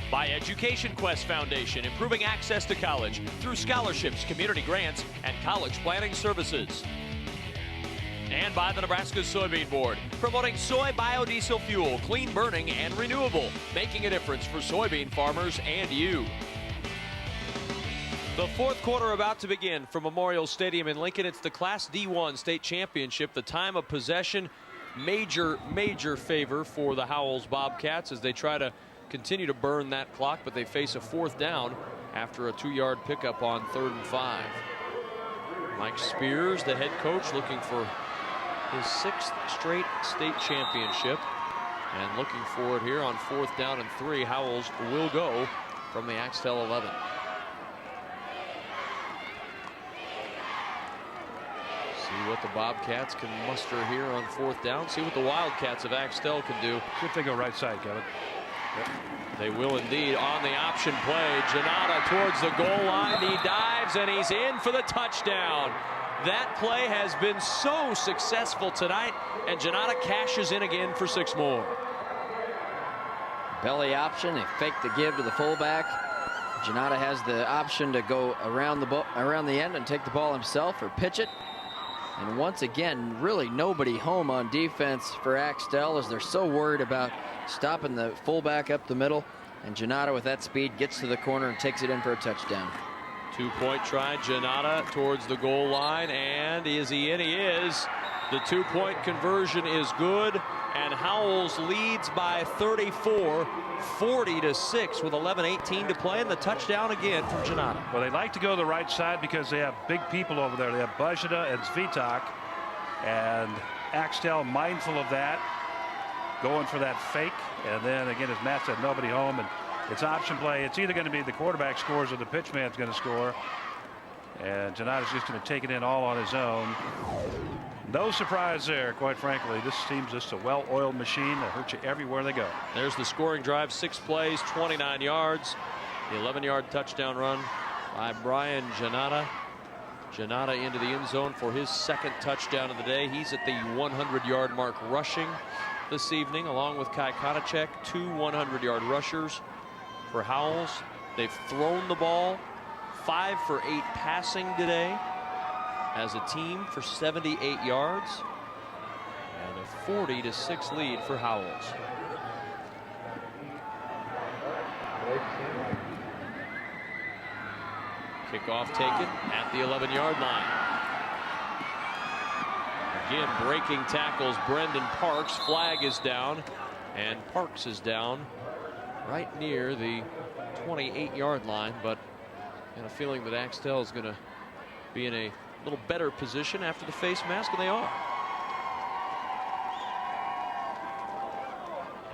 By Education Quest Foundation, improving access to college through scholarships, community grants, and college planning services. And by the Nebraska Soybean Board, promoting soy biodiesel fuel, clean burning, and renewable, making a difference for soybean farmers and you. The fourth quarter about to begin from Memorial Stadium in Lincoln. It's the Class D1 state championship. The time of possession, major favor for the Howells Bobcats as they try to continue to burn that clock, but they face a 4th down after a 2-yard pickup on 3rd and 5. Mike Spears, the head coach, looking for his 6th straight state championship and looking for it here on 4th down and 3. Howells will go from the Axtell 11. See what the Bobcats can muster here on 4th down. See what the Wildcats of Axtell can do. See if they go right side, Kevin. Yep. They will indeed on the option play. Janata towards the goal line. He dives and he's in for the touchdown. That play has been so successful tonight, and Janata cashes in again for 6 more. Belly option, they fake the give to the fullback. Janata has the option to go around the end and take the ball himself or pitch it. And once again, really nobody home on defense for Axtell as they're so worried about stopping the fullback up the middle. And Janata with that speed gets to the corner and takes it in for a touchdown. Two-point try, Janata towards the goal line, and is he in? He is. The two-point conversion is good, and Howells leads by 34, 40-6 with 11:18 to play, and the touchdown again from Janata. Well, they like to go to the right side because they have big people over there. They have Bajada and Svitak, and Axtell mindful of that, going for that fake, and then again, as Matt said, nobody home, and it's option play. It's either going to be the quarterback scores or the pitch man's going to score. And Janata's just going to take it in all on his own. No surprise there, quite frankly. This team's just a well-oiled machine that hurts you everywhere they go. There's the scoring drive, 6 plays, 29 yards. The 11-yard touchdown run by Brian Janata. Janata into the end zone for his second touchdown of the day. He's at the 100-yard mark rushing this evening, along with Kai Konachek, 2 100-yard rushers for Howells. They've thrown the ball 5 for 8 passing today as a team for 78 yards, and a 40-6 lead for Howells. Kickoff taken at the 11-yard line. Again, breaking tackles Brendan Parks. Flag is down, and Parks is down right near the 28-yard line, but I have a feeling that Axtell is going to be in a little better position after the face mask, and they are.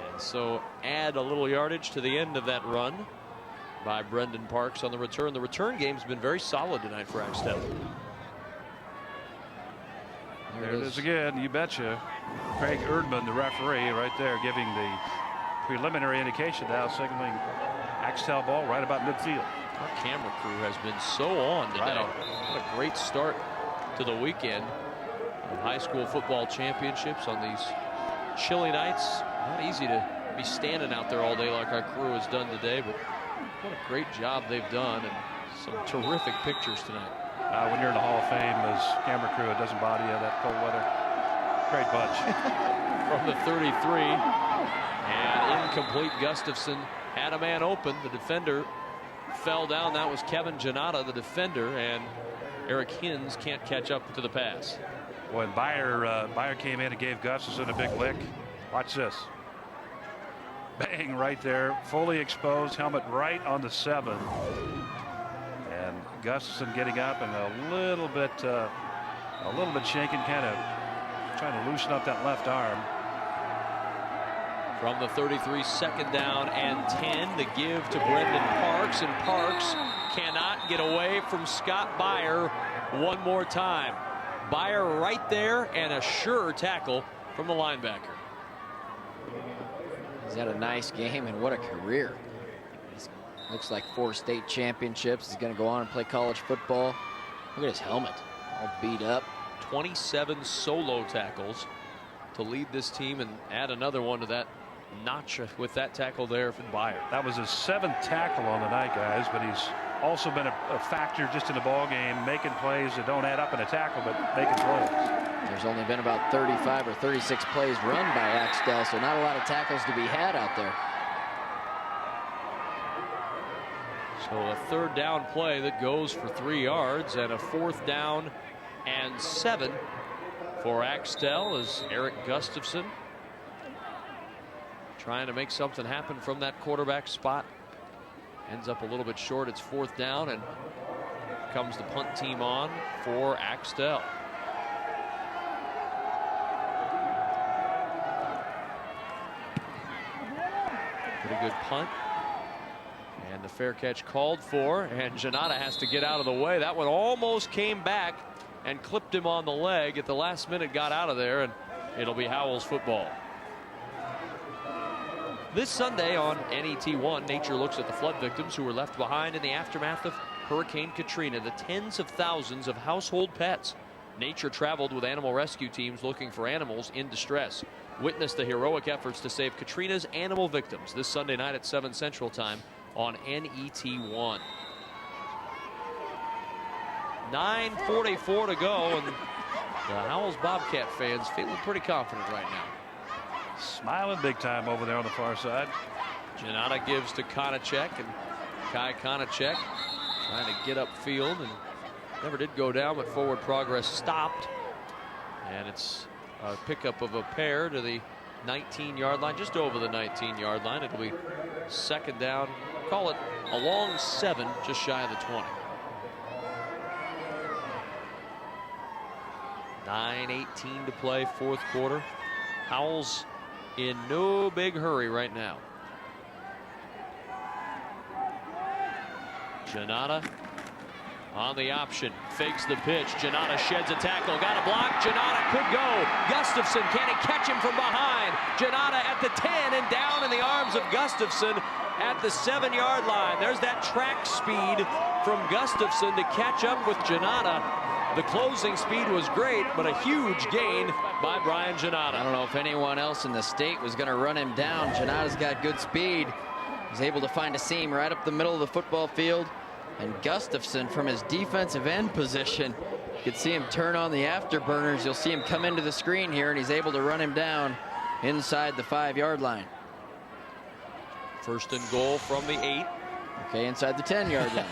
And so add a little yardage to the end of that run by Brendan Parks on the return. The return game's been very solid tonight for Axtell. There it is again, you betcha. Craig Erdman, the referee, right there giving the preliminary indication now, signaling Axtell ball right about midfield. Our camera crew has been so on today. Right on. What a great start to the weekend of high school football championships on these chilly nights. Not easy to be standing out there all day like our crew has done today, but what a great job they've done, and some terrific pictures tonight. When you're in the Hall of Fame as camera crew, it doesn't bother you, that cold weather. Great bunch. From the 33, and incomplete. Gustafson had a man open. The defender fell down. That was Kevin Janata, the defender, and Eric Hins can't catch up to the pass. When Beyer came in and gave Gustafson a big lick. Watch this. Bang, right there, fully exposed, helmet right on the 7. And Gustafson getting up and a little bit shaking, kind of trying to loosen up that left arm. From the 33, second down and 10. The give to Brendan Parks, and Parks cannot get away from Scott Beyer one more time. Beyer right there, and a sure tackle from the linebacker. He's had a nice game, and what a career. Looks like 4 state championships. He's going to go on and play college football. Look at his helmet, all beat up. 27 solo tackles to lead this team, and add another one to that notch with that tackle there from Beyer. That was his 7th tackle on the night, guys, but he's also been a factor just in the ball game, making plays that don't add up in a tackle, but making plays. There's only been about 35 or 36 plays run by Axtell, so not a lot of tackles to be had out there. So a third down play that goes for 3 yards, and a 4th down and 7 for Axtell as Eric Gustafson trying to make something happen from that quarterback spot. Ends up a little bit short. It's 4th down, and comes the punt team on for Axtell. Pretty good punt. And the fair catch called for, and Janata has to get out of the way. That one almost came back and clipped him on the leg. At the last minute got out of there, and it'll be Howells football. This Sunday on NET1, Nature looks at the flood victims who were left behind in the aftermath of Hurricane Katrina, the tens of thousands of household pets. Nature traveled with animal rescue teams looking for animals in distress. Witness the heroic efforts to save Katrina's animal victims this Sunday night at 7 Central Time on NET1. 9:44 to go, and the Howells Bobcat fans feeling pretty confident right now. Smiling big time over there on the far side. Janata gives to Konachek, and Kai Konachek Trying to get upfield and never did go down, but forward progress stopped. And it's a pickup of a pair to the 19-yard line, just over the 19-yard line. It'll be second down. Call it a long 7, just shy of the 20. 9:18 to play, fourth quarter. Howells in no big hurry right now. Janata on the option, fakes the pitch. Janata sheds a tackle, got a block. Janata could go. Gustafson, can he catch him from behind? Janata at the 10 and down in the arms of Gustafson at the 7-yard line. There's that track speed from Gustafson to catch up with Janata. The closing speed was great, but a huge gain by Brian Janata. I don't know if anyone else in the state was going to run him down. Janata's got good speed. He's able to find a seam right up the middle of the football field. And Gustafson from his defensive end position, you can see him turn on the afterburners. You'll see him come into the screen here, and he's able to run him down inside the 5-yard line. First and goal from the 8. Okay, inside the 10-yard line.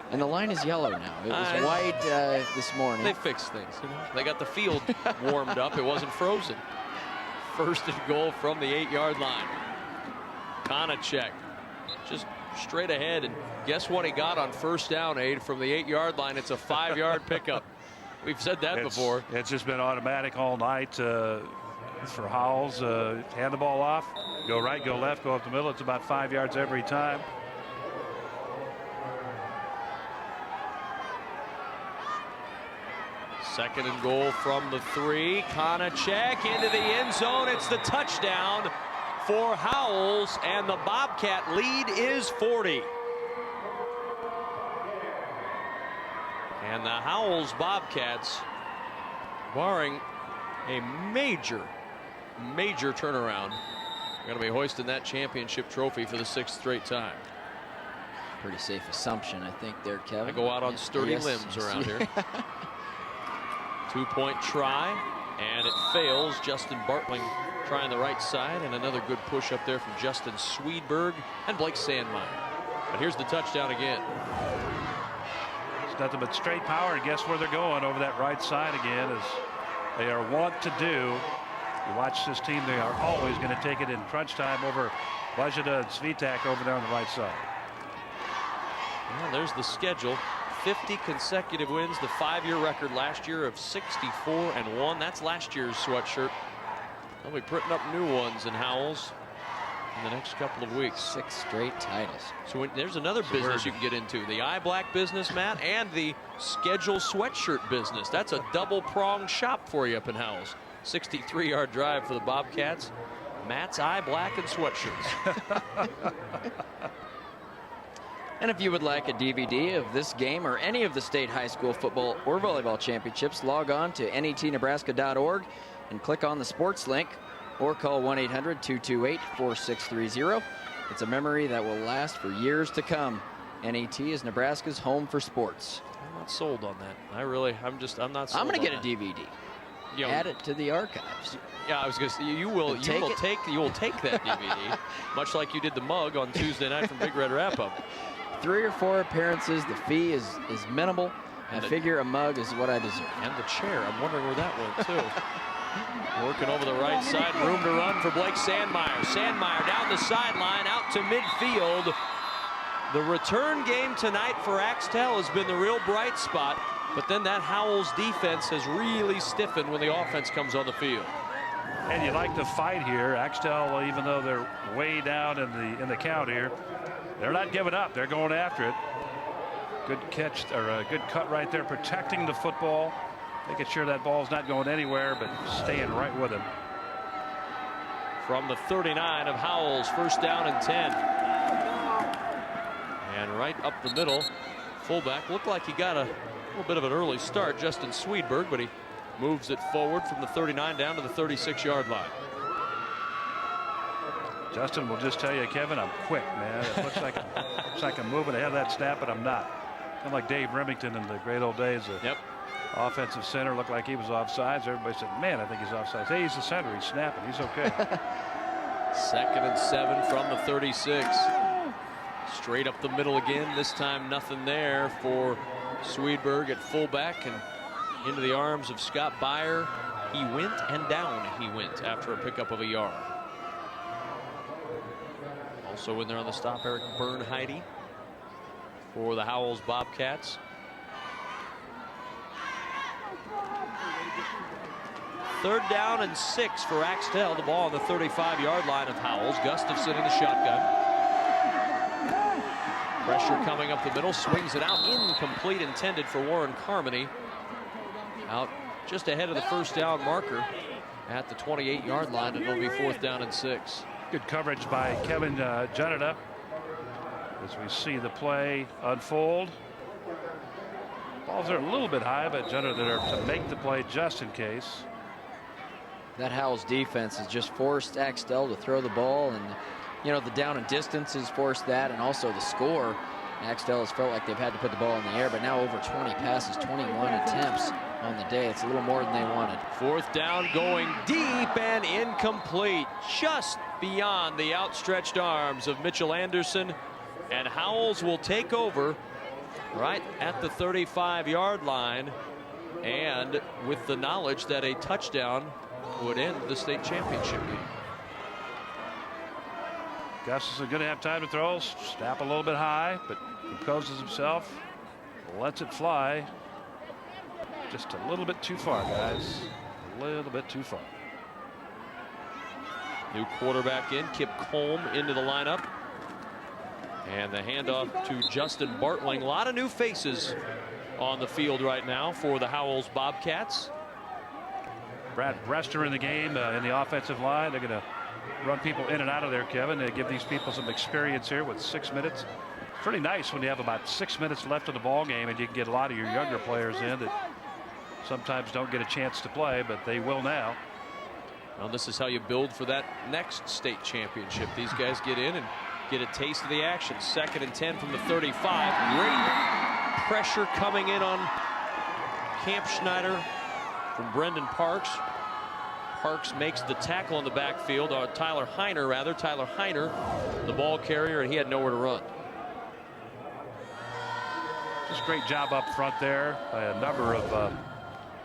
And the line is yellow now. It was white this morning. They fixed things. You know? They got the field warmed up. It wasn't frozen. First and goal from the 8-yard line. Konachek just straight ahead, and guess what he got on first down, Aid, from the 8-yard line? It's a 5-yard pickup. We've said that before. It's just been automatic all night for Howells. Hand the ball off, go right, go left, go up the middle. It's about 5 yards every time. Second and goal from the 3. Konachek into the end zone. It's the touchdown for Howells, and the Bobcat lead is 40. And the Howells Bobcats, barring a major turnaround, are going to be hoisting that championship trophy for the 6th straight time. Pretty safe assumption, I think, there, Kevin. I go out on sturdy limbs around here. 2-point try, and it fails. Justin Bartling trying the right side, and another good push up there from Justin Swedberg and Blake Sandmeyer. But here's the touchdown again. It's nothing but straight power, and guess where they're going? Over that right side again, as they are wont to do. You watch this team, they are always going to take it in crunch time over Vajda and Svitak over there on the right side. Well, there's the schedule. 50 consecutive wins, the 5-year record last year of 64-1. That's last year's sweatshirt. They'll be printing up new ones in Howells in the next couple of weeks. 6 straight titles. So there's another business you can get into. The eye black business, Matt, and the schedule sweatshirt business. That's a double-pronged shop for you up in Howells. 63-yard drive for the Bobcats. Matt's eye black and sweatshirts. And if you would like a DVD of this game or any of the state high school football or volleyball championships, log on to netnebraska.org and click on the sports link, or call 1-800-228-4630. It's a memory that will last for years to come. NET is Nebraska's home for sports. I'm not sold on that. I'm not sold. I'm going to get a DVD. Add it to the archives. Yeah, I was going to say, you will take that DVD, much like you did the mug on Tuesday night from Big Red Wrap-Up. 3 or 4 appearances. The fee is minimal. I figure a mug is what I deserve. And the chair. I'm wondering where that went, too. Working over the right side. Room to run for Blake Sandmeyer. Sandmeyer down the sideline, out to midfield. The return game tonight for Axtell has been the real bright spot. But then that Howells defense has really stiffened when the offense comes on the field. And you like the fight here. Axtell, even though they're way down in the count here, they're not giving up. They're going after it. Good catch, or a good cut right there, protecting the football, making sure that ball's not going anywhere, but staying right with him. From the 39 of Howells, first down and 10. And right up the middle, fullback looked like he got a little bit of an early start, Justin Swedberg, but he moves it forward from the 39 down to the 36-yard line. Justin will just tell you, Kevin, I'm quick, man. It looks like I'm moving ahead of that snap, but I'm not. Kind of like Dave Remington in the great old days. Yep. Offensive center looked like he was offsides. Everybody said, man, I think he's offsides. Hey, he's the center. He's snapping. He's okay. Second and 7 from the 36. Straight up the middle again. This time nothing there for Swedberg at fullback, and into the arms of Scott Beyer. He went, and down he went after a pickup of a yard. Also in there on the stop, Eric Bernheide for the Howells Bobcats. Third down and 6 for Axtell. The ball on the 35-yard line of Howells. Gustafson in the shotgun. Pressure coming up the middle. Swings it out. Incomplete, intended for Warren Carmody. Out just ahead of the first down marker at the 28-yard line. And it'll be 4th down and 6. Good coverage by Kevin Janada as we see the play unfold. Balls are a little bit high, but Janada there to make the play just in case. That Howells defense has just forced Axtell to throw the ball, and you know, the down and distance has forced that, and also the score. Axtell has felt like they've had to put the ball in the air, but now over 20 passes, 21 attempts on the day. It's a little more than they wanted. 4th down, going deep and incomplete, just beyond the outstretched arms of Mitchell Anderson, and Howells will take over right at the 35-yard line, and with the knowledge that a touchdown would end the state championship game. Gus is going to have time to throw. Snap a little bit high, but composes himself, lets it fly. Just a little bit too far, guys. A little bit too far. New quarterback in, Kip Colm into the lineup. And the handoff to Justin Bartling. A lot of new faces on the field right now for the Howells Bobcats. Brad Brester in the game in the offensive line. They're going to run people in and out of there, Kevin. They give these people some experience here with 6 minutes. Pretty nice when you have about 6 minutes left of the ball game and you can get a lot of your younger players in that sometimes don't get a chance to play, but they will now. Well, this is how you build for that next state championship. These guys get in and get a taste of the action. 2nd and 10 from the 35. Great pressure coming in on Camp Schneider from Brendan Parks. Parks makes the tackle in the backfield. Tyler Heiner, the ball carrier, and he had nowhere to run. Just great job up front there by a number of,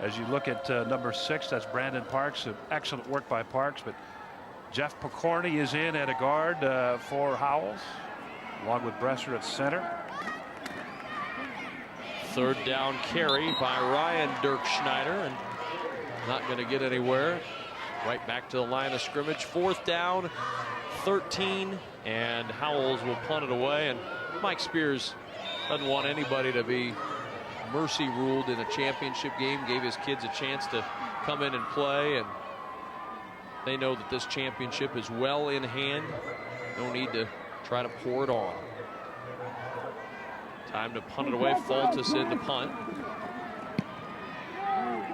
as you look at number 6, that's Brandon Parks. Excellent work by Parks, but Jeff Picorni is in at a guard for Howells, along with Bresser at center. 3rd down carry by Ryan Dirk Schneider, and not going to get anywhere. Right back to the line of scrimmage. 4th down, 13, and Howells will punt it away. And Mike Spears doesn't want anybody to be mercy ruled in a championship game. Gave his kids a chance to come in and play, and they know that this championship is well in hand. No need to try to pour it on. Time to punt it away. Faltis in to punt.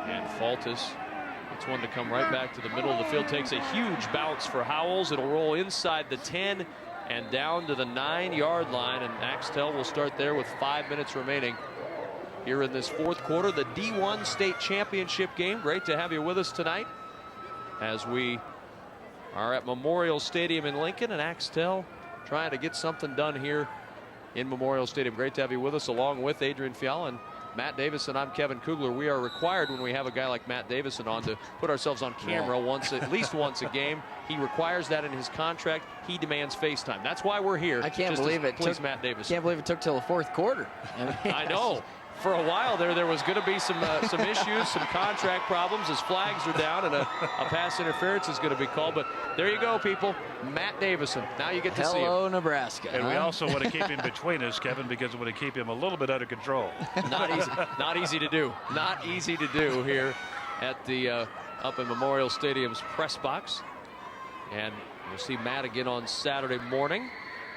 And Faltis, it's one to come right back to the middle of the field. Takes a huge bounce for Howells. It'll roll inside the 10 and down to the 9-yard line. And Axtell will start there with 5 minutes remaining here in this 4th quarter. The D1 state championship game. Great to have you with us tonight as we are at Memorial Stadium in Lincoln, and Axtell trying to get something done here in Memorial Stadium. Great to have you with us, along with Adrian Fiala and Matt Davison. I'm Kevin Kugler. We are required, when we have a guy like Matt Davison on, to put ourselves on camera at least once a game. He requires that in his contract. He demands FaceTime. That's why we're here. I can't believe it took Matt Davison. Can't believe it took till the 4th quarter. I know. For a while there was going to be some issues, some contract problems as flags are down, and a pass interference is going to be called. But there you go, people. Matt Davison. Now you get to see him. Hello, Nebraska. And we also want to keep him between us, Kevin, because we want to keep him a little bit under control. Not easy. Not easy to do. Not easy to do here at the up in Memorial Stadium's press box. And we'll see Matt again on Saturday morning.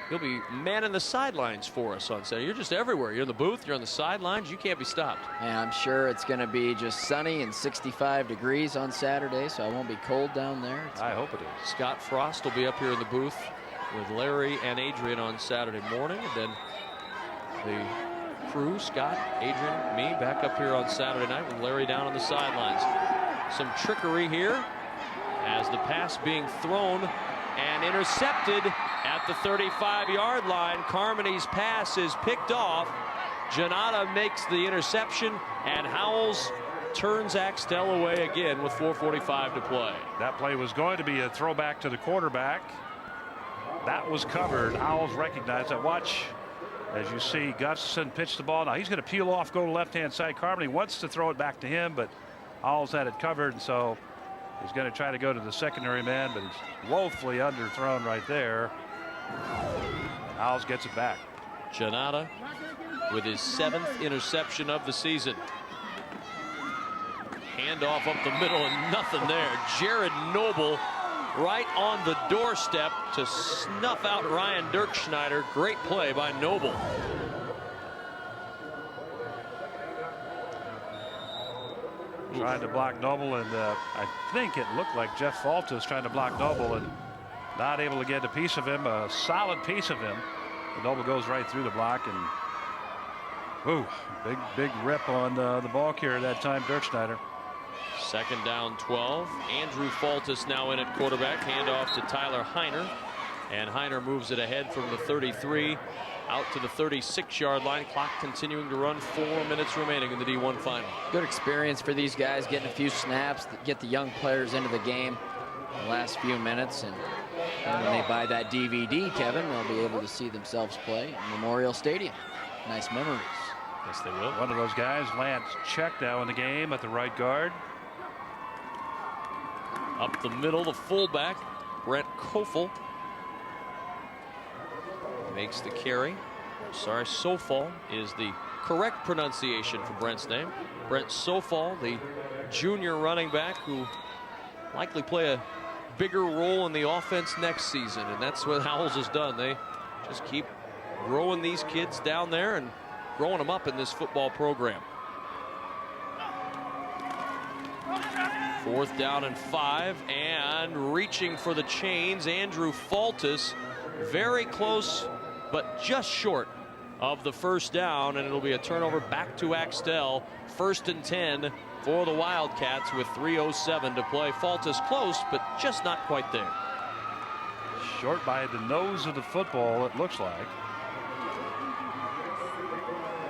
He'll be manning the sidelines for us on Saturday. You're just everywhere. You're in the booth. You're on the sidelines. You can't be stopped. And I'm sure it's going to be just sunny and 65 degrees on Saturday, so I won't be cold down there. I hope it is. Scott Frost will be up here in the booth with Larry and Adrian on Saturday morning. And then the crew, Scott, Adrian, me, back up here on Saturday night with Larry down on the sidelines. Some trickery here as the pass being thrown and intercepted at the 35-yard line. Carmony's pass is picked off. Janata makes the interception, and Howells turns Axtell away again with 4:45 to play. That play was going to be a throwback to the quarterback. That was covered. Howells recognized that. Watch as you see Gustafson pitch the ball. Now he's going to peel off, go to left-hand side. Carmody wants to throw it back to him, but Howells had it covered, and so he's going to try to go to the secondary man, but he's woefully underthrown right there. Howells gets it back. Janata with his 7th interception of the season. Handoff up the middle and nothing there. Jared Noble right on the doorstep to snuff out Ryan Dirkschneider. Great play by Noble. Trying to block Noble, and I think it looked like Jeff Faltis trying to block Noble and not able to get a piece of him, a solid piece of him. And Noble goes right through the block, and ooh, big rip on the ball carrier that time, Dirkschneider. 2nd down 12. Andrew Faltis now in at quarterback. Handoff to Tyler Heiner, and Heiner moves it ahead from the 33 out to the 36-yard line. Clock continuing to run. 4 minutes remaining in the D1 final. Good experience for these guys, getting a few snaps, get the young players into the game in the last few minutes, and when they buy that DVD, Kevin, they'll be able to see themselves play in Memorial Stadium. Nice memories. Yes, they will. One of those guys, Lance Check, now in the game at the right guard. Up the middle, the fullback, Brent Kofel, makes the carry. Sorry, Sofal is the correct pronunciation for Brent's name. Brent Sofal, the junior running back who likely play a bigger role in the offense next season, and that's what Howells has done. They just keep growing these kids down there and growing them up in this football program. 4th down and 5, and reaching for the chains, Andrew Faltis, very close but just short of the 1st down, and it'll be a turnover back to Axtell. 1st and 10 for the Wildcats with 3:07 to play. Faltis close, but just not quite there. Short by the nose of the football, it looks like.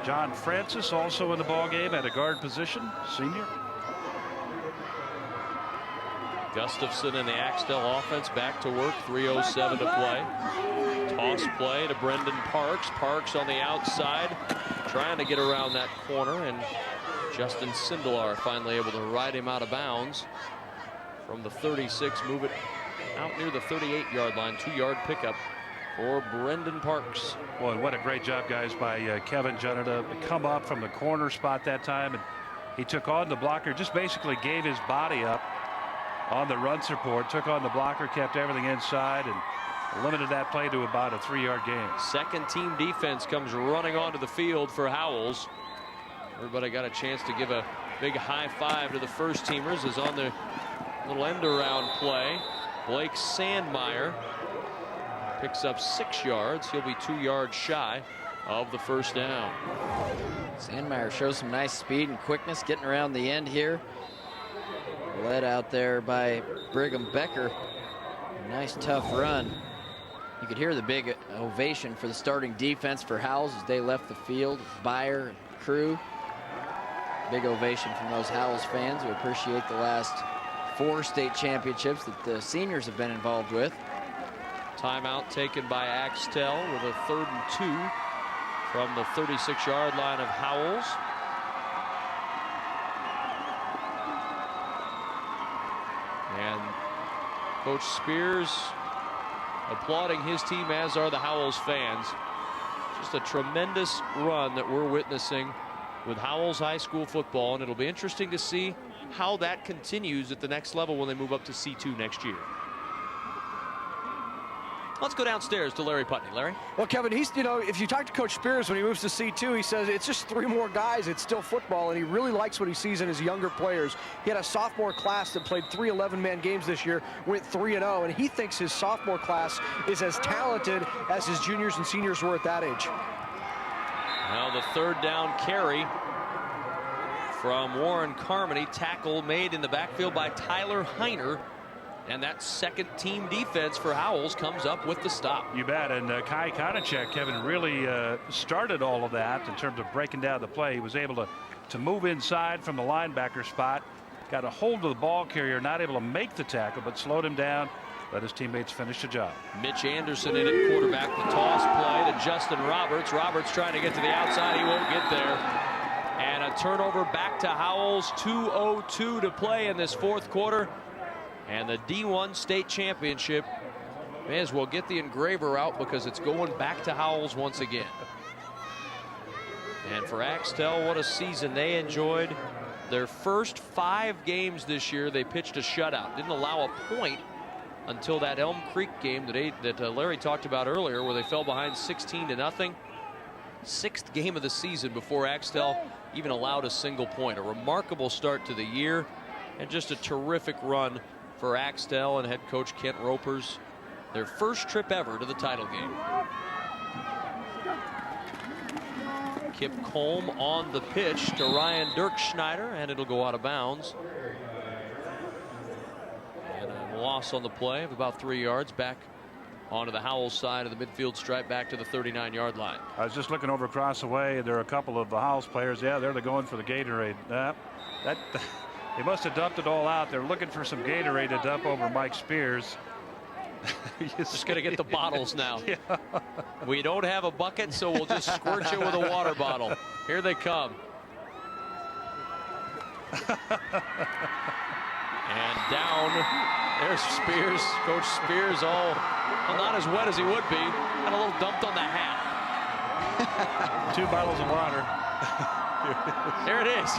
John Francis also in the ball game at a guard position, senior. Gustafson and the Axtell offense back to work. 3:07 to play. Toss play to Brendan Parks. Parks on the outside, trying to get around that corner, and Justin Sindelar finally able to ride him out of bounds from the 36, move it out near the 38-yard line. 2-yard pickup for Brendan Parks. Boy, what a great job, guys, by Kevin Jenner to come up from the corner spot that time, and he took on the blocker, just basically gave his body up on the run support, took on the blocker, kept everything inside, and limited that play to about a 3-yard gain. Second team defense comes running onto the field for Howells. Everybody got a chance to give a big high five to the first teamers as on the little end around play. Blake Sandmeyer picks up 6 yards. He'll be 2 yards shy of the 1st down. Sandmeyer shows some nice speed and quickness getting around the end here. Led out there by Brigham Becker. Nice tough run. You could hear the big ovation for the starting defense for Howells as they left the field. Beyer and crew. Big ovation from those Howells fans who appreciate the last 4 state championships that the seniors have been involved with. Timeout taken by Axtell with a 3rd and 2 from the 36-yard line of Howells. And Coach Spears applauding his team, as are the Howells fans. Just a tremendous run that we're witnessing with Howells High School football, and it'll be interesting to see how that continues at the next level when they move up to C2 next year. Let's go downstairs to Larry Putney. Larry? Well, Kevin, he's, if you talk to Coach Spears when he moves to C2, he says it's just 3 more guys. It's still football, and he really likes what he sees in his younger players. He had a sophomore class that played 3 11-man games this year, went 3-0, and he thinks his sophomore class is as talented as his juniors and seniors were at that age. Now the 3rd down carry from Warren Carmody. Tackle made in the backfield by Tyler Heiner. And that second-team defense for Howells comes up with the stop. You bet. And Kai Konachek, Kevin, really started all of that in terms of breaking down the play. He was able to move inside from the linebacker spot, got a hold of the ball carrier, not able to make the tackle, but slowed him down, let his teammates finish the job. Mitch Anderson in at quarterback. The toss play to Justin Roberts. Roberts trying to get to the outside. He won't get there. And a turnover back to Howells. 2:02 to play in this fourth quarter. And the D1 state championship, may as well get the engraver out because it's going back to Howells once again. And for Axtell, what a season they enjoyed. Their first 5 games this year, they pitched a shutout. Didn't allow a point until that Elm Creek game that Larry talked about earlier, where they fell behind 16-0. 6th game of the season before Axtell even allowed a single point. A remarkable start to the year, and just a terrific run for Axtell and head coach Kent Ropers. Their first trip ever to the title game. Kip Colm on the pitch to Ryan Dirkschneider, and it'll go out of bounds. And a loss on the play of about 3 yards back onto the Howells side of the midfield stripe, back to the 39-yard line. I was just looking over across the way. There are a couple of the Howells players. Yeah, they're going for the Gatorade. They must have dumped it all out. They're looking for some Gatorade to dump over Mike Spears. Just going to get the bottles now. Yeah. We don't have a bucket, so we'll just squirt you with a water bottle. Here they come. And down. There's Spears. Coach Spears, well, not as wet as he would be. Got a little dumped on the hat. 2 bottles of water. There it is.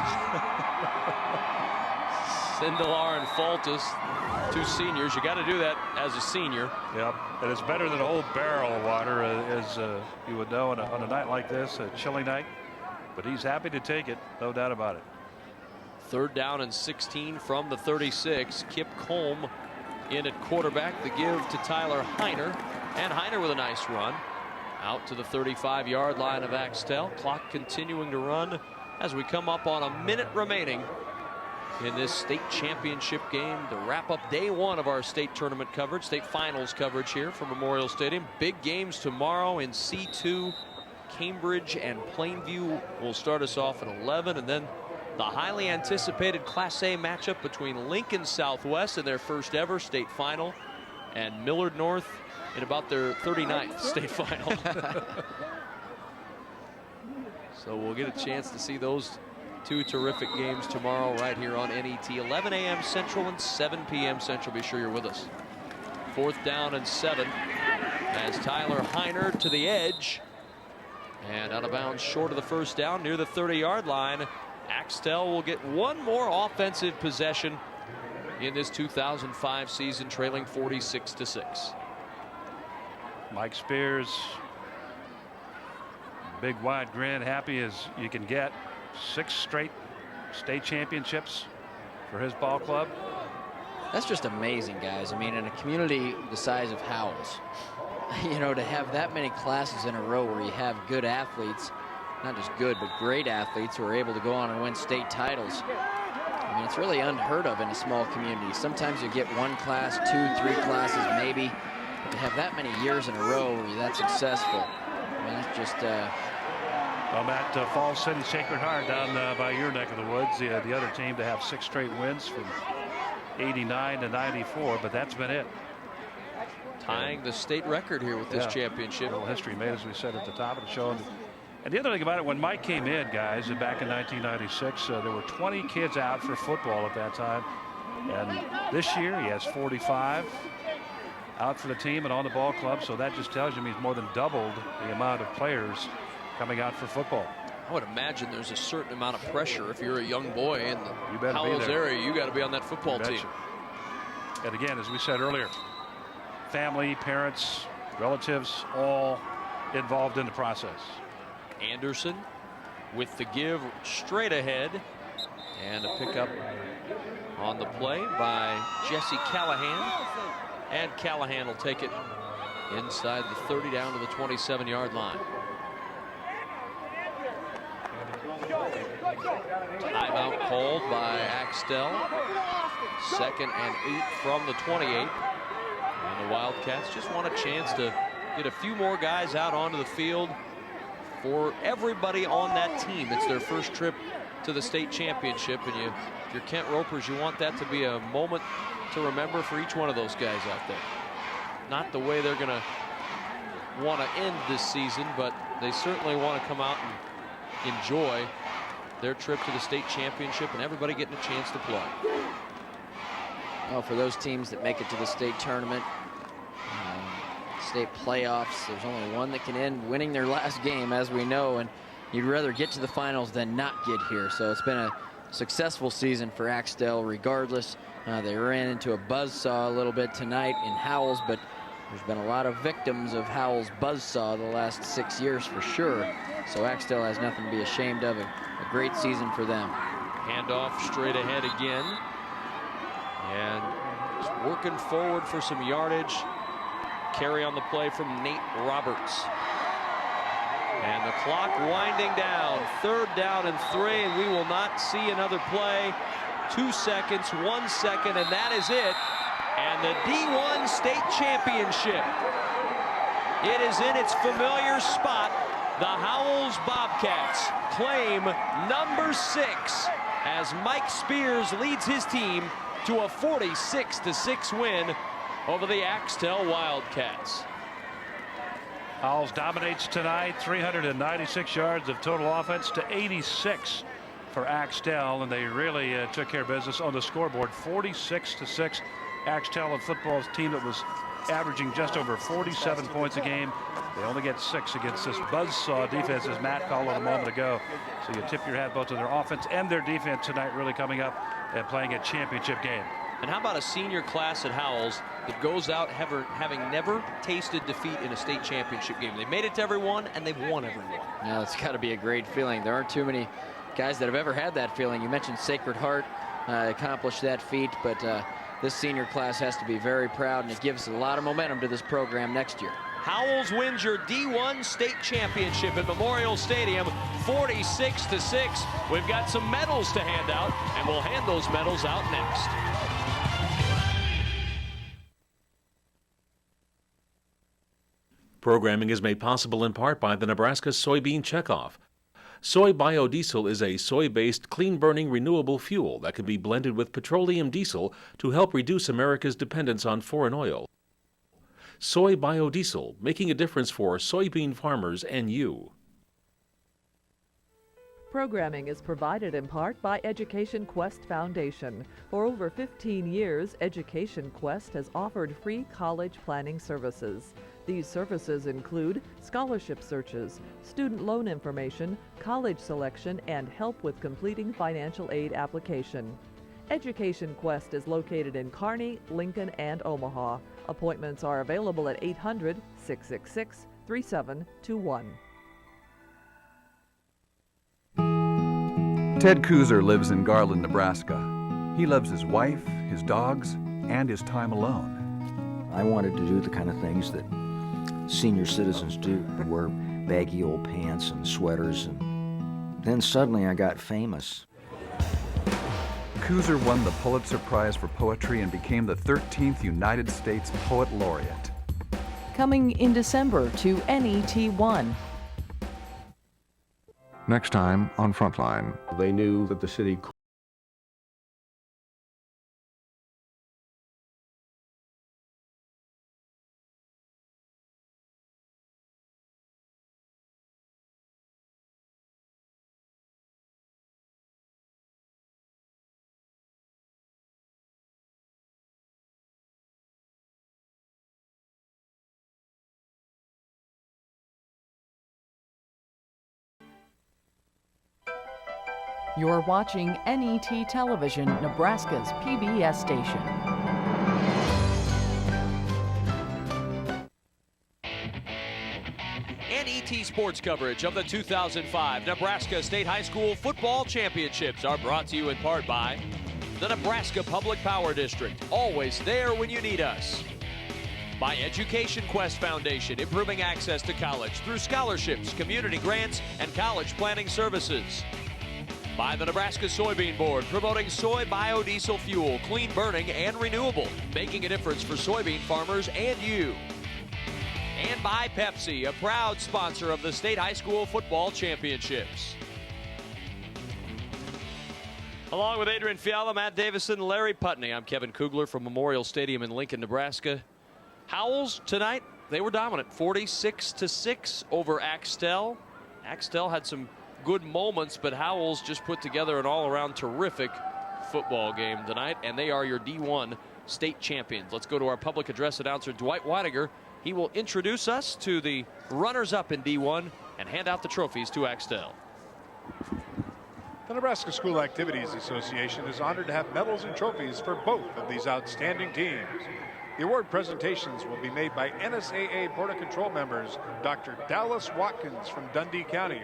Sindelar and Faltus, 2 seniors. You got to do that as a senior. Yep, and it's better than a whole barrel of water, as you would know on a night like this, a chilly night. But he's happy to take it, no doubt about it. 3rd down and 16 from the 36. Kip Colm in at quarterback. The give to Tyler Heiner, and Heiner with a nice run out to the 35-yard line of Axtell. Clock continuing to run as we come up on a minute remaining in this state championship game to wrap up day 1 of our state tournament coverage, state finals coverage here from Memorial Stadium. Big games tomorrow in C2. Cambridge and Plainview will start us off at 11, and then the highly anticipated Class A matchup between Lincoln Southwest in their first ever state final and Millard North in about their 39th state final. So we'll get a chance to see those 2 terrific games tomorrow right here on NET. 11 a.m. Central and 7 p.m. Central. Be sure you're with us. 4th down and 7 as Tyler Heiner to the edge and out of bounds short of the first down near the 30-yard line. Axtell will get one more offensive possession in this 2005 season, trailing 46-6. Mike Spears, big wide grin, happy as you can get. 6 straight state championships for his ball club. That's just amazing, guys. I mean, in a community the size of Howells, you know, to have that many classes in a row where you have good athletes, not just good, but great athletes who are able to go on and win state titles. I mean, it's really unheard of in a small community. Sometimes you get 1 class, 2, 3 classes maybe, but to have that many years in a row where you're that successful, I mean, it's just... Well, Matt, Falls City Sacred Heart down by your neck of the woods, the other team to have 6 straight wins from 89 to 94, but that's been it. Tying the state record here with this championship. A little history made, as we said at the top of the show. And the other thing about it, when Mike came in, guys, back in 1996, there were 20 kids out for football at that time. And this year he has 45 out for the team and on the ball club. So that just tells you he's more than doubled the amount of players coming out for football. I would imagine there's a certain amount of pressure if you're a young boy in the Howells area. You got to be on that football team. And again, as we said earlier, family, parents, relatives, all involved in the process. Anderson with the give straight ahead, and a pickup on the play by Jesse Callahan, and Callahan will take it inside the 30 down to the 27-yard line. Timeout called by Axtell. 2nd and 8 from the 28. And the Wildcats just want a chance to get a few more guys out onto the field. For everybody on that team, it's their first trip to the state championship, and if you're Kent Ropers, you want that to be a moment to remember for each one of those guys out there. Not the way they're going to want to end this season, but they certainly want to come out and enjoy their trip to the state championship and everybody getting a chance to play. Well, for those teams that make it to the state tournament, state playoffs, there's only one that can end winning their last game, as we know, and you'd rather get to the finals than not get here. So it's been a successful season for Axtell regardless. They ran into a buzzsaw a little bit tonight in Howells, but there's been a lot of victims of Howells' buzzsaw the last 6 years for sure. So Axtell has nothing to be ashamed of. A great season for them. Handoff straight ahead again. And just working forward for some yardage. Carry on the play from Nate Roberts. And the clock winding down. 3rd down and 3, and we will not see another play. 2 seconds, 1 second, and that is it. And the D1 state championship. It is in its familiar spot. The Howells Bobcats claim number 6 as Mike Spears leads his team to a 46-6 win over the Axtell Wildcats. Howells dominates tonight, 396 yards of total offense to 86 for Axtell, and they really took care of business on the scoreboard. 46-6. Axtell, a football team that was averaging just over 47 points a game. They only get 6 against this buzzsaw defense, as Matt called it a moment ago. So you tip your hat both to their offense and their defense tonight, really coming up and playing a championship game. And how about a senior class at Howells that goes out having never tasted defeat in a state championship game? They made it to every one, and they've won every one. Now, it's got to be a great feeling. There aren't too many guys that have ever had that feeling. You mentioned Sacred Heart accomplished that feat, but this senior class has to be very proud, and it gives a lot of momentum to this program next year. Howells wins your D1 state championship at Memorial Stadium, 46-6. We've got some medals to hand out, and we'll hand those medals out next. Programming is made possible in part by the Nebraska Soybean Checkoff. Soy biodiesel is a soy-based, clean-burning, renewable fuel that can be blended with petroleum diesel to help reduce America's dependence on foreign oil. Soy biodiesel, making a difference for soybean farmers and you. Programming is provided in part by Education Quest Foundation. For over 15 years, Education Quest has offered free college planning services. These services include scholarship searches, student loan information, college selection, and help with completing financial aid application. Education Quest is located in Kearney, Lincoln, and Omaha. Appointments are available at 800-666-3721. Ted Kuzer lives in Garland, Nebraska. He loves his wife, his dogs, and his time alone. I wanted to do the kind of things that senior citizens do, wear baggy old pants and sweaters, and then suddenly I got famous. Kuzer won the Pulitzer Prize for Poetry and became the 13th United States Poet Laureate. Coming in December to NET1. Next time on Frontline. They knew that the city You're watching NET Television, Nebraska's PBS station. NET sports coverage of the 2005 Nebraska State High School Football Championships are brought to you in part by the Nebraska Public Power District, always there when you need us. By Education Quest Foundation, improving access to college through scholarships, community grants, and college planning services. By the Nebraska Soybean Board, promoting soy biodiesel fuel, clean burning and renewable, making a difference for soybean farmers and you. And by Pepsi, a proud sponsor of the State High School Football Championships. Along with Adrian Fiala, Matt Davison, Larry Putney, I'm Kevin Kugler from Memorial Stadium in Lincoln, Nebraska. Howells tonight, they were dominant, 46-6 over Axtell. Axtell had some good moments, but Howells just put together an all-around terrific football game tonight, and they are your D1 state champions. Let's go to our public address announcer, Dwight Weidiger. He will introduce us to the runners-up in D1 and hand out the trophies to Axtell. The Nebraska School Activities Association is honored to have medals and trophies for both of these outstanding teams. The award presentations will be made by NSAA Board of Control members Dr. Dallas Watkins from Dundee County,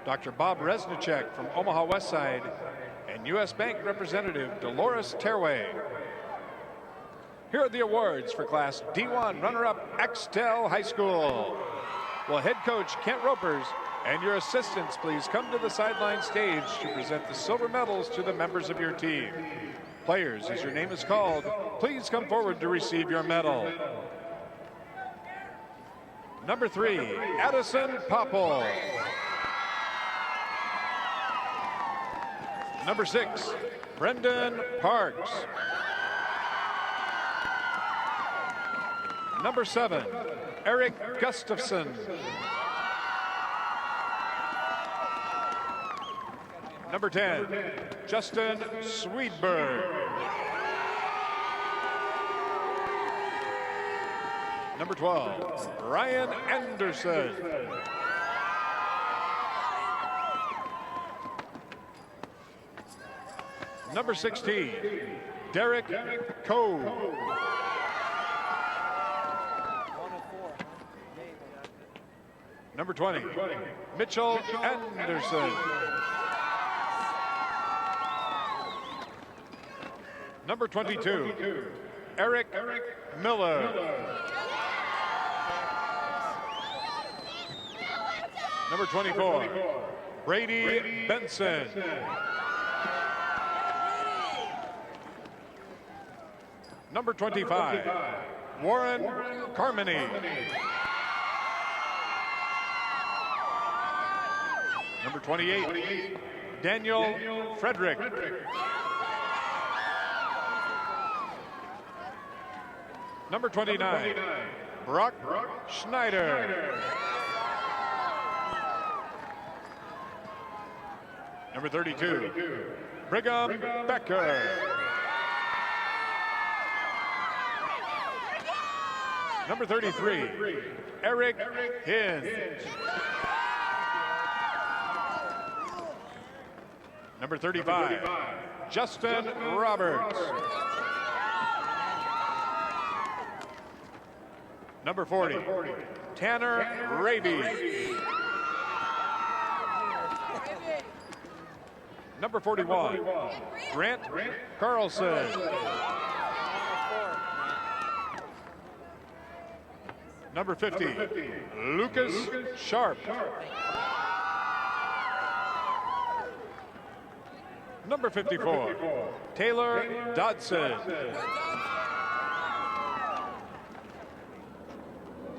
Dr. Bob Resnicek from Omaha West Side, and U.S. Bank Representative Dolores Terway. Here are the awards for Class D1 runner-up Axtell High School. Will head coach Kent Ropers and your assistants please come to the sideline stage to present the silver medals to the members of your team. Players, as your name is called, please come forward to receive your medal. Number 3, Addison Popple. Number 6, Brendan Parks. Number 7, Eric Gustafson. Number 10, Justin Swedberg. Number 12, Ryan Anderson. Number 16, Derek Cove. Number 20, Mitchell Anderson. Number 22, Eric Miller. Number 24, Brady Benson. Number 25, Warren Carmody. Number 28, Daniel Frederick. Number 29, Brock Schneider. Number 32, Brigham Becker. Number 33, Eric Hinge. Number 35, Justin Roberts. Number 40, Tanner Raby. Number 41, Grant Carlson. Number 50, Lucas Sharp. Number 54, Taylor Dodson.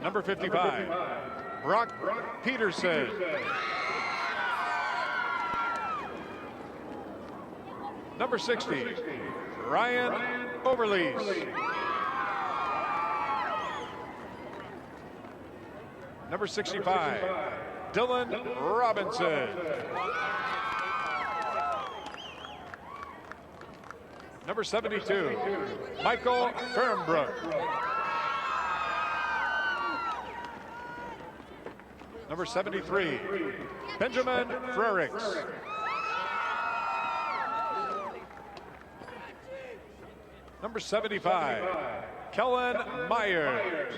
Number 55, Brock Peterson. Number 60, Ryan Overlease. Number 65, Dylan Robinson. Number 72, Michael Fernbrook. Number 73, Benjamin Frericks. Number 75, Kellen Myers.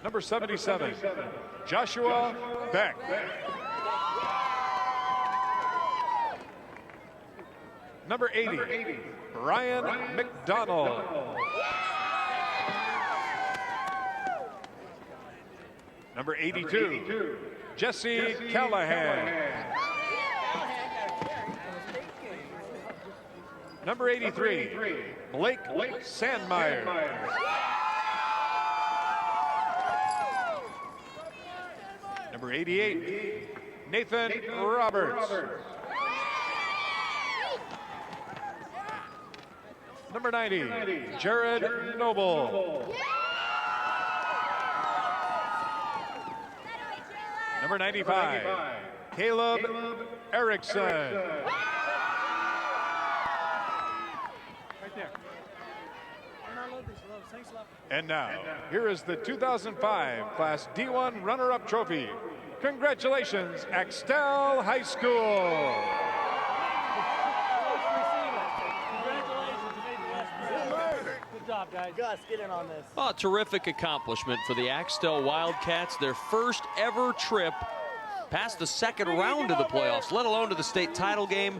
Number 77, Joshua Beck. Number 80, Ryan McDonald. Number 82, Jesse Callahan. Number 83, Blake Sandmeyer. Number 88, Nathan Roberts. Number 90, Jared Noble. Number 95, Caleb Erickson. And now, here is the 2005 Class D1 runner-up trophy. Congratulations, Axtell High School. Good job, guys. Gus, get in on this. Oh, a terrific accomplishment for the Axtell Wildcats. Their first ever trip past the second round of the playoffs, let alone to the state title game.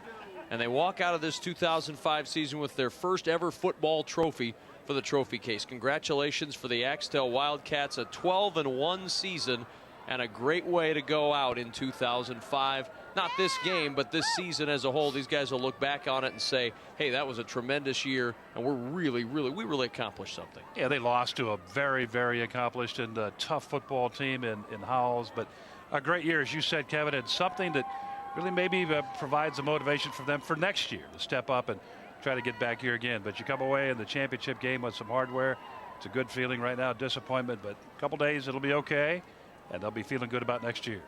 And they walk out of this 2005 season with their first ever football trophy for the trophy case. Congratulations for the Axtell Wildcats, a 12-1 season and a great way to go out in 2005. Not this game, but this season as a whole. These guys will look back on it and say, hey, that was a tremendous year, and we really accomplished something. Yeah, they lost to a very, very accomplished and tough football team in Howells, but a great year, as you said, Kevin, and something that really maybe provides a motivation for them for next year to step up and try to get back here again. But you come away in the championship game with some hardware. It's a good feeling right now, disappointment, but a couple days it'll be okay, and they'll be feeling good about next year.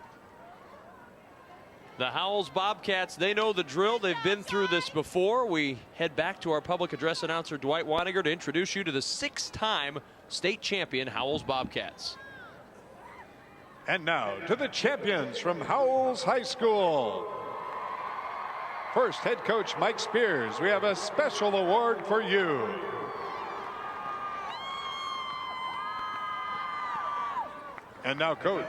The Howells Bobcats, they know the drill. They've been through this before. We head back to our public address announcer, Dwight Weininger, to introduce you to the 6-time state champion Howells Bobcats. And now to the champions from Howells High School. First, head coach Mike Spears, we have a special award for you. And now, coach,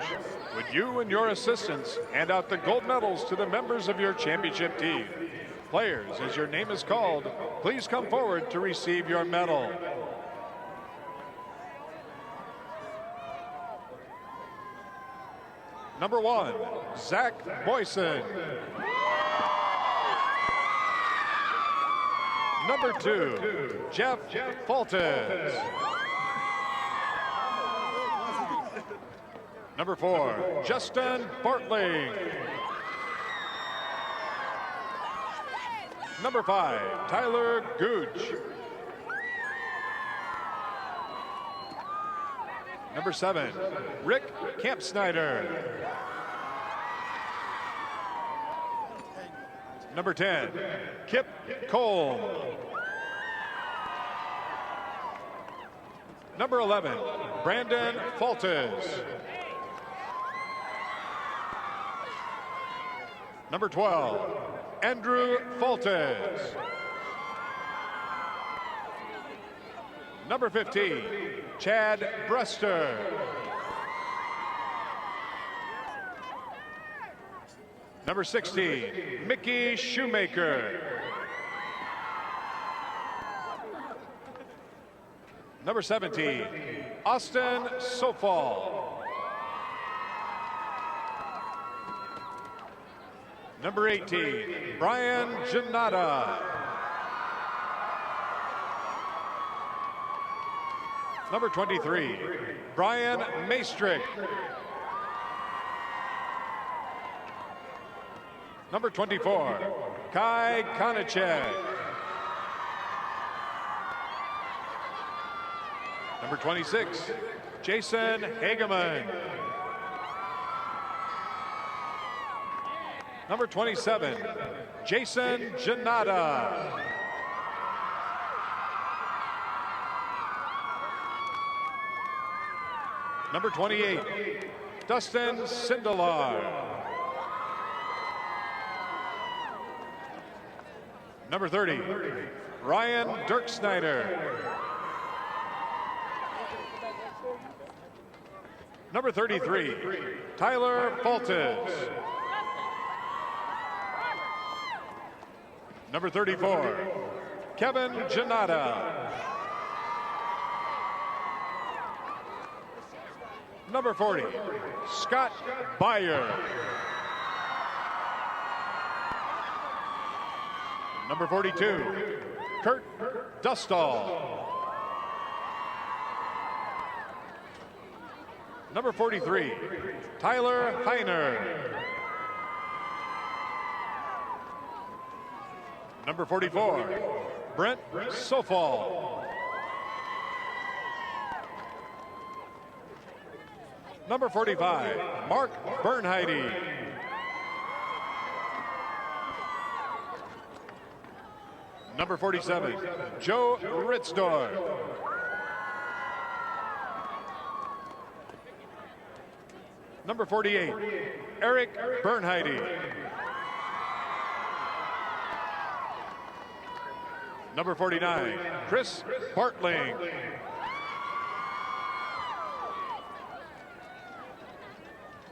would you and your assistants hand out the gold medals to the members of your championship team? Players, as your name is called, please come forward to receive your medal. Number 1, Zach Boyson. Number 2, Jeff Fulton. Number 4, Justin Bartling. Number 5, Tyler Gooch. Number 7, Rick Campsnyder. Number 10, Kip Cole. Number 11, Brandon Fultes. Number 12, Andrew Fultes. Number 15, Chad Brester. Number 16, Mickey Shoemaker. Number 17, Austin Sofall. Number 18, Brian Janata. Number 23, Brian Maestrick. Number 24, Kai Konachek. Number 26, Jason Hageman. Number 27, Jason Janata. Number 28, Dustin Sindelar. Number 30, Ryan Dirksnyder. Number 33, Tyler Fultes. Number 34, Kevin Janata. Number 40, Scott Beyer. Number 42, Kurt Dustall. Number 43, Tyler Heiner. Number 44, Brent Sofall. Number 45, Mark Bernheide. Number 47, Joe Ritzdorf. Number 48, Eric Bernheide. Number 49, Chris Bartling.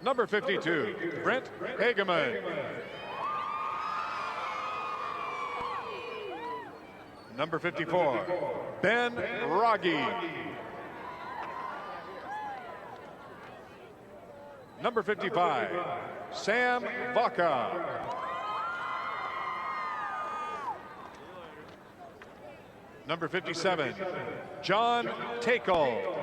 Number 52, Brent Hageman. Number 54, Ben Rogge. Number 55, Sam Vaca. Number 57, John Takel.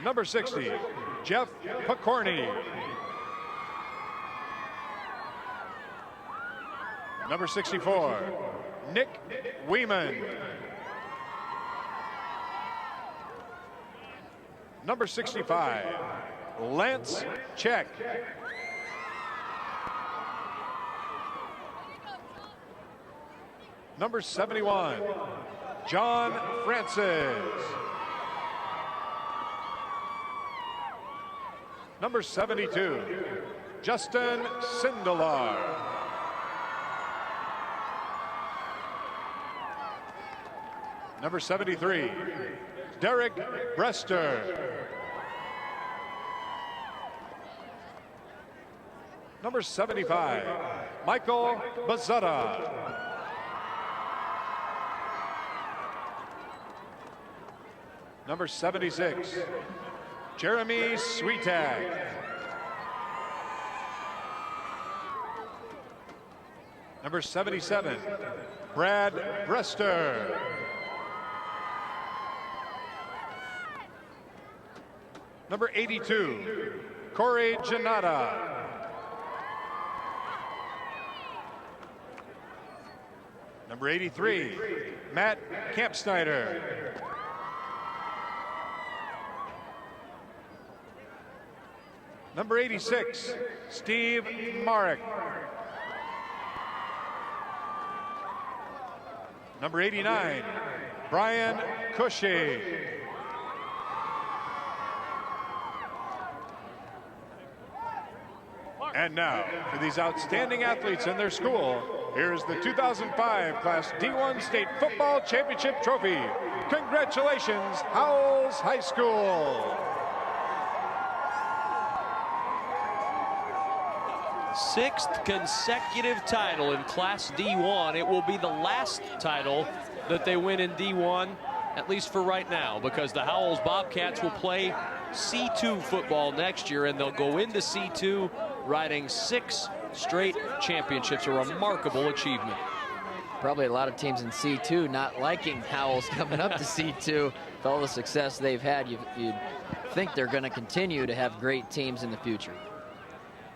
Number 60, Jeff Picorni. Number 64, Nick Weeman. Number 65, Lance Check. Number 71, John Francis. Number 72, Justin Sindelar. Number 73, Derek Brester. Number 75, Michael Bazzetta. Number 76, Jeremy Sweetag. Number 77, Brad Brester. Number 82, Corey Janata. Number 83, Matt Kampsnyder. Number 86, Steve Marek. Number 89, Brian Cushy. And now, for these outstanding athletes in their school, here's the 2005 Class D1 State Football Championship Trophy. Congratulations, Howells High School. Sixth consecutive title in Class D1. It will be the last title that they win in D1, at least for right now, because the Howells Bobcats will play C2 football next year, and they'll go into C2 riding 6 straight championships, a remarkable achievement. Probably a lot of teams in C2 not liking Howells coming up to C2 with all the success they've had. You'd think they're going to continue to have great teams in the future.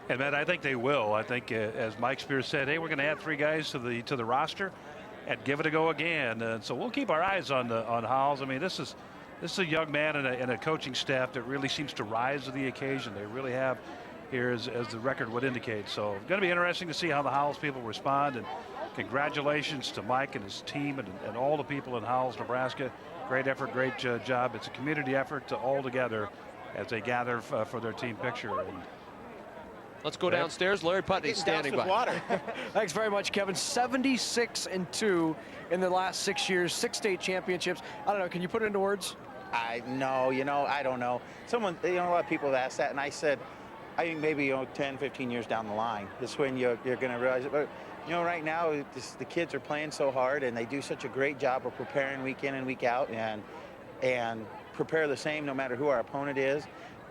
And Matt, I think they will. I think, as Mike Spears said, hey, we're going to add 3 guys to the roster and give it a go again. And so we'll keep our eyes on Howells. I mean, this is a young man and a coaching staff that really seems to rise to the occasion. They really have here, as the record would indicate. So it's going to be interesting to see how the Howells people respond. And congratulations to Mike and his team and all the people in Howells, Nebraska. Great effort, great job. It's a community effort all together as they gather for their team picture. And let's go downstairs. Larry Putney standing by. Water. Thanks very much, Kevin. 76-2 in the last 6 years, 6 state championships. I don't know. Can you put it into words? I don't know. Someone, a lot of people have asked that, and I said, I think maybe 10, 15 years down the line is when you're going to realize it. But right now, the kids are playing so hard, and they do such a great job of preparing week in and week out. And and prepare the same no matter who our opponent is.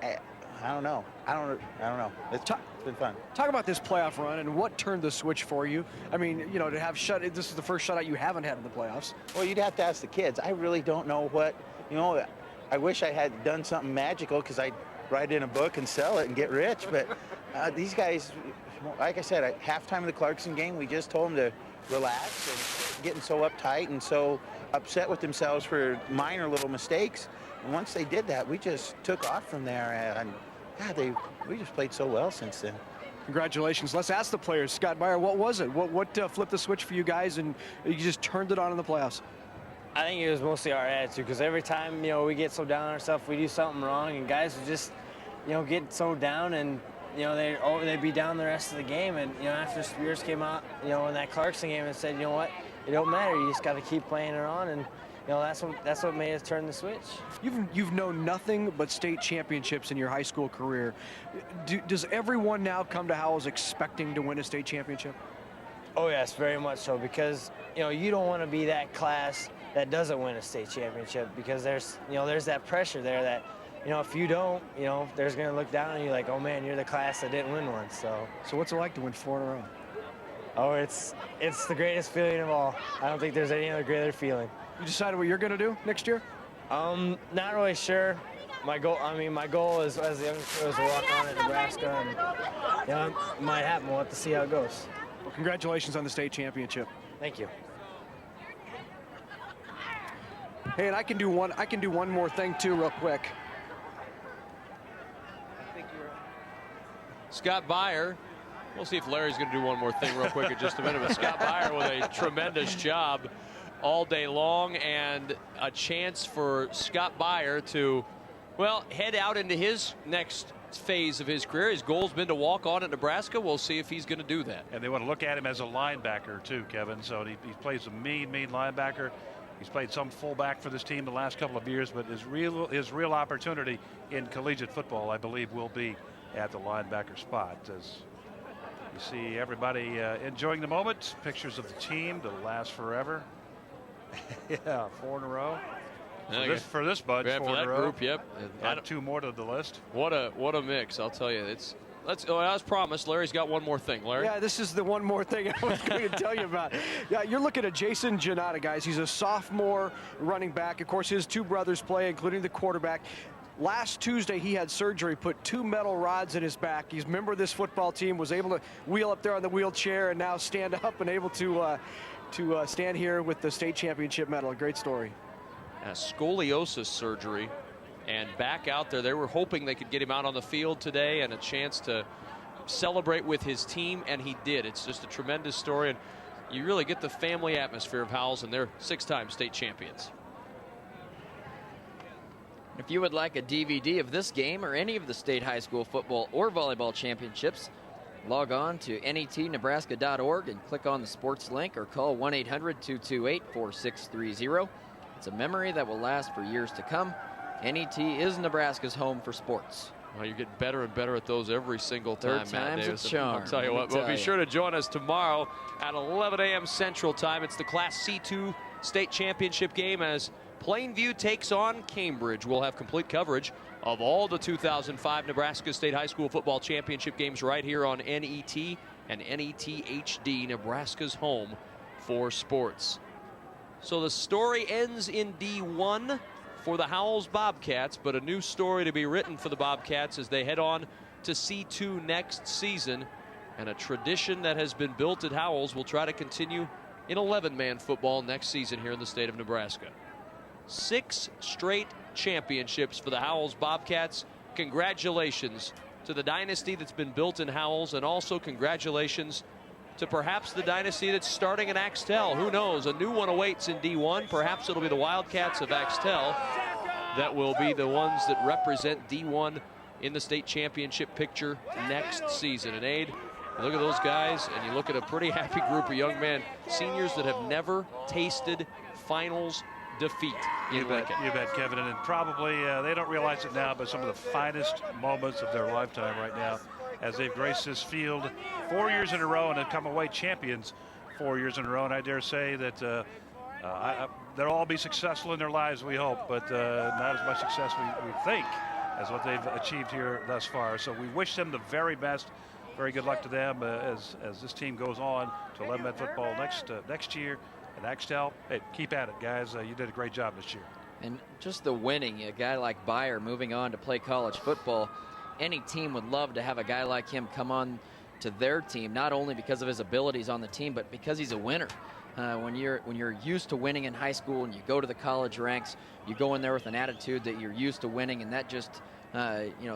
I don't know. I don't know. It's been fun. Talk about this playoff run and what turned the switch for you. I mean, you know, to have this is the first shutout you haven't had in the playoffs. Well, you'd have to ask the kids. I really don't know what, you know, I wish I had done something magical because I'd write in a book and sell it and get rich. But these guys, like I said, at halftime of the Clarkson game, we just told them to relax and getting so uptight and so upset with themselves for minor little mistakes. And once they did that, we just took off from there. And God, we just played so well since then. Congratulations. Let's ask the players. Scott Beyer, what was it? What flipped the switch for you guys and you just turned it on in the playoffs? I think it was mostly our attitude, because every time, you know, we get so down on ourselves, we do something wrong, and guys would just, you know, get so down, and, you know, they'd be down the rest of the game. And, you know, after Spears came out, you know, in that Clarkson game and said, you know what, it don't matter, you just got to keep playing it on, and, you know, that's what made us turn the switch. You've known nothing but state championships in your high school career. Does everyone now come to Howells expecting to win a state championship? Oh yes, very much so, because, you know, you don't want to be that class that doesn't win a state championship, because there's that pressure there that, you know, if you don't, you know, there's going to look down on you like, oh man, you're the class that didn't win one. So what's it like to win 4 in a row? Oh, it's the greatest feeling of all. I don't think there's any other greater feeling. You decided what you're going to do next year? Not really sure. My goal is, as the youngest is to walk on at Nebraska, and, you know, it might happen. We'll have to see how it goes. Well, congratulations on the state championship. Thank you. Hey, and I can do one more thing too, real quick. Scott Beyer. We'll see if Larry's going to do one more thing real quick in just a minute. But Scott Beyer with a tremendous job all day long, and a chance for Scott Beyer to, well, head out into his next phase of his career. His goal's been to walk on at Nebraska. We'll see if he's going to do that. And they want to look at him as a linebacker too, Kevin. So he plays a mean linebacker. He's played some fullback for this team the last couple of years, but his real opportunity in collegiate football, I believe, will be at the linebacker spot. As you see everybody enjoying the moment, pictures of the team that'll last forever. Yeah, 4 in a row. For this bunch, yeah, 4 for in that a row. group, yep. Add 2 more to the list. What a mix, I'll tell you. As promised, Larry's got one more thing. Larry? Yeah, this is the one more thing I was going to tell you about. Yeah, you're looking at Jason Janata, guys. He's a sophomore running back. Of course, his 2 brothers play, including the quarterback. Last Tuesday, he had surgery, put 2 metal rods in his back. He's a member of this football team, was able to wheel up there on the wheelchair and now stand up and able to stand here with the state championship medal. A great story. Scoliosis surgery, and back out there. They were hoping they could get him out on the field today and a chance to celebrate with his team, and he did. It's just a tremendous story, and you really get the family atmosphere of Howells, and they're 6-time state champions. If you would like a DVD of this game or any of the state high school football or volleyball championships, log on to netnebraska.org and click on the sports link or call 1-800-228-4630. It's a memory that will last for years to come. NET is Nebraska's home for sports. Well, you get better and better at those every single time, Third Matt time's Davis. a charm. I'll tell you what. Well, be sure to join us tomorrow at 11 a.m. Central Time. It's the Class C2 state championship game as Plainview takes on Cambridge. We'll have complete coverage of all the 2005 Nebraska State High School Football Championship games right here on NET and NET HD, Nebraska's home for sports. So the story ends in D1 for the Howells Bobcats, but a new story to be written for the Bobcats as they head on to C2 next season. And a tradition that has been built at Howells will try to continue in 11-man football next season here in the state of Nebraska. 6 straight championships for the Howells Bobcats. Congratulations to the dynasty that's been built in Howells, and also congratulations to perhaps the dynasty that's starting in Axtell. Who knows? A new one awaits in D1. Perhaps it'll be the Wildcats of Axtell that will be the ones that represent D1 in the state championship picture next season. And Aid, you look at those guys, and you look at a pretty happy group of young men, seniors that have never tasted finals defeat in Lincoln. You bet, Kevin. And probably they don't realize it now, but some of the finest moments of their lifetime right now as they've graced this field 4 years in a row and have come away champions 4 years in a row. And I dare say that They'll all be successful in their lives, we hope, but not as much success we think as what they've achieved here thus far. So we wish them the very best. Very good luck to them as this team goes on to 11-man football next year. And Axtell, hey, keep at it, guys. You did a great job this year. And just the winning, a guy like Byer moving on to play college football, any team would love to have a guy like him come on to their team, not only because of his abilities on the team, but because he's a winner. When you're used to winning in high school and you go to the college ranks, you go in there with an attitude that you're used to winning, and that just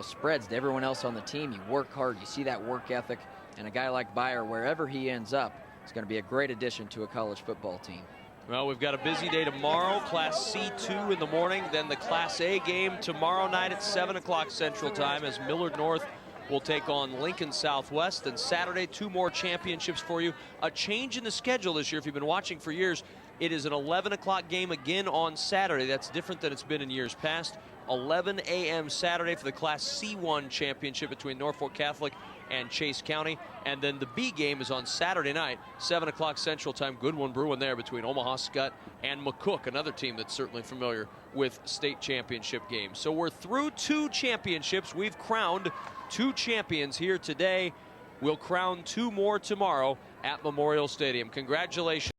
spreads to everyone else on the team. You work hard, you see that work ethic, and a guy like Byer, wherever he ends up, is going to be a great addition to a college football team. Well, we've got a busy day tomorrow. Class C2 in the morning, then the Class A game tomorrow night at 7 o'clock Central Time as Millard North will take on Lincoln Southwest. And Saturday, 2 more championships for you. A change in the schedule this year, if you've been watching for years, it is an 11 o'clock game again on Saturday. That's different than it's been in years past. 11 a.m. Saturday for the Class C1 championship between Norfolk Catholic and Chase County. And then the B game is on Saturday night, 7 o'clock Central Time. Good one brewing there between Omaha Skutt and McCook, another team that's certainly familiar with state championship games. So we're through 2 championships. We've crowned 2 champions here today. We'll crown 2 more tomorrow at Memorial Stadium. Congratulations.